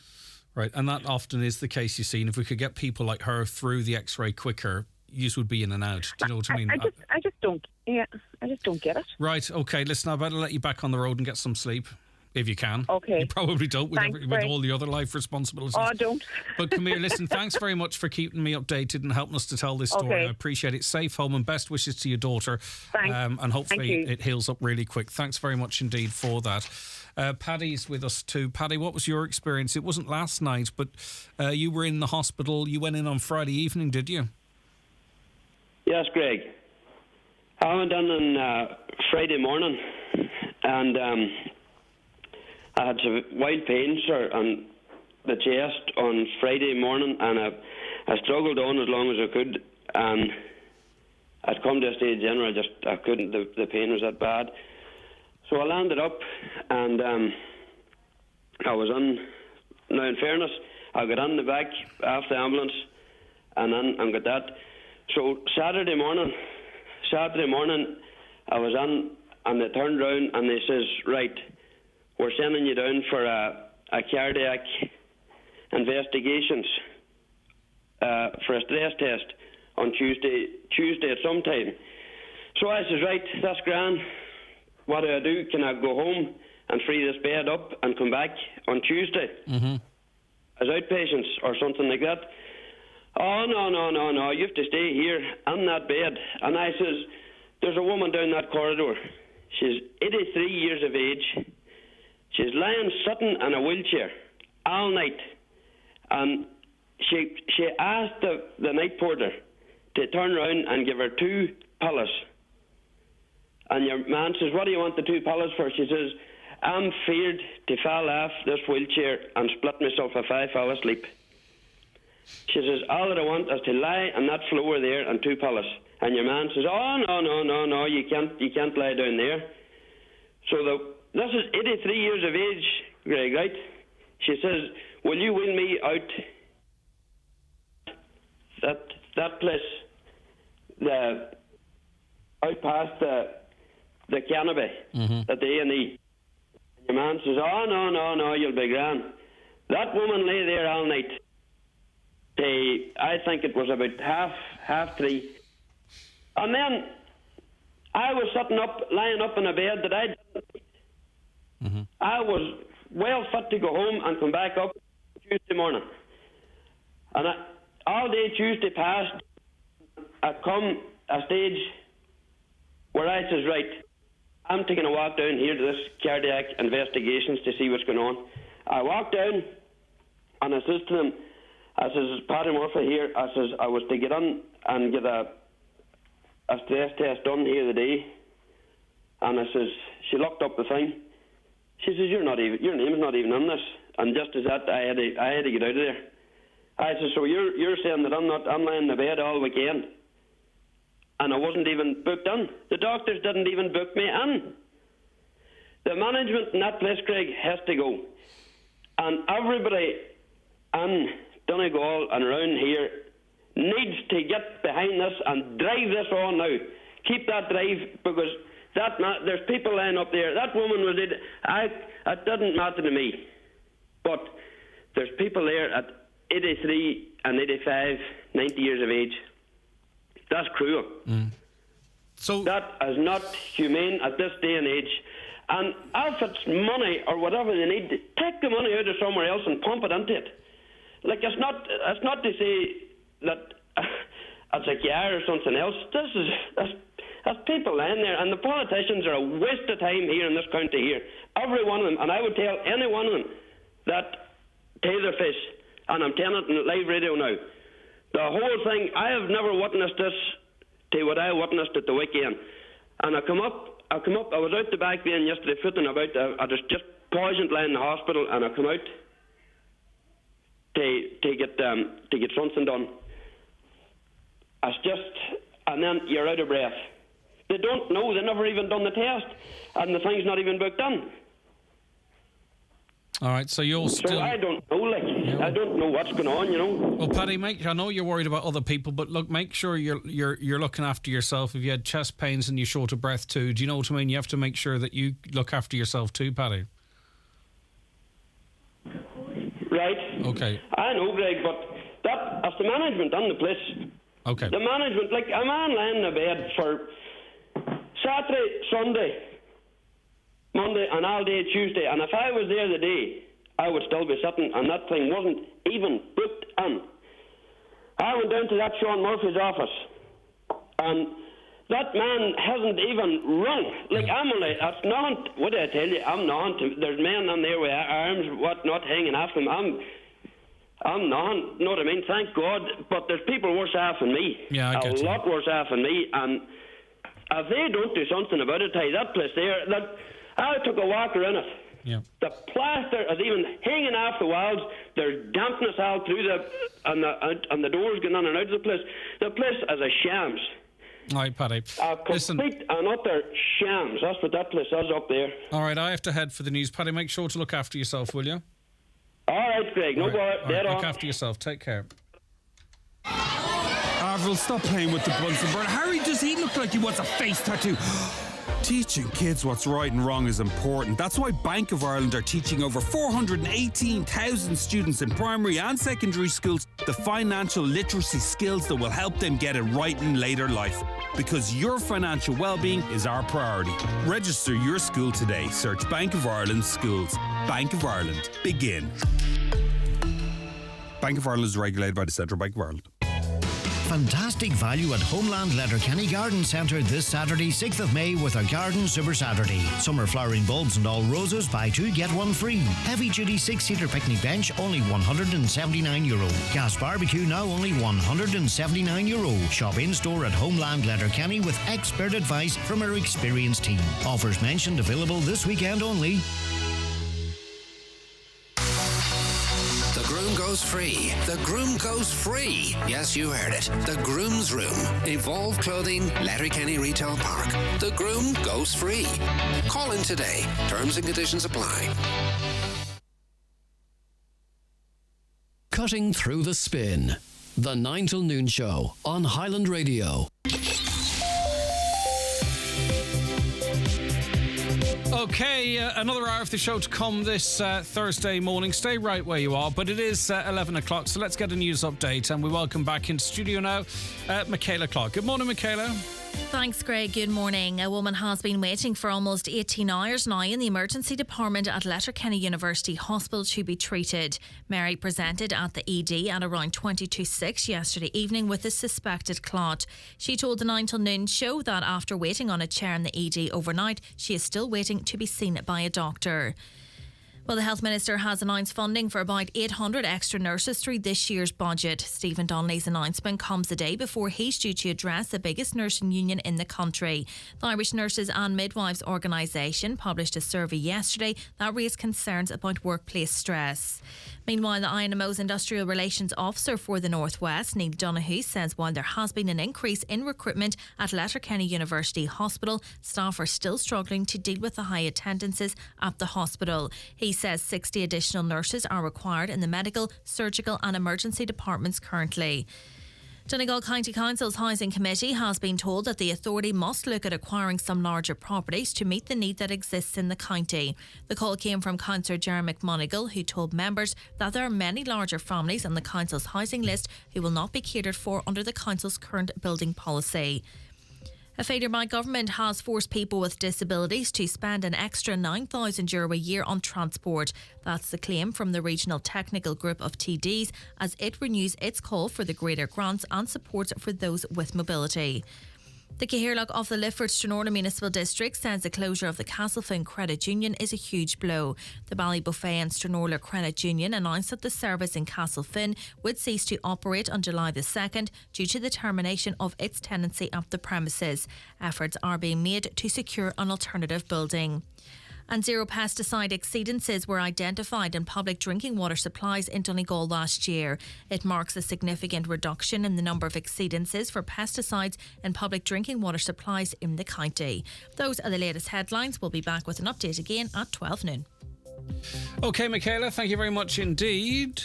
Right, and that often is the case, you see. And if we could get people like her through the X-ray quicker, you would be in and out. Do you know what I mean? I just don't get it. Right, okay, listen, I better let you back on the road and get some sleep. If you can. Okay. You probably don't with, Thanks, with all the other life responsibilities. Oh, I don't. But come here, listen, thanks very much for keeping me updated and helping us to tell this story. Okay. I appreciate it. Safe home and best wishes to your daughter. Thanks. And hopefully Thank you. it heals up really quick. Thanks very much indeed for that. Paddy's with us too. Paddy, what was your experience? It wasn't last night, but you were in the hospital. You went in on Friday evening, did you? Yes, Greg. I went in on Friday morning, and I had some wild pains on the chest on Friday morning, and I struggled on as long as I could, and I'd come to a stage then where I couldn't, the pain was that bad. So I landed up, and I was on, now in fairness, I got on the back after the ambulance, and got that. So Saturday morning, I was on, and they turned round and they says, right, we're sending you down for a cardiac investigations for a stress test on Tuesday at some time. So I says, right, that's grand. What do? Can I go home and free this bed up and come back on Tuesday as outpatients or something like that? Oh, no, you have to stay here on that bed. And I says, there's a woman down that corridor. She's 83 years of age. She's lying sitting in a wheelchair all night. And she asked the night porter to turn around and give her 2 pillows. And your man says, what do you want the 2 pillows for? She says, I'm feared to fall off this wheelchair and split myself if I fall asleep. She says, all that I want is to lie on that floor there and 2 pillows. And your man says, oh, no, you can't lie down there. So this is 83 years of age, Greg, right? She says, will you wheel me out that place, out past the canopy at the A&E? Your man says, oh, no, you'll be grand. That woman lay there all night. I think it was about half 3. And then I was lying up in a bed that I didn't. I was well fit to go home and come back up Tuesday morning. And all day Tuesday passed, I come a stage where I says, right, I'm taking a walk down here to this cardiac investigations to see what's going on. I walked down and I says to them, I says, Paddy Murphy here, I says, I was to get on and get a stress test done here today. And I says, she looked up the thing. She says, your name's not even on this. And just as that, I had to get out of there. I says, so you're saying that I'm lying in the bed all weekend, and I wasn't even booked in. The doctors didn't even book me in. The management in that place, Craig, has to go. And everybody in Donegal and around here needs to get behind this and drive this on now. Keep that drive, because there's people lying up there. That woman was it. It doesn't matter to me, but there's people there at 83 and 85, 90 years of age. That's cruel. So that is not humane at this day and age. And if it's money or whatever they need, take the money out of somewhere else and pump it into it. Like, it's not to say that it's a car or something else. That's people lying there, and the politicians are a waste of time here in this county here. Every one of them, and I would tell any one of them that pay their fish, and I'm telling it on live radio now. The whole thing, I have never witnessed this to what I witnessed at the weekend. And I come up, I was out the back then yesterday footing about, I was just poisoned lying in the hospital, and I come out to get something done. It's just, and then you're out of breath. They don't know, they never even done the test, and the thing's not even booked in. All right, so you're still... So I don't know, I don't know what's going on, you know. Well, Paddy, I know you're worried about other people, but look, make sure you're looking after yourself. If you had chest pains and you're short of breath too, do you know what I mean? You have to make sure that you look after yourself too, Paddy. Right. Okay. I know, Greg, but that's the management on the place. Okay. The management, like a man lying in a bed for Saturday, Sunday, Monday and all day Tuesday, and if I was there the day, I would still be sitting, and that thing wasn't even booked in. I went down to that Sean Murphy's office, and that man hasn't even rung. Like, I'm only, that's not, what do I tell you, I'm not, there's men on there with arms, whatnot, hanging off them. I'm not, you know what I mean? Thank God, but there's people worse off than me. Yeah, I get you. A lot worse off than me, and if they don't do something about it, that place there, that I took a walk around it. Yeah. The plaster is even hanging off the walls. There's dampness all through and the doors going in and out of the place. The place is a shams. All right, Paddy. A complete and utter shams. That's what that place is up there. All right, I have to head for the news. Paddy, make sure to look after yourself, will you? All right, Greg. No bother. Dead on. Look after yourself. Take care. Avril, stop playing with the Bunsen burner. Harry, does he look like he wants a face tattoo? Teaching kids what's right and wrong is important. That's why Bank of Ireland are teaching over 418,000 students in primary and secondary schools the financial literacy skills that will help them get it right in later life. Because your financial well-being is our priority. Register your school today. Search Bank of Ireland Schools. Bank of Ireland. Begin. Bank of Ireland is regulated by the Central Bank of Ireland. Fantastic value at Homeland Letterkenny Garden Centre this Saturday, 6th of May, with a Garden Super Saturday. Summer flowering bulbs and all roses, buy two, get one free. Heavy duty 6-seater picnic bench, only €179. Gas barbecue now only €179. Shop in store at Homeland Letterkenny with expert advice from our experienced team. Offers mentioned available this weekend only. The groom goes free. The groom goes free. Yes, you heard it. The Groom's Room. Evolve Clothing, Letterkenny Retail Park. The groom goes free. Call in today. Terms and conditions apply. Cutting through the spin. The 9 till noon show on Highland Radio. Okay, another hour of the show to come this Thursday morning. Stay right where you are, but it is 11 o'clock, so let's get a news update. And we welcome back into studio now Michaela Clark. Good morning, Michaela. Thanks, Greg. Good morning. A woman has been waiting for almost 18 hours now in the emergency department at Letterkenny University Hospital to be treated. Mary presented at the ED at around 6:20 yesterday evening with a suspected clot. She told the 9 till noon show that after waiting on a chair in the ED overnight, she is still waiting to be seen by a doctor. Well, the Health Minister has announced funding for about 800 extra nurses through this year's budget. Stephen Donnelly's announcement comes the day before he's due to address the biggest nursing union in the country. The Irish Nurses and Midwives Organisation published a survey yesterday that raised concerns about workplace stress. Meanwhile, the INMO's Industrial Relations Officer for the North West, Neil Donoghue, says while there has been an increase in recruitment at Letterkenny University Hospital, staff are still struggling to deal with the high attendances at the hospital. He says 60 additional nurses are required in the medical, surgical and emergency departments currently. Donegal County Council's Housing Committee has been told that the authority must look at acquiring some larger properties to meet the need that exists in the county. The call came from Councillor Jerry McMonigal, who told members that there are many larger families on the council's housing list who will not be catered for under the council's current building policy. A failure by government has forced people with disabilities to spend an extra €9,000 a year on transport. That's the claim from the Regional Technical Group of TDs as it renews its call for the greater grants and support for those with mobility. The Cahirlock of the Lifford Stranorna Municipal District says the closure of the Castlefin Credit Union is a huge blow. The Ballybuffet and Stranorla Credit Union announced that the service in Castlefin would cease to operate on July the 2nd due to the termination of its tenancy at the premises. Efforts are being made to secure an alternative building. And zero pesticide exceedances were identified in public drinking water supplies in Donegal last year. It marks a significant reduction in the number of exceedances for pesticides in public drinking water supplies in the county. Those are the latest headlines. We'll be back with an update again at 12 noon. OK, Michaela, thank you very much indeed.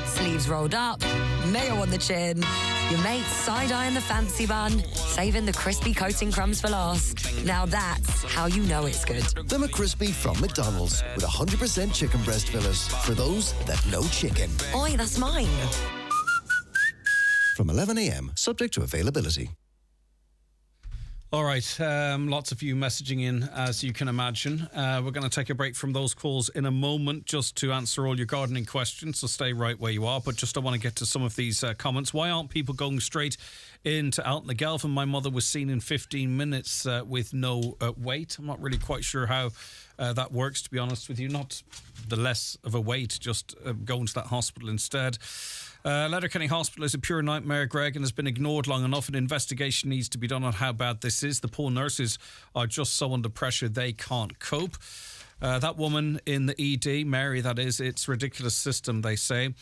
Sleeves rolled up, mayo on the chin, your mates side-eyeing the fancy bun, saving the crispy coating crumbs for last. Now that's how you know it's good. The McCrispy from McDonald's with 100% chicken breast fillers for those that know chicken. Oi, that's mine. From 11 a.m, subject to availability. All right, lots of you messaging in, as you can imagine. We're going to take a break from those calls in a moment just to answer all your gardening questions, so stay right where you are. But just I want to get to some of these comments. Why aren't people going straight into Altnagelvin? My mother was seen in 15 minutes with no wait. I'm not really quite sure how that works, to be honest with you. Not the less of a wait, just going to that hospital instead. Letterkenny Hospital is a pure nightmare, Greg, and has been ignored long enough. An investigation needs to be done on how bad this is. The poor nurses are just so under pressure they can't cope. That woman in the ED, Mary, that is, it's a ridiculous system, they say.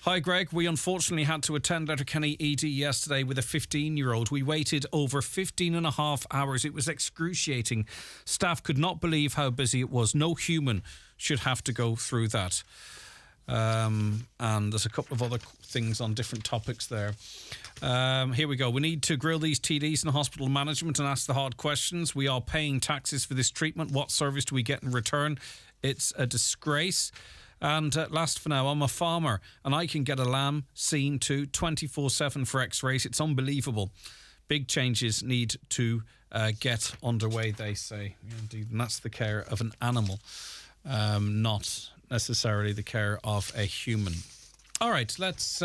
Hi, Greg. We unfortunately had to attend Letterkenny ED yesterday with a 15-year-old. We waited over 15 and a half hours. It was excruciating. Staff could not believe how busy it was. No human should have to go through that. And there's a couple of other things on different topics there. Here we go. We need to grill these TDs in hospital management and ask the hard questions. We are paying taxes for this treatment. What service do we get in return? It's a disgrace. And last for now, I'm a farmer and I can get a lamb seen to 24/7 for x-rays. It's unbelievable. Big changes need to get underway, they say. Indeed, and that's the care of an animal, not necessarily the care of a human. All right, let's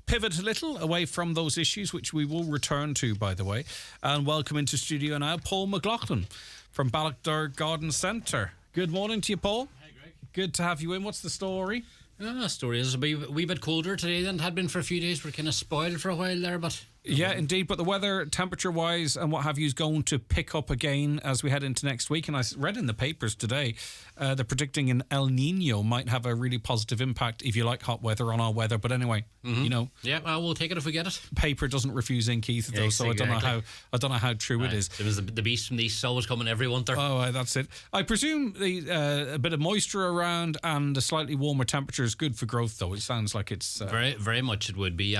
pivot a little away from those issues, which we will return to, by the way, and welcome into studio now Paul McLaughlin from Ballochdur Garden Centre. Good morning to you, Paul. Hi, Greg. Good to have you in. What's the story? The story is a wee bit colder today than it had been for a few days. We're kind of spoiled for a while there, but... Yeah, indeed. But the weather, temperature-wise and what have you, is going to pick up again as we head into next week. And I read in the papers today, they're predicting an El Nino might have a really positive impact, if you like hot weather, on our weather. But anyway, you know... Yeah, well, we'll take it if we get it. Paper doesn't refuse ink either, though, so exactly. I don't know how true it is. It was the beast from the east, always coming every winter. Oh, that's it. I presume a bit of moisture around and a slightly warmer temperature is good for growth, though. It sounds like it's... Very, very much it would be.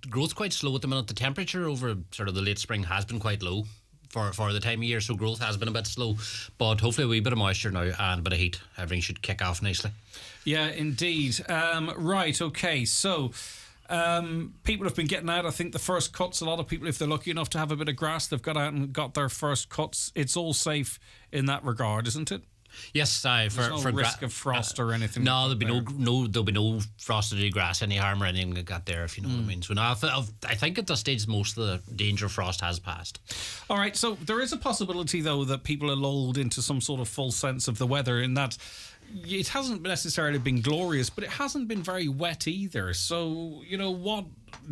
Growth's quite slow at the minute. The temperature over sort of the late spring has been quite low for the time of year, so growth has been a bit slow, but hopefully a wee bit of moisture now and a bit of heat, everything should kick off nicely. Yeah, indeed. Right, okay, so people have been getting out, I think, the first cuts. A lot of people, if they're lucky enough to have a bit of grass, they've got out and got their first cuts. It's all safe in that regard, isn't it? Yes, for risk of frost or anything. No, there'll be no frosted grass, any harm or anything like that there, if you know what I mean. So now I think at this stage most of the danger of frost has passed. All right, so there is a possibility though that people are lulled into some sort of false sense of the weather, in that it hasn't necessarily been glorious, but it hasn't been very wet either. So, you know, what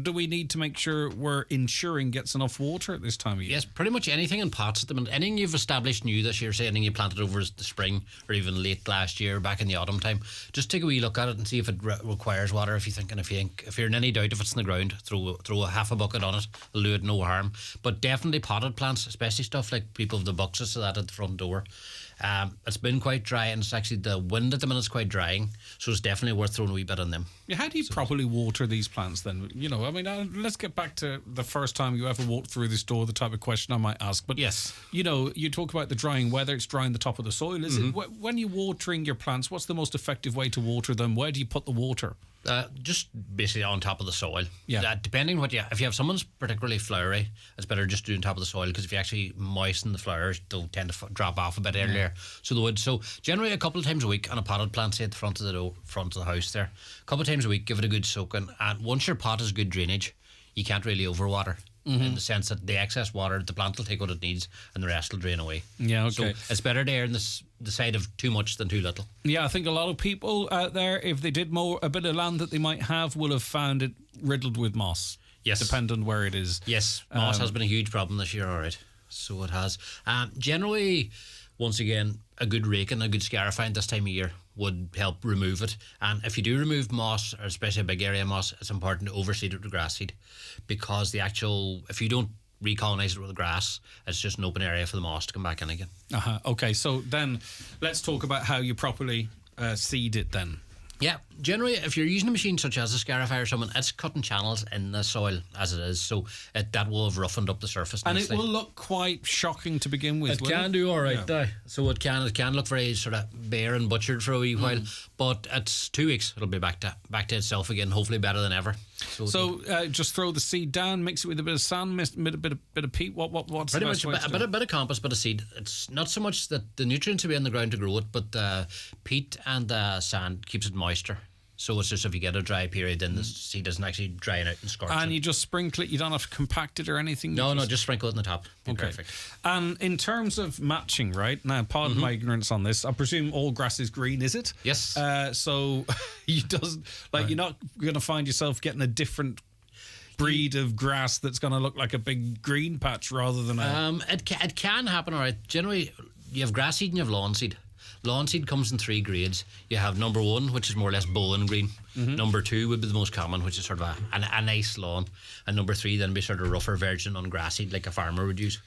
do we need to make sure we're ensuring gets enough water at this time of year? Yes, pretty much anything in pots at the minute. Anything you've established new this year, say anything you planted over the spring or even late last year, back in the autumn time, just take a wee look at it and see if it requires water. If you're in any doubt if it's in the ground, throw a half a bucket on it. It'll do it no harm. But definitely potted plants, especially stuff like people have the boxes of that at the front door. It's been quite dry, and it's actually the wind at the minute is quite drying, so it's definitely worth throwing a wee bit on them. Yeah, how do you properly water these plants then? You know, I mean, let's get back to the first time you ever walked through this door, the type of question I might ask. But yes, you know, you talk about the drying weather, it's drying the top of the soil. Is it when you're watering your plants, what's the most effective way to water them? Where do you put the water? Just basically on top of the soil. Yeah. Depending if you have someone's particularly flowery, it's better just doing top of the soil, because if you actually moisten the flowers, they'll tend to drop off a bit earlier. So they would. So generally a couple of times a week on a potted plant, say at the front of the house there, a couple of times a week, give it a good soaking. And once your pot has good drainage, you can't really overwater. In the sense that the excess water, the plant will take what it needs and the rest will drain away. Yeah, okay. So it's better to err on the side of too much than too little. Yeah, I think a lot of people out there, if they did mow a bit of land that they might have, will have found it riddled with moss. Yes. Depending on where it is. Yes, moss has been a huge problem this year, all right. So it has. Generally, once again, a good raking, a good scarifying this time of year would help remove it. And if you do remove moss, or especially a big area of moss, it's important to overseed it with grass seed, because if you don't recolonise it with grass. It's just an open area for the moss to come back in again. Okay, so then let's talk about how you properly seed it then. Yeah, generally, if you're using a machine such as a Scarify or something, it's cutting channels in the soil as it is, so that will have roughened up the surface. And nicely. it will look quite shocking to begin with. It can do all right, so it can look very sort of bare and butchered for a wee while, but it's 2 weeks. It'll be back to itself again, hopefully better than ever. So just throw the seed down, mix it with a bit of sand, a bit of peat. What's pretty the best much way a bit of compost, bit of seed. It's not so much that the nutrients will be in the ground to grow it, but peat and sand keeps it moister. So it's just if you get a dry period, then the seed doesn't actually dry out and scorch. And you just sprinkle it. You don't have to compact it or anything. No, just sprinkle it in the top. Okay. Perfect. And in terms of matching, right now, pardon my ignorance on this. I presume all grass is green, is it? Yes. So you're not going to find yourself getting a different breed of grass that's going to look like a big green patch rather than a. It can happen, all right. Generally, you have grass seed and you have lawn seed. Lawn seed comes in 3 grades. You have number 1, which is more or less bowling green. Number 2 would be the most common, which is sort of a nice lawn. And number 3 then be sort of rougher virgin on grass seed, like a farmer would use.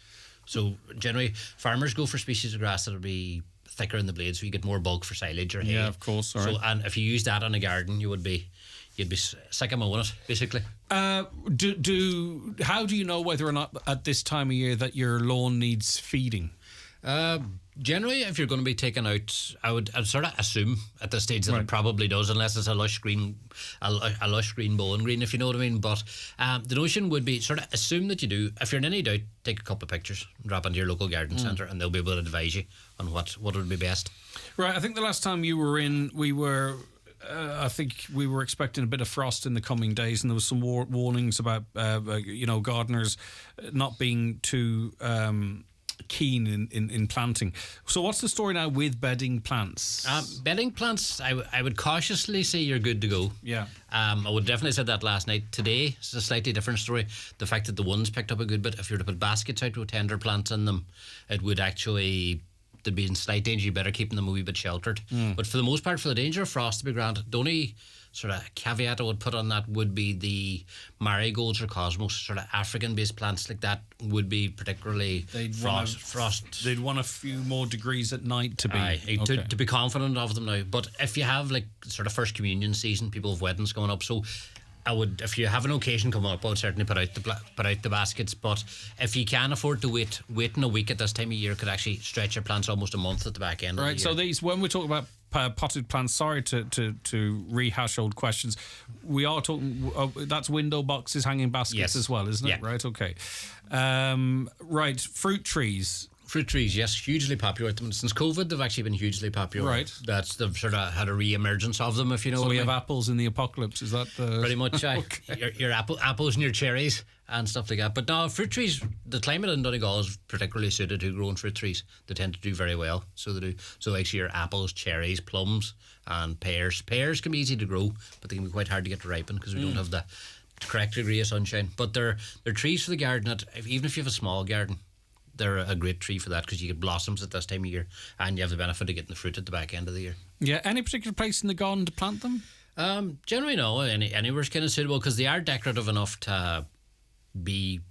So generally, farmers go for species of grass that'll be thicker in the blade, so you get more bulk for silage or hay. Yeah, of course. All right. So, and if you use that on a garden, you'd be sick of mowing it, basically. How do you know whether or not at this time of year that your lawn needs feeding? Generally, if you're going to be taken out, I'd sort of assume at this stage that it probably does, unless it's a lush green bowling green, if you know what I mean. But the notion would be sort of assume that you do. If you're in any doubt, take a couple of pictures, drop into your local garden centre, and they'll be able to advise you on what would be best. Right. I think the last time you were in, I think we were expecting a bit of frost in the coming days, and there was some warnings about gardeners not being too keen in planting. So what's the story now with bedding plants? Bedding plants, I would cautiously say you're good to go. Yeah. I would definitely said that last night. Today it's a slightly different story. The fact that the ones picked up a good bit, if you were to put baskets out with tender plants in them, it would actually, there'd be in slight danger. You better keep them a wee bit sheltered. But for the most part, for the danger of frost to be grand, the only sort of caveat I would put on that would be the marigolds or cosmos, sort of African-based plants like that would be particularly frost. They'd want a few more degrees at night to be to be confident of them now. But if you have like sort of first communion season, people have weddings coming up, so I would, if you have an occasion coming up, I would certainly put out the baskets. But if you can afford to waiting a week at this time of year could actually stretch your plants almost a month at the back end. Right. Of the so year. when we talk about potted plants, sorry to rehash old questions. We are talking. That's window boxes, hanging baskets as well, isn't it? Yeah. Right. Okay. Right. Fruit trees. Fruit trees, yes, hugely popular at the moment. Since COVID, they've actually been hugely popular. Right. They've sort of had a re-emergence of them, if you know. So we have apples in the apocalypse. Is that the pretty much? Okay. Your apples and your cherries and stuff like that. But no, fruit trees. The climate in Donegal is particularly suited to growing fruit trees. They tend to do very well. So they do. So actually, your apples, cherries, plums, and pears. Pears can be easy to grow, but they can be quite hard to get to ripen because we don't have the correct degree of sunshine. But they're trees for the garden. Even if you have a small garden, they're a great tree for that because you get blossoms at this time of year and you have the benefit of getting the fruit at the back end of the year. Yeah. Any particular place in the garden to plant them? Generally no. Anywhere's kind of suitable because they are decorative enough to be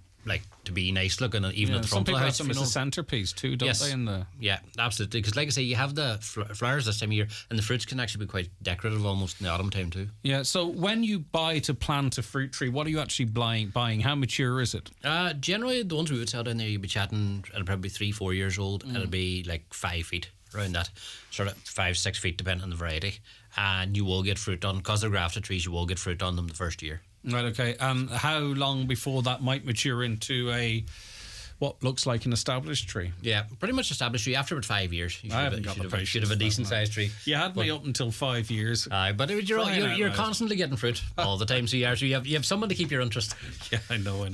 nice looking, and even at the front of the house. Some people have them as a centerpiece too, don't they? Yeah, absolutely. Because like I say, you have the flowers this time of year, and the fruits can actually be quite decorative almost in the autumn time too. Yeah. So when you buy to plant a fruit tree, what are you actually buying? How mature is it? Generally, the ones we would sell down there, you'd be chatting, it'll probably be 3-4 years old, and it'll be like 5 feet around that, sort of 5-6 feet depending on the variety, and you will get fruit on because they're grafted trees. You will get fruit on them the first year. Right, okay. And how long before that might mature into what looks like an established tree? Yeah, pretty much established tree. After about 5 years, you should have a decent sized tree. You had me up until 5 years. But you're constantly getting fruit all the time, so you have someone to keep your interest. Yeah, I know.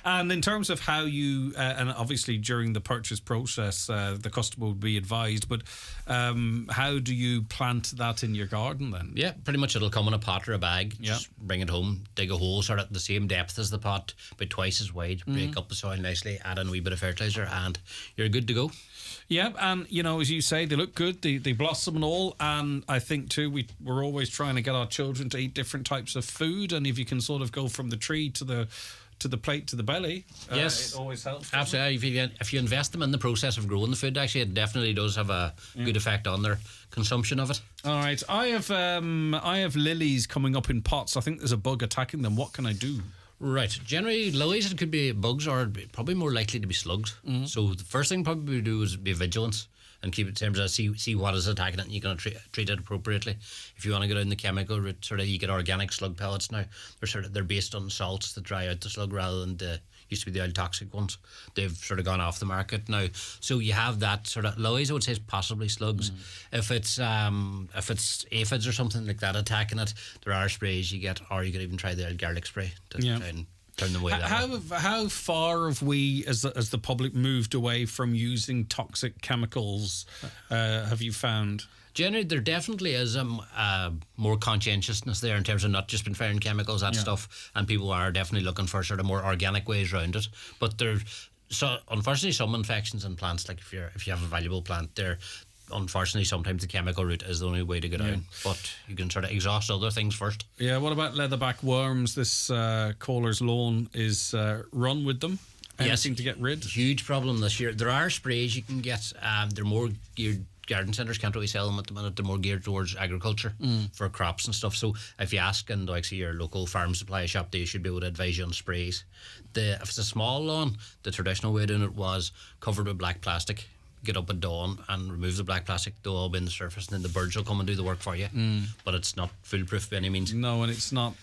And in terms of how you, and obviously during the purchase process, the customer would be advised, but how do you plant that in your garden then? Yeah, pretty much it'll come in a pot or a bag. Yeah. Just bring it home, dig a hole sort of the same depth as the pot, about twice as wide, break up the soil nicely, add in a wee bit of fertiliser, and you're good to go. Yeah, and as you say, they look good, they blossom and all, and I think too we're always trying to get our children to eat different types of food, and if you can sort of go from the tree to to the plate, to the belly. Yes, it always helps. Absolutely. If you invest them in the process of growing the food, actually, it definitely does have a good effect on their consumption of it. All right, I have lilies coming up in pots. I think there's a bug attacking them. What can I do? Right. Generally, lilies, it could be bugs or probably more likely to be slugs. So the first thing probably to do is be vigilant and keep it in terms of see what is attacking it, and you're going to treat it appropriately. If you want to go down the chemical route, sort of you get organic slug pellets now. They're based on salts that dry out the slug rather than used to be the old toxic ones. They've sort of gone off the market now. So you have that sort of lilies, I would say, is possibly slugs. If it's aphids or something like that attacking it, there are sprays you get, or you could even try the old garlic spray to try and turn them away. How far have we, as the public, moved away from using toxic chemicals? Have you found? Generally, there definitely is more conscientiousness there in terms of not just been firing chemicals at stuff, and people are definitely looking for sort of more organic ways around it. But unfortunately, some infections in plants, like if you have a valuable plant, unfortunately sometimes the chemical route is the only way to go down. But you can sort of exhaust other things first. Yeah. What about leatherback worms? This caller's lawn is run with them. Anything to get rid? Huge problem this year. There are sprays you can get. They're more geared. Garden centres can't really sell them at the minute. They're more geared towards agriculture for crops and stuff. So if you ask in your local farm supply shop, they should be able to advise you on sprays. If it's a small lawn, the traditional way of doing it was covered with black plastic. Get up at dawn and remove the black plastic. They'll all be in the surface, and then the birds will come and do the work for you. But it's not foolproof by any means. No, and it's not.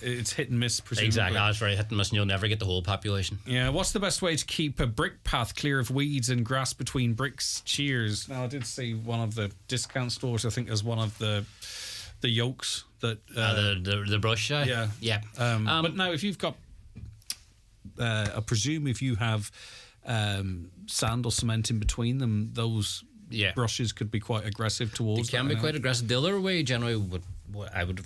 It's hit and miss, presumably. Exactly, it's very hit and miss, and you'll never get the whole population. Yeah, what's the best way to keep a brick path clear of weeds and grass between bricks? Cheers. Now, I did see one of the discount stores, I think, as one of the yolks that the brush. Yeah. But now, if you've got, I presume, if you have sand or cement in between them, those brushes could be quite aggressive towards. They can be quite aggressive. The other way, generally, I would.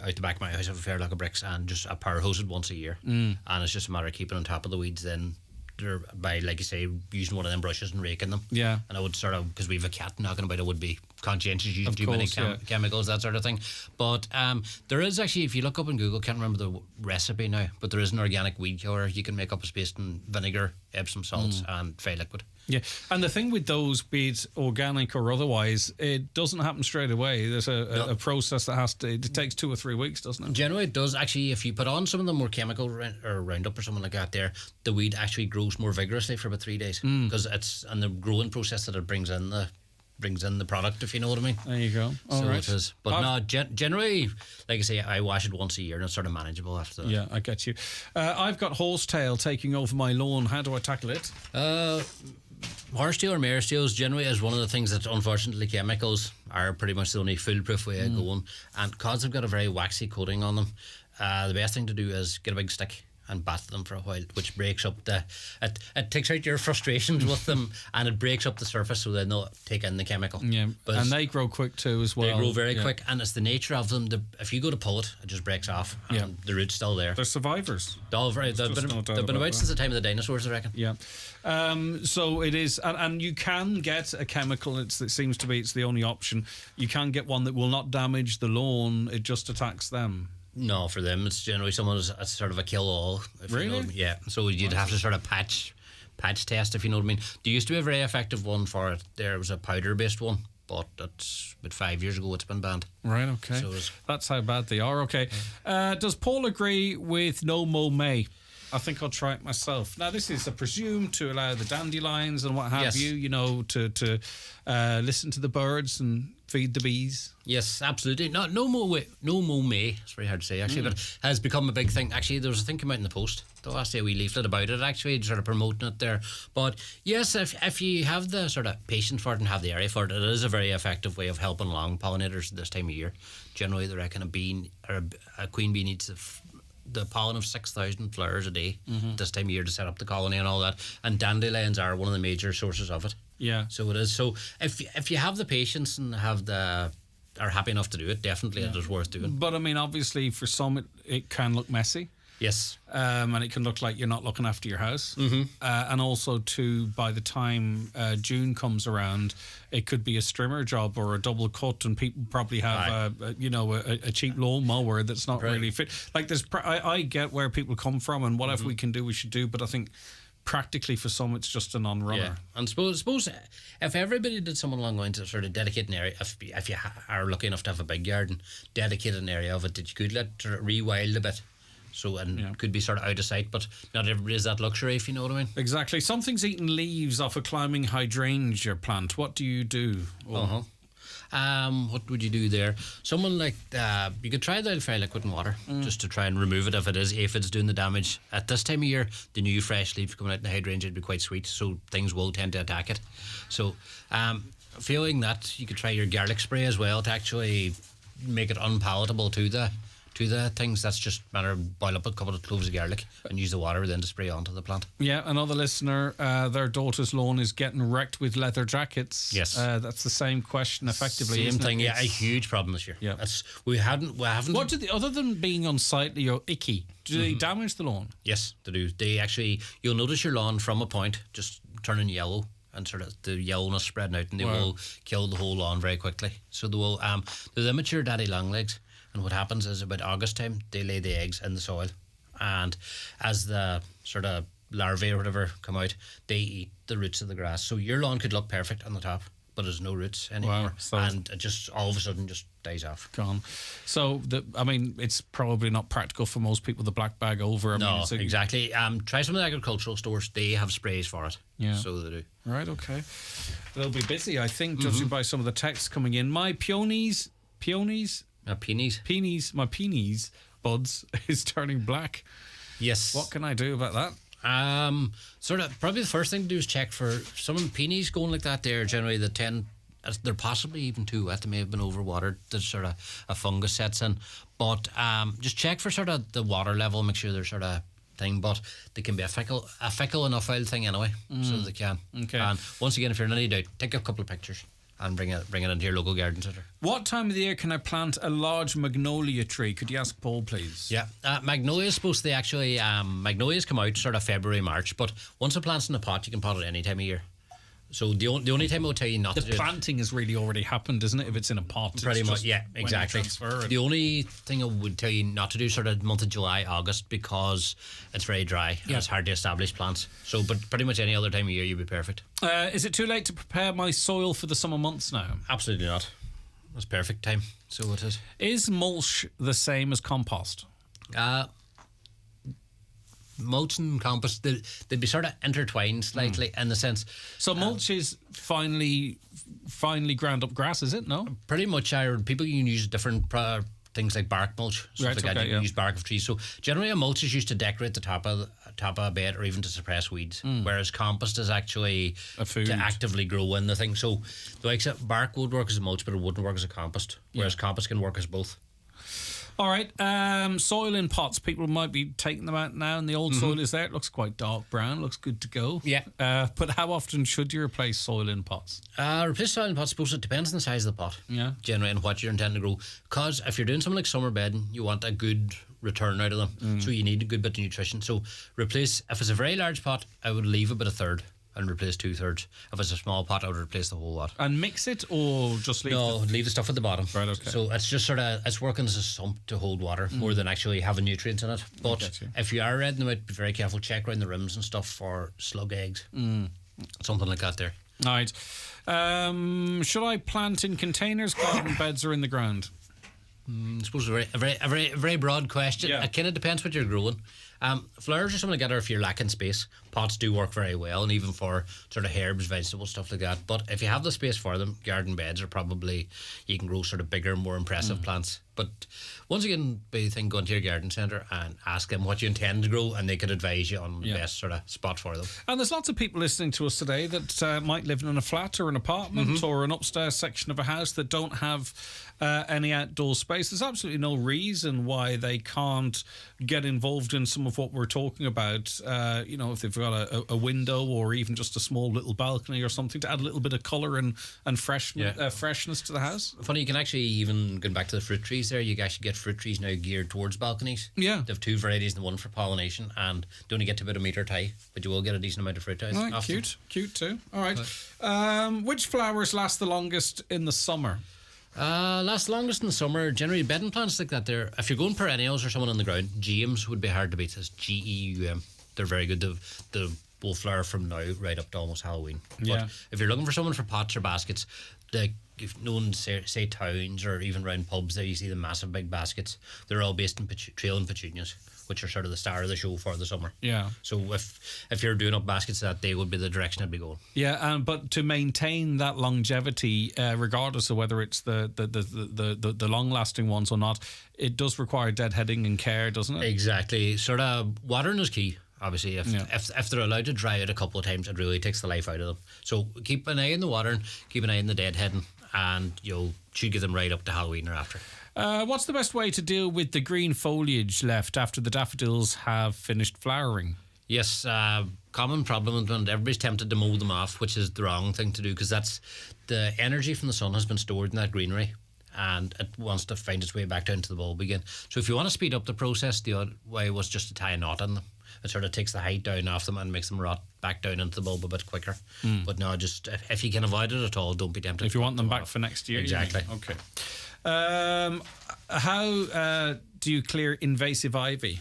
Out the back of my house, I have a fair lock of bricks and just a power hose it once a year, and it's just a matter of keeping on top of the weeds. Then by, like you say, using one of them brushes and raking them. Yeah. And I would sort of, because we have a cat knocking about, I would be conscientious using too many chemicals, that sort of thing. But there is actually, if you look up in Google, can't remember the recipe now, but there is an organic weed killer you can make up as based in vinegar, Epsom salts, and fey liquid. Yeah, and the thing with those, be it organic or otherwise, it doesn't happen straight away. There's a process that it takes 2 or 3 weeks, doesn't it? Generally it does. Actually, if you put on some of the more chemical or Roundup or something like that there, the weed actually grows more vigorously for about 3 days, because it's and the growing process that it brings in the product, if you know what I mean. There you go. All right. It is. But generally, like I say, I wash it once a year and it's sort of manageable after that. Yeah, I get you. I've got horsetail taking over my lawn. How do I tackle it? Horsetail or mare's tails generally is one of the things that, unfortunately, chemicals are pretty much the only foolproof way of going. And because they've got a very waxy coating on them, the best thing to do is get a big stick and bat them for a while, which breaks up it takes out your frustrations with them, and it breaks up the surface so they don't take in the chemical. Yeah, but and they grow quick too as well. They grow very quick, and it's the nature of them. If you go to pull it, it just breaks off, and the root's still there. They're survivors. They've been about since the time of the dinosaurs, I reckon. Yeah. So it is, and you can get a chemical. It seems to be it's the only option. You can get one that will not damage the lawn. It just attacks them. No, for them it's generally someone who's sort of a kill-all. Really? You know, yeah. So you'd have to sort of patch test, if you know what I mean. There used to be a very effective one for it. There was a powder-based one, but that's about 5 years ago it's been banned. Right, okay. So that's how bad they are, okay. Does Paul agree with no mow May? I think I'll try it myself. Now, this is presumed to allow the dandelions and what have you, to listen to the birds and feed the bees. Yes, absolutely. No mow May. It's very hard to say, actually, but has become a big thing. Actually, there was a thing come out in the Post. Though I say a wee leaflet about it, actually, sort of promoting it there. But yes, if you have the sort of patience for it and have the area for it, it is a very effective way of helping along pollinators this time of year. Generally, they reckon a queen bee needs the pollen of 6,000 flowers a day this time of year to set up the colony and all that. And dandelions are one of the major sources of it. Yeah. So it is. So if you have the patience and are happy enough to do it, definitely it is worth doing. But I mean, obviously, for some it can look messy. Yes. And it can look like you're not looking after your house. And also, too, by the time June comes around, it could be a strimmer job or a double cut, and people probably have a cheap lawn mower that's not really fit. Like I get where people come from, and whatever we can do, we should do. But I think practically for some, it's just a non-runner. Yeah. And suppose if everybody did something along the lines of sort of dedicate an area, if you are lucky enough to have a big garden, dedicate an area of it that you could let rewild a bit. So, and could be sort of out of sight, but not everybody has that luxury, if you know what I mean. Exactly. Something's eaten leaves off a climbing hydrangea plant. What do you do? What would you do there? Someone like you could try the Alfrey liquid and water just to try and remove it if it's doing the damage. At this time of year, the new fresh leaves coming out in the hydrangea would be quite sweet, so things will tend to attack it. So, feeling that, you could try your garlic spray as well to actually make it unpalatable to the things. That's just a matter of boil up a couple of cloves of garlic and use the water then to spray onto the plant. Yeah, another listener, their daughter's lawn is getting wrecked with leather jackets. Yes. That's the same question effectively. Same thing, yeah, a huge problem this year. Yeah. We haven't. What do other than being unsightly or icky, do they damage the lawn? Yes, they do. They actually, you'll notice your lawn from a point just turning yellow and sort of the yellowness spreading out, and they will kill the whole lawn very quickly. So they will, they're the immature daddy longlegs. And what happens is about August time, they lay the eggs in the soil. And as the sort of larvae or whatever come out, they eat the roots of the grass. So your lawn could look perfect on the top, but there's no roots anymore. And it just all of a sudden just dies off. Gone. So, it's probably not practical for most people, the black bag over. Exactly. Try some of the agricultural stores. They have sprays for it. Yeah. So they do. Right, okay. They'll be busy, I think, judging by some of the texts coming in. My peonies, my peonies buds is turning black. Yes. What can I do about that? Probably the first thing to do is check for some of the peonies going like that. They're generally they're possibly even too wet. They may have been overwatered. There's sort of a fungus sets in. But just check for sort of the water level. Make sure they're sort of thing. But they can be a fickle enough oil thing anyway. So they can. Okay. And once again, if you're in any doubt, take a couple of pictures and bring it into your local garden centre. What time of the year can I plant a large magnolia tree? Could you ask Paul, please? Yeah, magnolias supposed to actually magnolias come out sort of February, March, but once a plant's in a pot, you can pot it any time of year. So the only time I'll tell you not to do it... The planting has really already happened, isn't it? If it's in a pot. Pretty much, yeah, exactly. The only thing I would tell you not to do sort of month of July, August, because it's very dry and it's hard to establish plants. So, but pretty much any other time of year, you'd be perfect. Is it too late to prepare my soil for the summer months now? Absolutely not. It's perfect time. So it is. Is mulch the same as compost? Mulch and compost, they'd be sort of intertwined slightly in the sense. So mulch is finely ground up grass, is it? No? Pretty much. People can use different things like bark mulch. You can use bark of trees. So generally a mulch is used to decorate the top of a bed or even to suppress weeds, whereas compost is actually a food to actively grow in the thing. So the likes of bark would work as a mulch, but it wouldn't work as a compost, whereas compost can work as both. All right, soil in pots. People might be taking them out now, and the old soil is there. It looks quite dark brown. Looks good to go. Yeah. But how often should you replace soil in pots? Replace soil in pots, I suppose it depends on the size of the pot. Yeah. Generally, and what you're intending to grow. Because if you're doing something like summer bedding, you want a good return out of them. So you need a good bit of nutrition. So replace, if it's a very large pot, I would leave about a third and replace 2/3. If it's a small pot, I would replace the whole lot. And mix it, or just leave? No, leave the stuff at the bottom. Right, okay. So it's just sort of, it's working as a sump to hold water more than actually having nutrients in it. But if you are redding them out, be very careful. Check around the rims and stuff for slug eggs. Something like that there. All right. Should I plant in containers, garden beds, or in the ground? I suppose a very broad question. Yeah. It kind of depends what you're growing. Flowers are something to get if you're lacking space. Pots do work very well, and even for sort of herbs, vegetables, stuff like that. But if you have the space for them, garden beds are probably, you can grow sort of bigger, more impressive plants. But once again, the thing, go into your garden centre and ask them what you intend to grow, and they could advise you on the best sort of spot for them. And there's lots of people listening to us today that might live in a flat or an apartment or an upstairs section of a house that don't have any outdoor space. There's absolutely no reason why they can't get involved in some of what we're talking about. If they've got a window or even just a small little balcony or something to add a little bit of colour and freshness to the house. Funny, you can actually even, going back to the fruit trees, trees there, you actually get fruit trees now geared towards balconies. Yeah. They have two varieties, the one for pollination, and they only get to about 1 metre high, but you will get a decent amount of fruit out. Right, cute too. All right. Which flowers last the longest in the summer? Last longest in the summer, generally bedding plants like that. If you're going perennials or someone on the ground, Geums would be hard to beat. It's GEUM. They're very good. The will flower from now right up to almost Halloween. Yeah. But if you're looking for someone for pots or baskets, if no one say towns or even around pubs, there you see the massive big baskets. They're all based in trailing petunias, which are sort of the star of the show for the summer. Yeah. So if you're doing up baskets that day, would be the direction I'd be going. Yeah, but to maintain that longevity, regardless of whether it's the long-lasting ones or not, it does require deadheading and care, doesn't it? Exactly. Sort of watering is key. Obviously, if they're allowed to dry out a couple of times, it really takes the life out of them. So keep an eye on the watering, keep an eye on the deadheading, and you should get them right up to Halloween or after. What's the best way to deal with the green foliage left after the daffodils have finished flowering? Yes, common problem when everybody's tempted to mow them off, which is the wrong thing to do, because that's the energy from the sun has been stored in that greenery, and it wants to find its way back down to the bulb again. So if you want to speed up the process, the other way was just to tie a knot in them. It sort of takes the height down off them and makes them rot back down into the bulb a bit quicker. But no, just if you can avoid it at all, don't be tempted. If you want them back for next year. Exactly. Okay. How do you clear invasive ivy?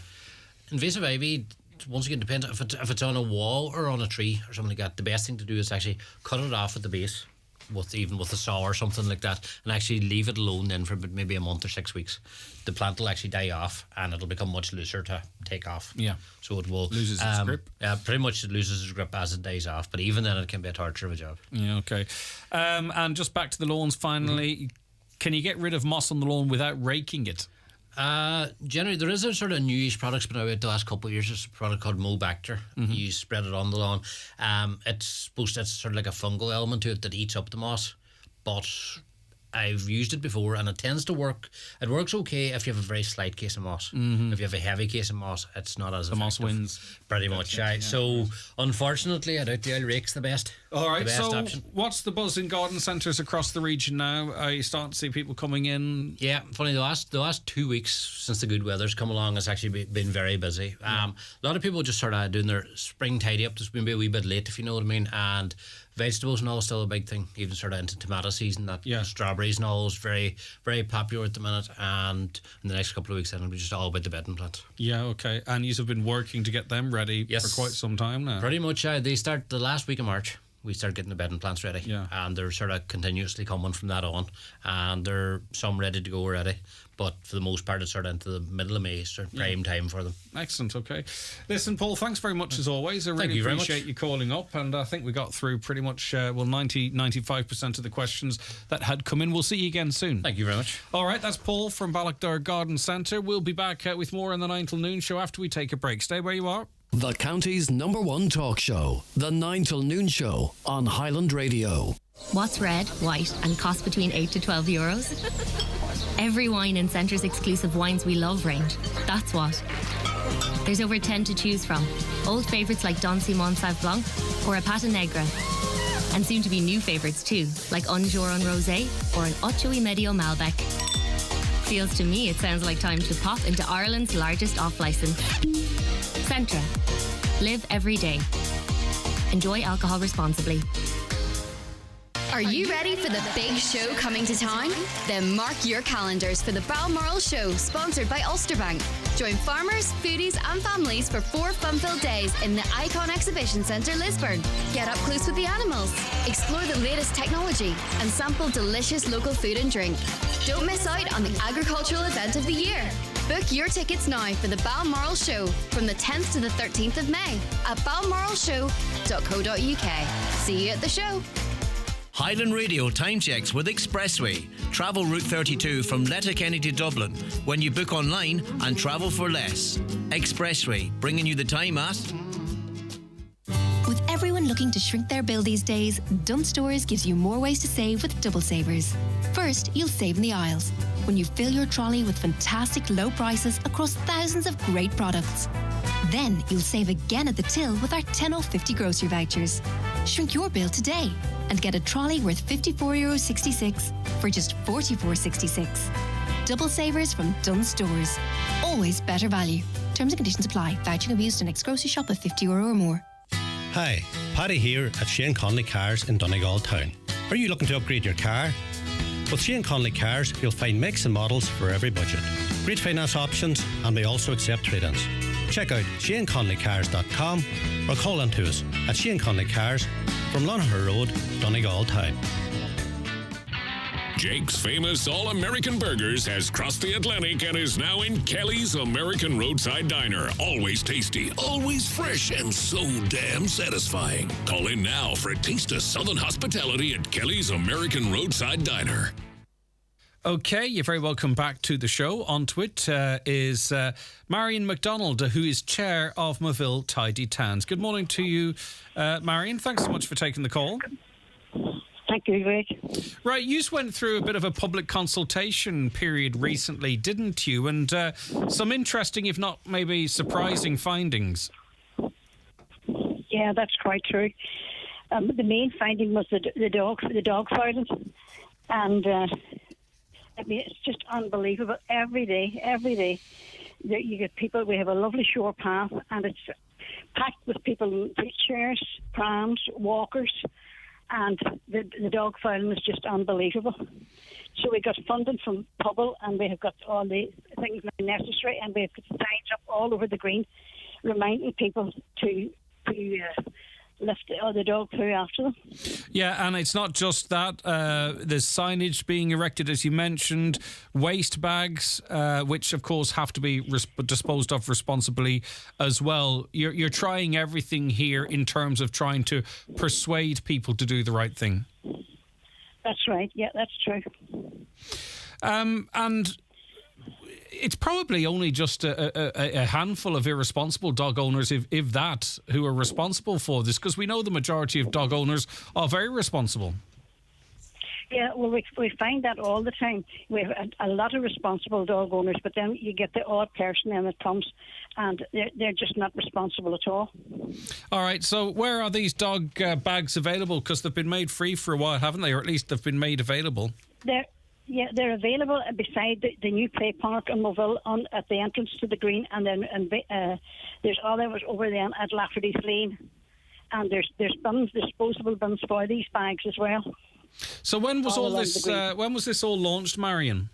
Invasive ivy, once again, depends if it's on a wall or on a tree or something like that. The best thing to do is actually cut it off at the base, with a saw or something like that, and actually leave it alone then for maybe a month or 6 weeks. The plant will actually die off and it'll become much looser to take off. Yeah. So it will loses its grip. Yeah, pretty much it loses its grip as it dies off. But even then, it can be a torture of a job. Yeah. Okay. And just back to the lawns finally. Can you get rid of moss on the lawn without raking it? Generally, there is a sort of newish products been out the last couple of years. There's a product called Mobacter. You spread it on the lawn. It's sort of like a fungal element to it that eats up the moss, but I've used it before and it tends to work. It works okay if you have a very slight case of moss. If you have a heavy case of moss, it's not as effective. The moss wins. Pretty much, yeah. So, unfortunately, I doubt the oil rake's the best. All right, the best so option. What's the buzz in garden centres across the region now? Are you starting to see people coming in? Yeah, funny, the last 2 weeks since the good weather's come along, it's actually been very busy. A lot of people just sort of doing their spring tidy up. It's been a wee bit late, if you know what I mean, and vegetables and all is still a big thing, even sort of into tomato season. Strawberries and all is very, very popular at the minute, and in the next couple of weeks then it'll be just all about the bedding plants. Yeah, okay. And you've been working to get them ready for quite some time now. Pretty much, they start the last week of March. We start getting the bedding plants ready, and they're sort of continuously coming from that on, and they're some ready to go already, but for the most part it's sort of into the middle of May, so prime time for them. Excellent. Okay, listen, Paul, thanks very much as always. I really appreciate you calling up, and I think we got through pretty much 95% of the questions that had come in. We'll see you again soon. Thank you very much. All right, that's Paul from Ballochdower Garden Centre. We'll be back with more on the 9 till noon show after we take a break. Stay where you are. The county's #1 talk show, the 9 till noon show on Highland Radio. What's red, white, and cost between 8 to 12 euros? Every wine in Centre's exclusive Wines We Love range. That's what. There's over 10 to choose from. Old favourites like Don Simon Sauv Blanc or a Pata Negra. And soon to be new favourites too, like Unjoran Rosé or an Ocho y Medio Malbec. Feels to me it sounds like time to pop into Ireland's largest off-licence. Centra. Live every day. Enjoy alcohol responsibly. Are you ready for the big show coming to town? Then mark your calendars for the Balmoral Show, sponsored by Ulster Bank. Join farmers, foodies and families for 4 fun-filled days in the Icon Exhibition Centre, Lisburn. Get up close with the animals, explore the latest technology and sample delicious local food and drink. Don't miss out on the agricultural event of the year. Book your tickets now for the Balmoral Show from the 10th to the 13th of May at balmoralshow.co.uk. See you at the show. Highland Radio time checks with Expressway. Travel Route 32 from Letterkenny to Dublin when you book online and travel for less. Expressway, bringing you the time at... With everyone looking to shrink their bill these days, Dunnes Stores gives you more ways to save with Double Savers. First, you'll save in the aisles when you fill your trolley with fantastic low prices across thousands of great products. Then you'll save again at the till with our 10/50 grocery vouchers. Shrink your bill today and get a trolley worth €54.66 for just €44.66. Double Savers from Dunnes Stores. Always better value. Terms and conditions apply. Voucher can be used in next grocery shop of €50 or more. Hi, Paddy here at Shane Conley Cars in Donegal Town. Are you looking to upgrade your car? With Shane Conley Cars, you'll find makes and models for every budget. Great finance options, and we also accept trade-ins. Check out ShaneConleyCars.com or call into us at Shane Conley Cars from Lonaher Road, Donegal Town. Jake's famous All-American Burgers has crossed the Atlantic and is now in Kelly's American Roadside Diner. Always tasty, always fresh, and so damn satisfying. Call in now for a taste of Southern hospitality at Kelly's American Roadside Diner. Okay, you're very welcome back to the show. On to it is Marion McDonald, who is chair of Moville Tidy Towns. Good morning to you, Marion. Thanks so much for taking the call. Thank you, Greg. Right, you just went through a bit of a public consultation period recently, didn't you? And some interesting, if not maybe surprising findings. Yeah, that's quite true. The main finding was the dog violence. And I mean, it's just unbelievable. Every day, you get people. We have a lovely shore path, and it's packed with people in wheelchairs, prams, walkers, and the dog filing is just unbelievable. So we got funding from Pobble, and we have got all the things necessary, and we have got signs up all over the green reminding people to lift the dog poo after them. Yeah, and it's not just that. There's signage being erected, as you mentioned, waste bags, which of course have to be disposed of responsibly as well. You're trying everything here in terms of trying to persuade people to do the right thing. That's right. Yeah, that's true. And it's probably only just a handful of irresponsible dog owners, if that, who are responsible for this, because we know the majority of dog owners are very responsible. Yeah, well, we find that all the time. We have a lot of responsible dog owners, but then you get the odd person in that comes, and they're just not responsible at all. All right, so where are these dog bags available? Because they've been made free for a while, haven't they? Or at least they've been made available. They're available beside the new play park in Moville at the entrance to the green, and then there's others over there at Lafferty's Lane, and there's disposable bins for these bags as well. So when was all this? When was this all launched, Marion?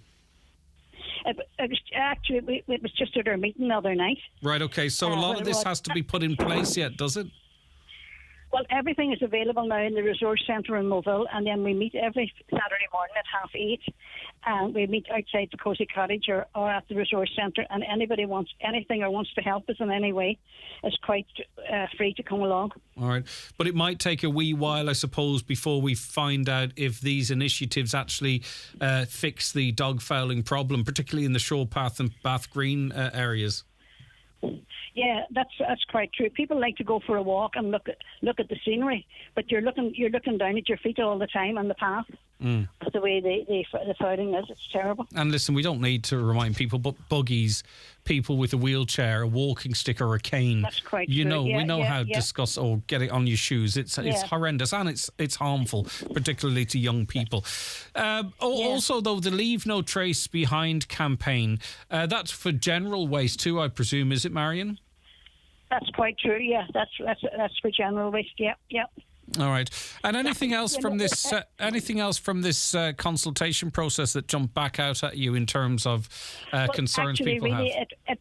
It was just at our meeting the other night. Right. Okay. So a lot of this has to be put in place yet, does it? Well, everything is available now in the resource centre in Moville, and then we meet every Saturday morning at 8:30. And we meet outside the Cosy Cottage or at the resource centre, and anybody wants anything or wants to help us in any way is quite free to come along. All right. But it might take a wee while, I suppose, before we find out if these initiatives actually fix the dog fouling problem, particularly in the Shore Path and Bath Green areas. Yeah, that's quite true. People like to go for a walk and look at the scenery, but you're looking down at your feet all the time on the path. That's the way the fouling is. It's terrible. And listen, we don't need to remind people, but buggies, people with a wheelchair, a walking stick or a cane. That's quite you true. know, we know how discuss or get it on your shoes. It's horrendous, and it's harmful, particularly to young people. Also, though, the Leave No Trace Behind campaign, that's for general waste too, I presume, is it, Marion? That's quite true. Yeah, that's for general waste. Yeah. All right. And anything else from this? Consultation process that jumped back out at you in terms of concerns actually, people really, have?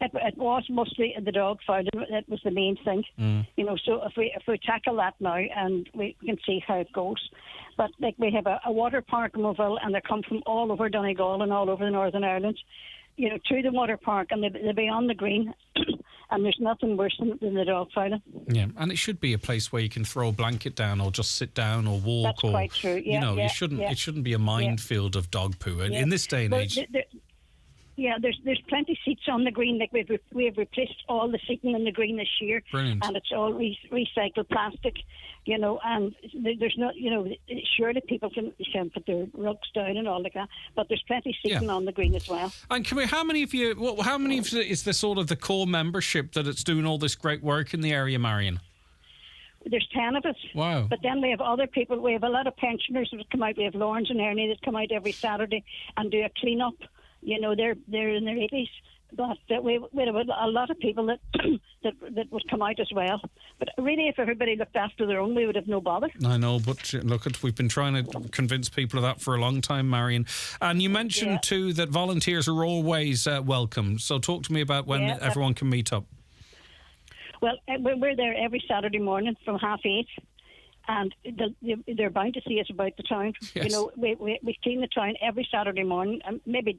It was mostly the dog fouling. That was the main thing. You know, so if we tackle that now, and we can see how it goes. But like we have a water park in Moville, and they come from all over Donegal and all over the Northern Ireland, you know, to the water park, and they'll be on the green. And there's nothing worse than the dog fouling. Yeah, and it should be a place where you can throw a blanket down or just sit down or walk. That's quite true. Yeah, it shouldn't be a minefield of dog poo in this day and age. There's plenty of seats on the green. Like we have replaced all the seating in the green this year. Brilliant. And it's all recycled plastic, you know, and there's not, you know, surely people can put their rugs down and all like that, but there's plenty of seating on the green as well. And how many of you is the sort of the core membership that it's doing all this great work in the area, Marion? There's 10 of us. Wow. But then we have other people. We have a lot of pensioners that come out. We have Lawrence and Ernie that come out every Saturday and do a clean-up You know, they're in their 80s. But we have a lot of people that that would come out as well. But really, if everybody looked after their own, we would have no bother. I know, but look, we've been trying to convince people of that for a long time, Marion. And you mentioned too that volunteers are always welcome. So talk to me about when everyone can meet up. Well, we're there every Saturday morning from 8:30. And they're bound to see us about the town. Yes. You know, we clean the town every Saturday morning, and maybe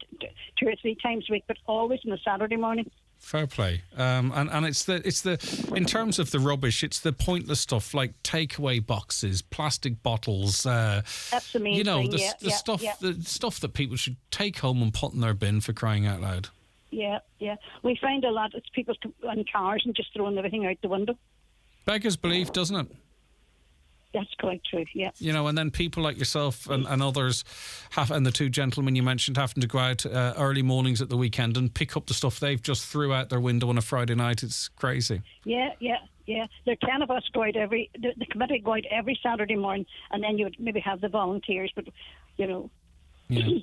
2 or 3 times a week, but always on a Saturday morning. Fair play. And it's the in terms of the rubbish, it's the pointless stuff like takeaway boxes, plastic bottles. That's the main thing. The stuff that people should take home and put in their bin, for crying out loud. Yeah. We find a lot of people in cars and just throwing everything out the window. Beggars belief, doesn't it? That's quite true, yeah. You know, and then people like yourself and others, and the 2 gentlemen you mentioned, having to go out early mornings at the weekend and pick up the stuff they've just threw out their window on a Friday night. It's crazy. Yeah. There are 10 of us go out the committee go out every Saturday morning, and then you would maybe have the volunteers, but, you know. Yeah.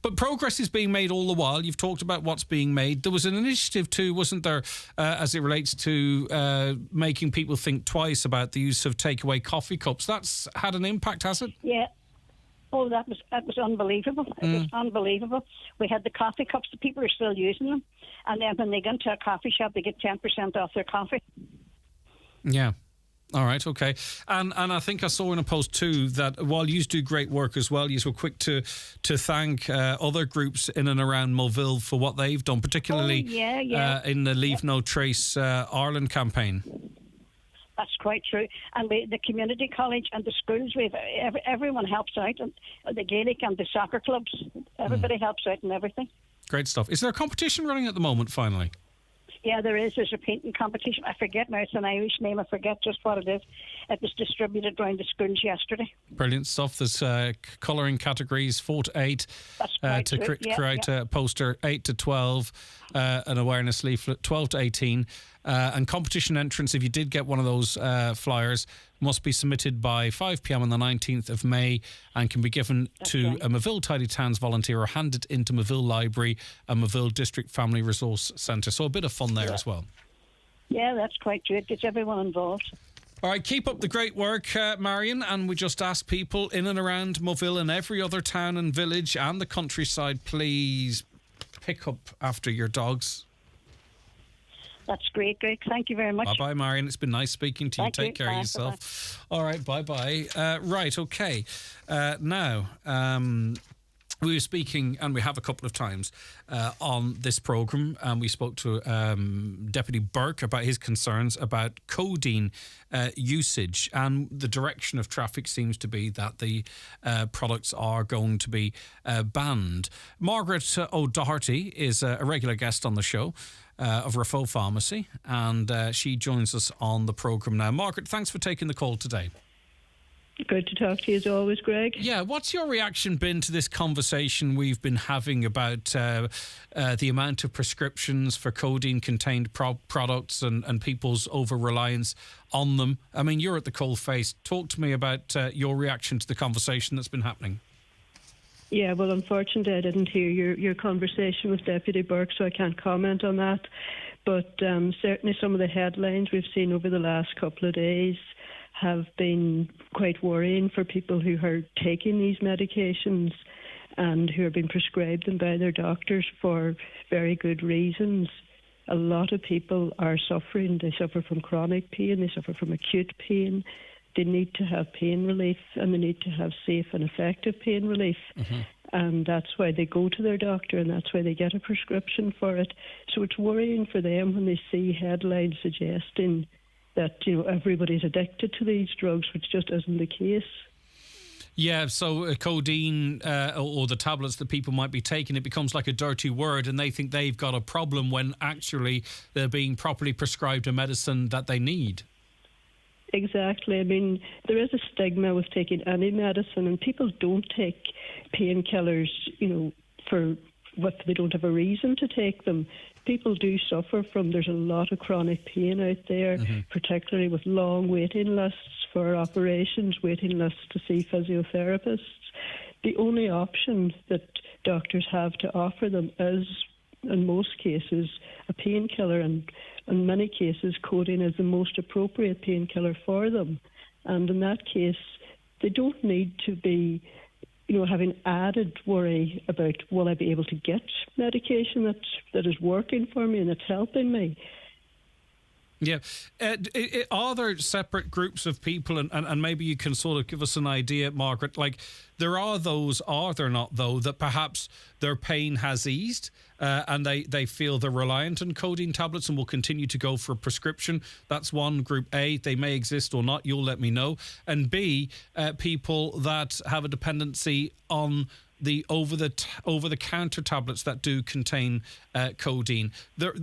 But progress is being made all the while. You've talked about what's being made. There was an initiative too, wasn't there, as it relates to making people think twice about the use of takeaway coffee cups. That's had an impact, has it? Yeah. Oh, that was unbelievable. It was unbelievable. We had the coffee cups. The people are still using them. And then when they go into a coffee shop, they get 10% off their coffee. Yeah. All right, okay. And I think I saw in a post too that while you do great work as well, you were quick to thank other groups in and around Moville for what they've done, particularly in the Leave No Trace Ireland campaign. That's quite true. And the community college and the schools, everyone helps out, and the Gaelic and the soccer clubs, everybody helps out and everything. Great stuff. Is there a competition running at the moment, finally? Yeah, there is. There's a painting competition. I forget now. It's an Irish name. I forget just what it is. It was distributed around the schools yesterday. Brilliant stuff. There's colouring categories 4 to 8 to create a poster, 8 to 12, an awareness leaflet, 12 to 18. And competition entrance, if you did get one of those flyers, must be submitted by 5 p.m. on the 19th of May and can be given to a Moville Tidy Towns volunteer or handed into Moville Library and Moville District Family Resource Centre. So a bit of fun there as well. Yeah, that's quite true. It gets everyone involved. All right, keep up the great work, Marion, and we just ask people in and around Moville and every other town and village and the countryside, please pick up after your dogs. That's great, Greg. Thank you very much. Bye-bye, Marion. It's been nice speaking to you. Take care of yourself. Bye-bye. All right, bye-bye. Right, okay. Now, we were speaking, and we have a couple of times, on this programme, and we spoke to Deputy Burke about his concerns about codeine usage, and the direction of traffic seems to be that the products are going to be banned. Margaret O'Doherty is a regular guest on the show of Rafo Pharmacy, and she joins us on the programme now. Margaret, thanks for taking the call today. Good to talk to you as always, Greg. Yeah, what's your reaction been to this conversation we've been having about the amount of prescriptions for codeine-contained products and people's over-reliance on them? I mean, you're at the coalface. Talk to me about your reaction to the conversation that's been happening. Yeah, well, unfortunately, I didn't hear your conversation with Deputy Burke, so I can't comment on that. But certainly some of the headlines we've seen over the last couple of days have been quite worrying for people who are taking these medications and who are being prescribed them by their doctors for very good reasons. A lot of people are suffering. They suffer from chronic pain. They suffer from acute pain. They need to have pain relief, and they need to have safe and effective pain relief. Mm-hmm. And that's why they go to their doctor, and that's why they get a prescription for it. So it's worrying for them when they see headlines suggesting that, you know, everybody's addicted to these drugs, which just isn't the case. Yeah, so codeine or the tablets that people might be taking, it becomes like a dirty word, and they think they've got a problem when actually they're being properly prescribed a medicine that they need. Exactly. I mean, there is a stigma with taking any medicine, and people don't take painkillers, you know, for what they don't have a reason to take them. People do suffer from, there's a lot of chronic pain out there, particularly with long waiting lists for operations, waiting lists to see physiotherapists. the only option that doctors have to offer them is, in most cases, a painkiller, and in many cases, codeine is the most appropriate painkiller for them. And in that case, they don't need to be, having added worry about, will I be able to get medication that is working for me and that's helping me? Yeah. Are there separate groups of people, and maybe you can sort of give us an idea, Margaret, like there are those, are there not, though, that perhaps their pain has eased and they feel they're reliant on codeine tablets and will continue to go for a prescription? That's one. Group A, they may exist or not, you'll let me know. And B, people that have a dependency on the over-the-counter tablets that do contain codeine. There,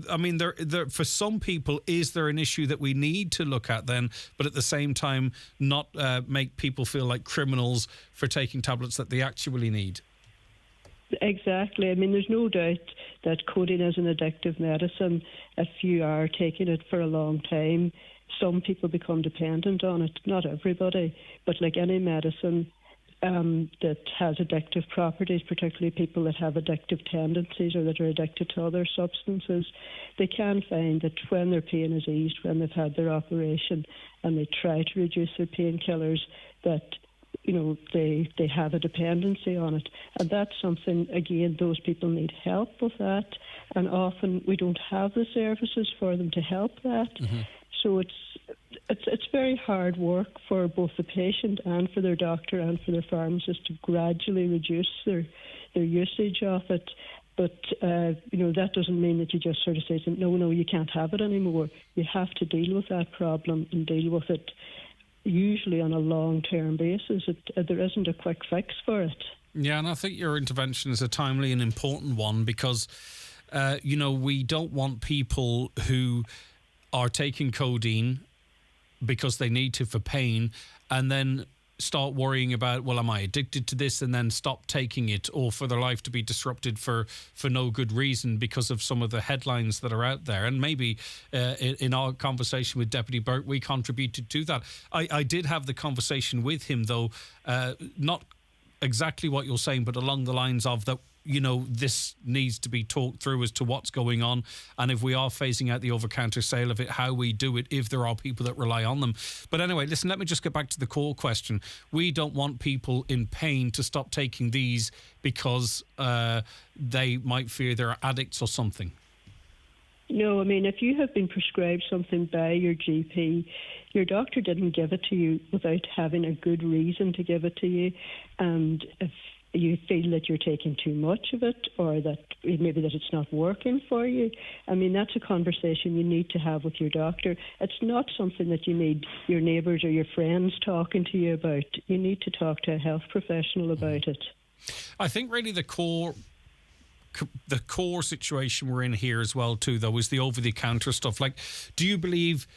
for some people, is there an issue that we need to look at then, but at the same time not make people feel like criminals for taking tablets that they actually need? Exactly. I mean, there's no doubt that codeine is an addictive medicine. If you are taking it for a long time, some people become dependent on it. Not everybody, but like any medicine that has addictive properties, particularly people that have addictive tendencies or that are addicted to other substances, they can find that when their pain is eased, when they've had their operation and they try to reduce their painkillers, that they have a dependency on it. And that's something, again, those people need help with that, and often we don't have the services for them to help that. Mm-hmm. So it's very hard work for both the patient and for their doctor and for their pharmacist to gradually reduce their usage of it. But, that doesn't mean that you just sort of say, no, you can't have it anymore. You have to deal with that problem and deal with it usually on a long-term basis. There isn't a quick fix for it. Yeah, and I think your intervention is a timely and important one because, we don't want people who are taking codeine because they need to for pain and then start worrying about, well, am I addicted to this, and then stop taking it, or for their life to be disrupted for no good reason because of some of the headlines that are out there. And maybe in our conversation with Deputy Burke, we contributed to that. I did have the conversation with him, though, not exactly what you're saying, but along the lines of that, this needs to be talked through as to what's going on, and if we are phasing out the over-counter sale of it, how we do it if there are people that rely on them. But anyway, listen, let me just get back to the core question. We don't want people in pain to stop taking these because they might fear they're addicts or something. No, I mean, if you have been prescribed something by your GP, your doctor didn't give it to you without having a good reason to give it to you, and if you feel that you're taking too much of it, or that maybe that it's not working for you, I mean, that's a conversation you need to have with your doctor. It's not something that you need your neighbours or your friends talking to you about. You need to talk to a health professional about it. I think really the core situation we're in here as well too, though, is the over-the-counter stuff. Like, do you believe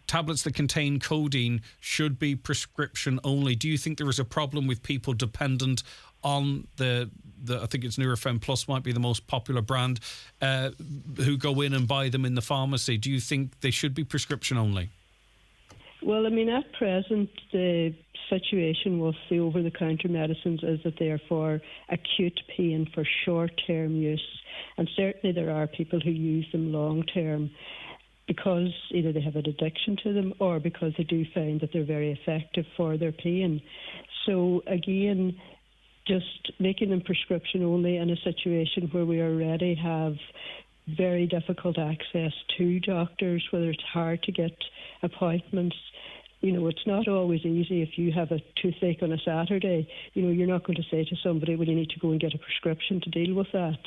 tablets that contain codeine should be prescription only? Do you think there is a problem with people dependent on the I think it's Nurofen Plus might be the most popular brand, who go in and buy them in the pharmacy? Do you think they should be prescription only? Well, I mean, at present, the situation with the over-the-counter medicines is that they are for acute pain, for short-term use. And certainly there are people who use them long-term because either they have an addiction to them or because they do find that they're very effective for their pain. So again, just making them prescription only in a situation where we already have very difficult access to doctors, whether it's hard to get appointments. It's not always easy. If you have a toothache on a Saturday, you're not going to say to somebody, well, you need to go and get a prescription to deal with that.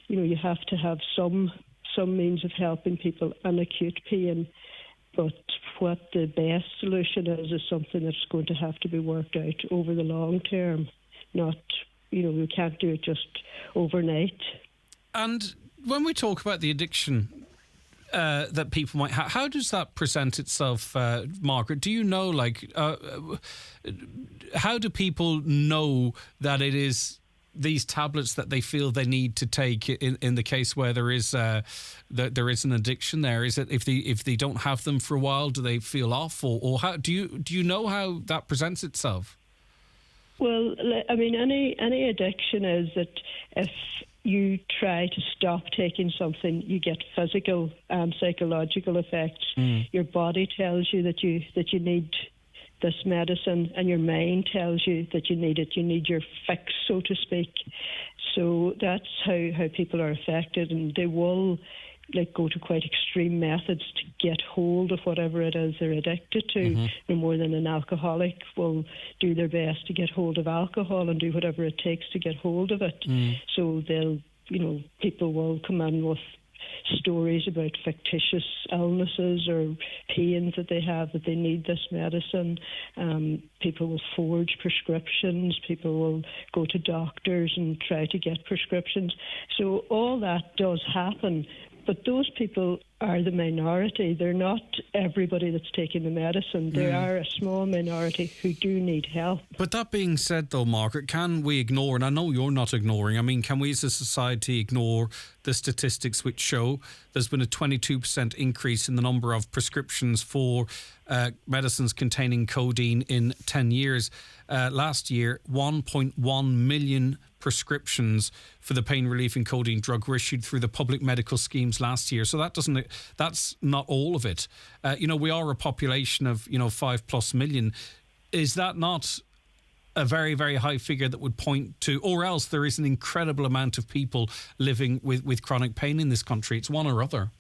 You have to have some means of helping people in acute pain. But what the best solution is something that's going to have to be worked out over the long term. Not, we can't do it just overnight. And when we talk about the addiction that people might have, how does that present itself, Margaret? Do you know, how do people know that it is these tablets that they feel they need to take in the case where there is an addiction there? Is it if they don't have them for a while, do they feel off, or how do you know how that presents itself? Well, I mean, any addiction is that if you try to stop taking something, you get physical and psychological effects. Your body tells you that you need this medicine, and your mind tells you that you need it. You need your fix, so to speak. So that's how people are affected, and they will go to quite extreme methods to get hold of whatever it is they're addicted to. No more than an alcoholic will do their best to get hold of alcohol and do whatever it takes to get hold of it. So people will come in with stories about fictitious illnesses or pains that they have, that they need this medicine. People will forge prescriptions. People will go to doctors and try to get prescriptions. So all that does happen. But those people are the minority. They're not everybody that's taking the medicine. There are a small minority who do need help. But that being said, though, Margaret, can we ignore, and I know you're not ignoring, I mean, can we as a society ignore the statistics which show there's been a 22% increase in the number of prescriptions for medicines containing codeine in 10 years? Last year, 1.1 million prescriptions for the pain relief and codeine drug were issued through the public medical schemes last year. So that's not all of it. We are a population of 5+ million. Is that not a very, very high figure that would point to, or else there is an incredible amount of people living with chronic pain in this country? It's one or other.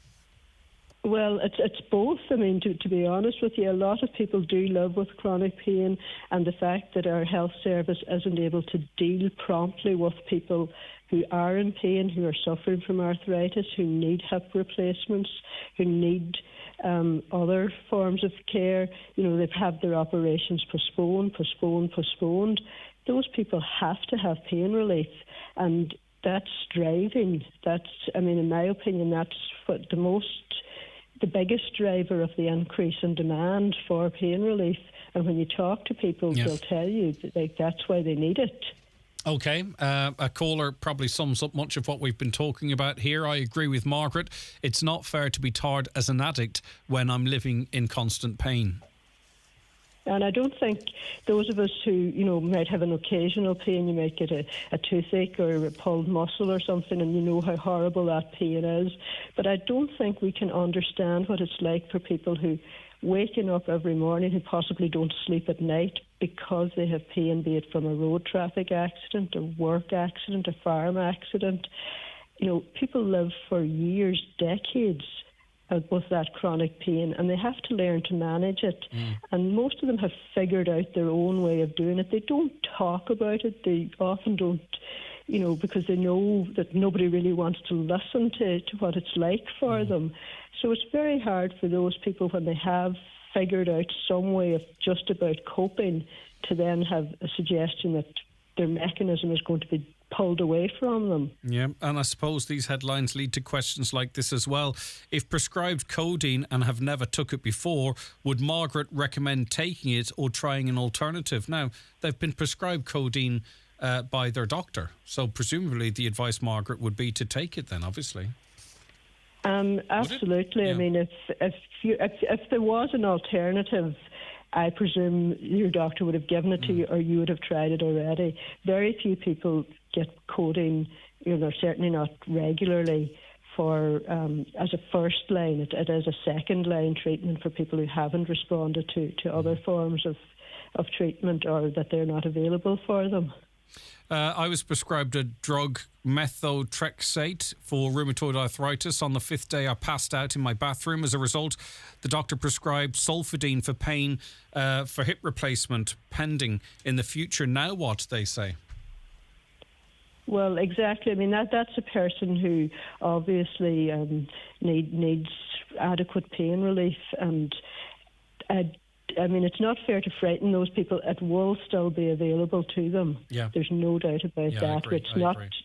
Well, it's both. I mean, to be honest with you, a lot of people do live with chronic pain, and the fact that our health service isn't able to deal promptly with people who are in pain, who are suffering from arthritis, who need hip replacements, who need other forms of care. They've had their operations postponed. Those people have to have pain relief, and that's driving. In my opinion, that's what the biggest driver of the increase in demand for pain relief. And when you talk to people, they'll tell you that that's why they need it. Okay, a caller probably sums up much of what we've been talking about here. I agree with Margaret. It's not fair to be tarred as an addict when I'm living in constant pain. And I don't think those of us who, might have an occasional pain, you might get a toothache or a pulled muscle or something, and you know how horrible that pain is. But I don't think we can understand what it's like for people who waking up every morning, who possibly don't sleep at night because they have pain, be it from a road traffic accident, a work accident, a farm accident. People live for years, decades, with that chronic pain, and they have to learn to manage it. And most of them have figured out their own way of doing it. They don't talk about it. They often don't, because they know that nobody really wants to listen to what it's like for them. So it's very hard for those people, when they have figured out some way of just about coping, to then have a suggestion that their mechanism is going to be pulled away from them. Yeah, and I suppose these headlines lead to questions like this as well. If prescribed codeine and have never took it before, would Margaret recommend taking it or trying an alternative? Now, they've been prescribed codeine by their doctor, so presumably the advice, Margaret, would be to take it then, obviously. Absolutely. Yeah. I mean, if there was an alternative, I presume your doctor would have given it to you, or you would have tried it already. Very few people get codeine, certainly not regularly, for as a first line. It is a second line treatment for people who haven't responded to other forms of treatment, or that they're not available for them. I was prescribed a drug, methotrexate, for rheumatoid arthritis. On the 5th day, I passed out in my bathroom. As a result, the doctor prescribed sulfadine for pain, for hip replacement, pending in the future. Now what, they say? Well, exactly. I mean, that's a person who obviously needs adequate pain relief, and it's not fair to frighten those people. It will still be available to them. Yeah. There's no doubt about that. I agree.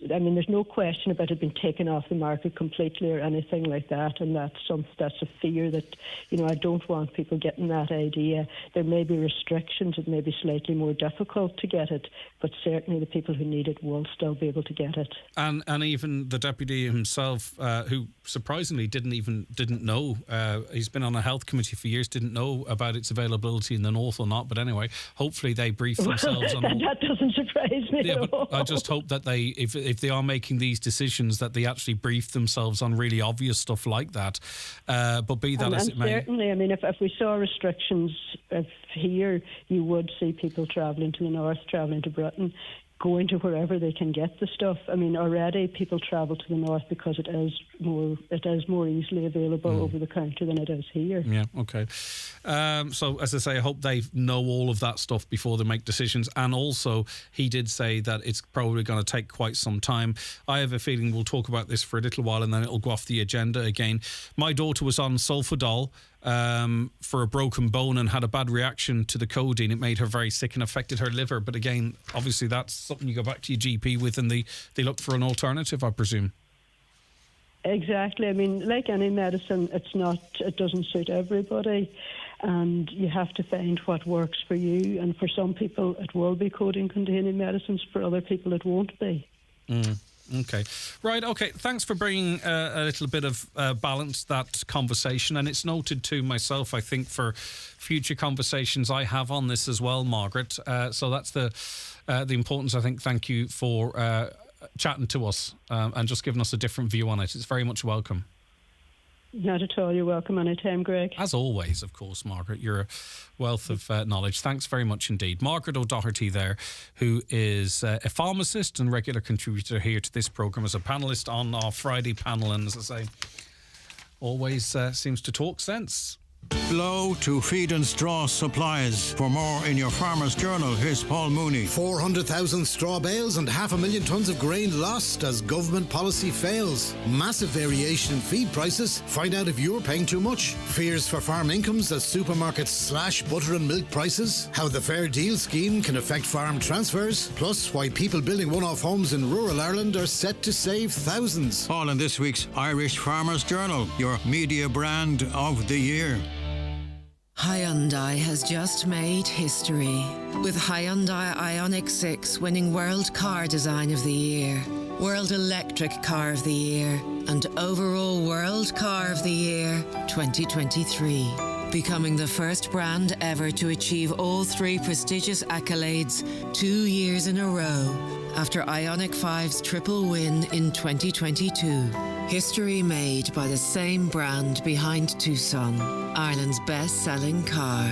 There's no question about it being taken off the market completely or anything like that. And that's a fear that, I don't want people getting that idea. There may be restrictions. It may be slightly more difficult to get it, but certainly the people who need it will still be able to get it. And even the deputy himself, who surprisingly didn't know, he's been on a health committee for years, didn't know about its availability availability in the north or not. But anyway, hopefully they brief themselves on all. That doesn't surprise me Yeah, at all. but I just hope that they, if they are making these decisions, that they actually brief themselves on really obvious stuff like that. But be that as it may. Certainly, I mean, if we saw restrictions here, you would see people travelling to the north, travelling to Britain, going to wherever they can get the stuff. I mean, already people travel to the north because it is more easily available over the counter than it is here. Yeah, okay. So, as I say, I hope they know all of that stuff before they make decisions. And also, he did say that it's probably going to take quite some time. I have a feeling we'll talk about this for a little while and then it'll go off the agenda again. My daughter was on Sulfadol for a broken bone and had a bad reaction to the codeine. It made her very sick and affected her liver. But again, obviously that's something you go back to your GP with and they look for an alternative, I presume. Exactly. I mean, like any medicine, it doesn't suit everybody, and you have to find what works for you. And for some people, it will be codeine-containing medicines. For other people, it won't be. Okay. Right, okay. Thanks for bringing a little bit of balance to that conversation. And it's noted to myself, I think, for future conversations I have on this as well, Margaret. So that's the importance, I think. Thank you for chatting to us and just giving us a different view on it. It's very much welcome. Not at all. You're welcome anytime, Greg. As always, of course, Margaret. You're a wealth of knowledge. Thanks very much indeed. Margaret O'Doherty there, who is a pharmacist and regular contributor here to this programme as a panellist on our Friday panel. And as I say, always seems to talk sense. Blow to Feed and Straw Supplies. For more in your Farmer's Journal, here's Paul Mooney. 400,000 straw bales and 500,000 tonnes of grain lost as government policy fails. Massive variation in feed prices. Find out if you're paying too much. Fears for farm incomes as supermarkets slash butter and milk prices. How the Fair Deal scheme can affect farm transfers. Plus, why people building one-off homes in rural Ireland are set to save thousands. All in this week's Irish Farmer's Journal, your media brand of the year. Hyundai has just made history, with Hyundai Ioniq 6 winning World Car Design of the Year, World Electric Car of the Year, and overall World Car of the Year 2023. Becoming the first brand ever to achieve all three prestigious accolades 2 years in a row, after Ioniq 5's triple win in 2022. History made by the same brand behind Tucson, Ireland's best-selling car.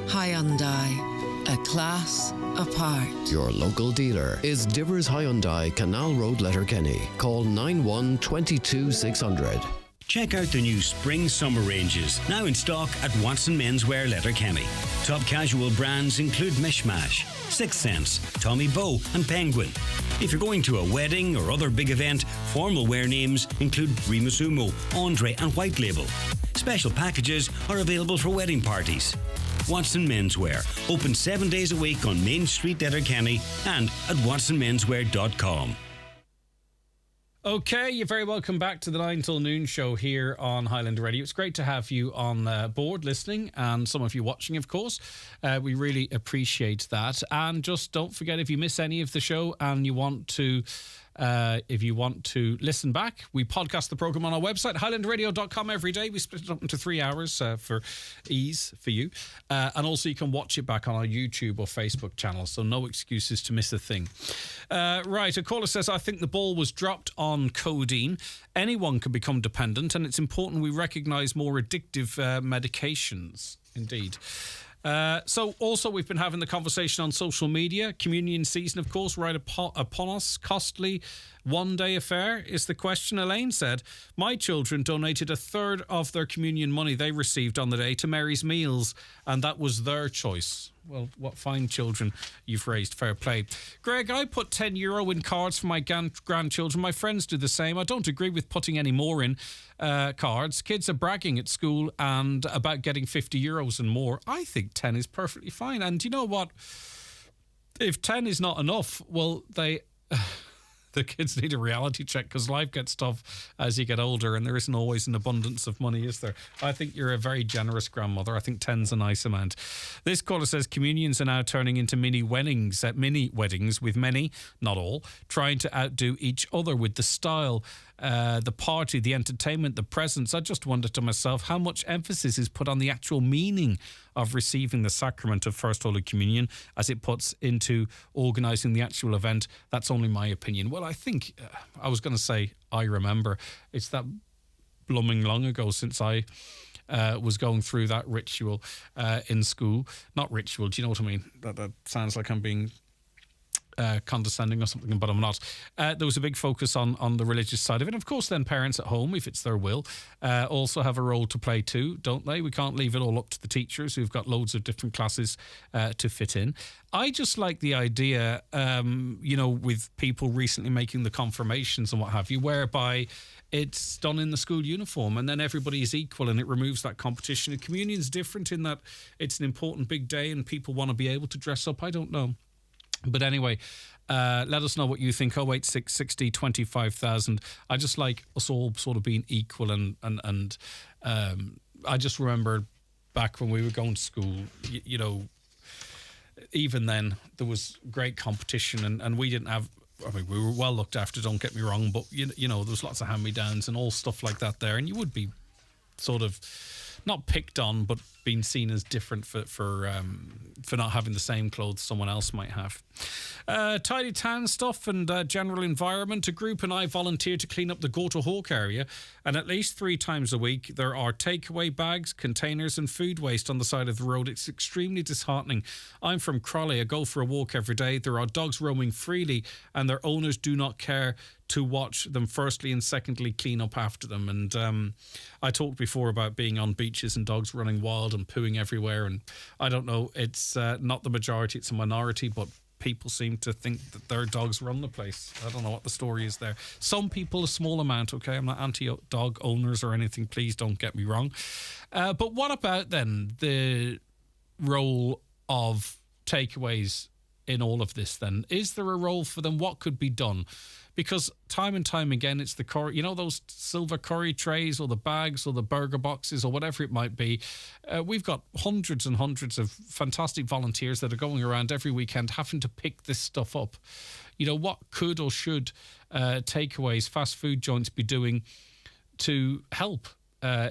Hyundai, a class apart. Your local dealer is Divers Hyundai, Canal Road, Letterkenny. Call 91 22 600. Check out the new spring-summer ranges, now in stock at Watson Menswear, Letterkenny. Top casual brands include Mishmash, Sixth Sense, Tommy Bow and Penguin. If you're going to a wedding or other big event, formal wear names include Rimusumo, Andre and White Label. Special packages are available for wedding parties. Watson Menswear, open 7 days a week on Main Street, Letterkenny and at watsonmenswear.com. Okay, you're very welcome back to the 9 till noon show here on Highland Radio. It's great to have you on board listening, and some of you watching, of course. We really appreciate that. And just don't forget, if you miss any of the show and you want to listen back, we podcast the programme on our website, highlandradio.com, every day. We split it up into 3 hours for ease for you. And also you can watch it back on our YouTube or Facebook channel, so no excuses to miss a thing. Right, a caller says, I think the ball was dropped on codeine. Anyone can become dependent, and it's important we recognise more addictive medications. Indeed. So also we've been having the conversation on social media. Communion season, of course, right upon us. Costly one-day affair is the question. Elaine said, my children donated a third of their communion money they received on the day to Mary's Meals, and that was their choice. Well, what fine children you've raised. Fair play. Greg, I put €10 in cards for my grandchildren. My friends do the same. I don't agree with putting any more in cards. Kids are bragging at school and about getting €50 and more. I think 10 is perfectly fine. And you know what? If 10 is not enough, well, the kids need a reality check, because life gets tough as you get older and there isn't always an abundance of money, is there? I think you're a very generous grandmother. I think 10's a nice amount. This caller says communions are now turning into mini weddings with many, not all, trying to outdo each other with the style. the party, the entertainment, the presents. I just wonder to myself how much emphasis is put on the actual meaning of receiving the sacrament of First Holy Communion as it puts into organising the actual event. That's only my opinion. Well, I think, I was going to say, I remember. It's that blooming long ago since I was going through that ritual in school. Not ritual, do you know what I mean? That sounds like I'm being condescending or something, but I'm not. There was a big focus on the religious side of it. Of course, then parents at home, if it's their will, also have a role to play too, don't they? We can't leave it all up to the teachers who've got loads of different classes to fit in. I just like the idea, with people recently making the confirmations and what have you, whereby it's done in the school uniform and then everybody is equal and it removes that competition. And communion's different in that it's an important big day and people want to be able to dress up. I don't know. But anyway, let us know what you think. 086 60 25,000. I just like us all sort of being equal and I just remember back when we were going to school, even then there was great competition and we didn't have, we were well looked after, don't get me wrong, but there was lots of hand-me-downs and all stuff like that there, and you would be sort of not picked on, but being seen as different for not having the same clothes someone else might have. Tidy town stuff and general environment. A group and I volunteer to clean up the Gorta Hawk area, and at least 3 times a week there are takeaway bags, containers and food waste on the side of the road. It's extremely disheartening. I'm from Crawley. I go for a walk every day. There are dogs roaming freely and their owners do not care to watch them firstly and secondly clean up after them. And I talked before about being on beaches and dogs running wild and pooing everywhere, and I don't know, it's not the majority, it's a minority, but people seem to think that their dogs run the place. I don't know what the story is there. Some people, a small amount, okay? I'm not anti-dog owners or anything, please don't get me wrong. But what about then the role of takeaways in all of this then? Is there a role for them? What could be done? Because time and time again, it's the curry, those silver curry trays or the bags or the burger boxes or whatever it might be. We've got hundreds and hundreds of fantastic volunteers that are going around every weekend having to pick this stuff up. What could or should takeaways, fast food joints be doing to help,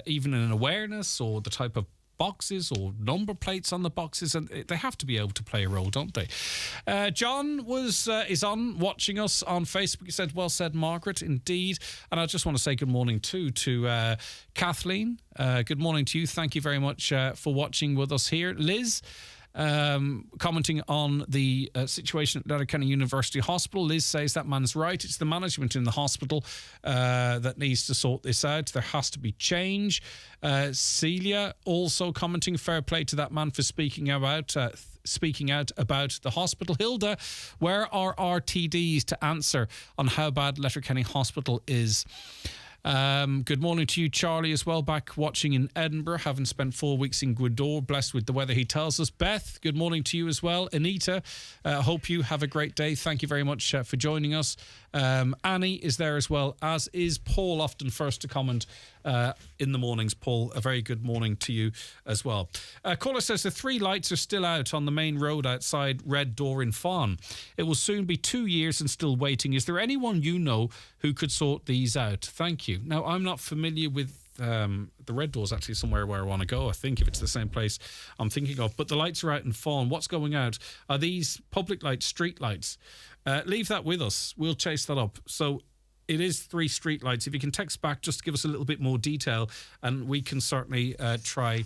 even in awareness or the type of boxes or number plates on the boxes, and they have to be able to play a role, don't they? John is on watching us on Facebook. He said, well said, Margaret, indeed. And I just want to say good morning too to Kathleen. Good morning to you. Thank you very much for watching with us here. Liz, commenting on the situation at Letterkenny University Hospital. Liz says that man's right. It's the management in the hospital that needs to sort this out. There has to be change. Celia also commenting, fair play to that man for speaking out about the hospital. Hilda, where are RTDs to answer on how bad Letterkenny Hospital is? Good morning to you, Charlie, as well, back watching in Edinburgh, having spent 4 weeks in Gweedore, blessed with the weather, he tells us. Beth, good morning to you as well. Anita, hope you have a great day. Thank you very much for joining us. Annie is there as well, as is Paul, often first to comment in the mornings. Paul, a very good morning to you as well. Caller says the 3 lights are still out on the main road outside Red Door in Fawn. It will soon be 2 years and still waiting. Is there anyone you know who could sort these out? Thank you. Now, I'm not familiar with the Red Door's actually somewhere where I want to go, I think, if it's the same place I'm thinking of. But the lights are out in Fawn. What's going out? Are these public lights, street lights? Leave that with us. We'll chase that up. So it is 3 street lights. If you can text back, just to give us a little bit more detail, and we can certainly try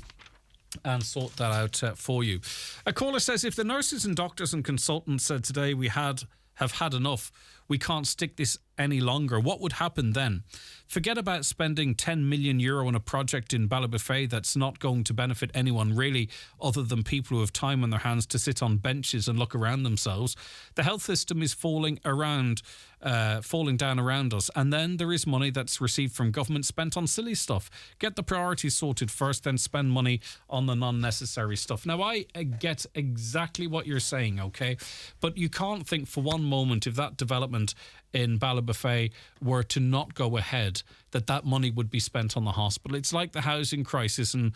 and sort that out for you. A caller says, if the nurses and doctors and consultants said today we have had enough, we can't stick this any longer, what would happen then? Forget about spending €10 million on a project in Ballybofey that's not going to benefit anyone really, other than people who have time on their hands to sit on benches and look around themselves. The health system is falling down around us, and then there is money that's received from government spent on silly stuff. Get the priorities sorted first, then spend money on the non-necessary stuff. Now, I get exactly what you're saying, okay? But you can't think for one moment, if that development development in Ballybofey were to not go ahead, that money would be spent on the hospital. It's like the housing crisis and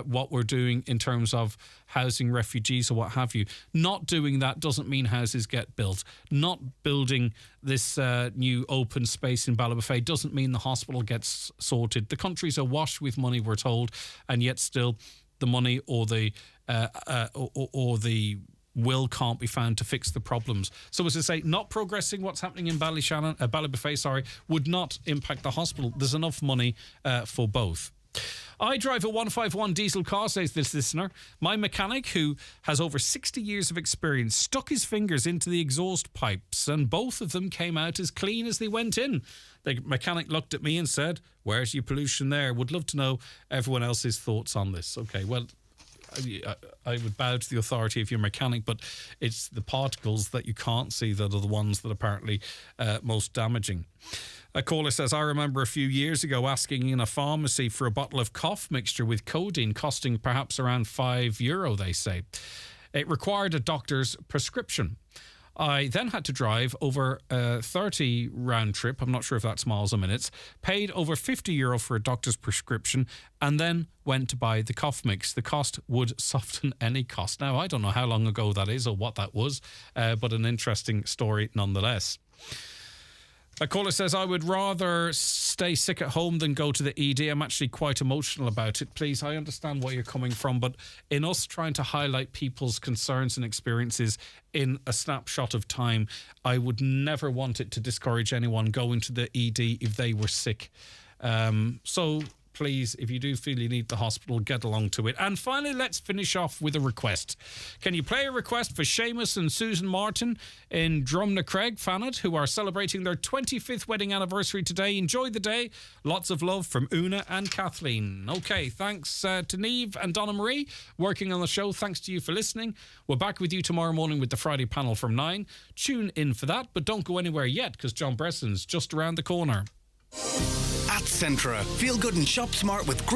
what we're doing in terms of housing refugees or what have you. Not doing that doesn't mean houses get built. Not building this new open space in Ballybofey doesn't mean the hospital gets sorted. The country's awash with money, we're told, and yet still the money or the will can't be found to fix the problems. So as I say, not progressing what's happening in Ballybofey, would not impact the hospital. There's enough money for both. I drive a 151 diesel car, says this listener. My mechanic, who has over 60 years of experience, stuck his fingers into the exhaust pipes and both of them came out as clean as they went in. The mechanic looked at me and said, "Where's your pollution there?" Would love to know everyone else's thoughts on this. Okay, well, I would bow to the authority of your mechanic, but it's the particles that you can't see that are the ones that are apparently most damaging. A caller says, I remember a few years ago asking in a pharmacy for a bottle of cough mixture with codeine, costing perhaps around €5, they say. It required a doctor's prescription. I then had to drive over a 30 round trip, I'm not sure if that's miles or minutes, paid over €50 for a doctor's prescription, and then went to buy the cough mix. The cost would soften any cost. Now, I don't know how long ago that is or what that was, but an interesting story nonetheless. A caller says, I would rather stay sick at home than go to the ED. I'm actually quite emotional about it. Please, I understand where you're coming from, but in us trying to highlight people's concerns and experiences in a snapshot of time, I would never want it to discourage anyone going to the ED if they were sick. So please, if you do feel you need the hospital, get along to it. And finally, let's finish off with a request. Can you play a request for Seamus and Susan Martin in Drumnacraig, Fanet, who are celebrating their 25th wedding anniversary today? Enjoy the day. Lots of love from Una and Kathleen. Okay, thanks to Niamh and Donna Marie working on the show. Thanks to you for listening. We're back with you tomorrow morning with the Friday panel from 9. Tune in for that, but don't go anywhere yet because John Bresson's just around the corner. At Centra, feel good and shop smart with great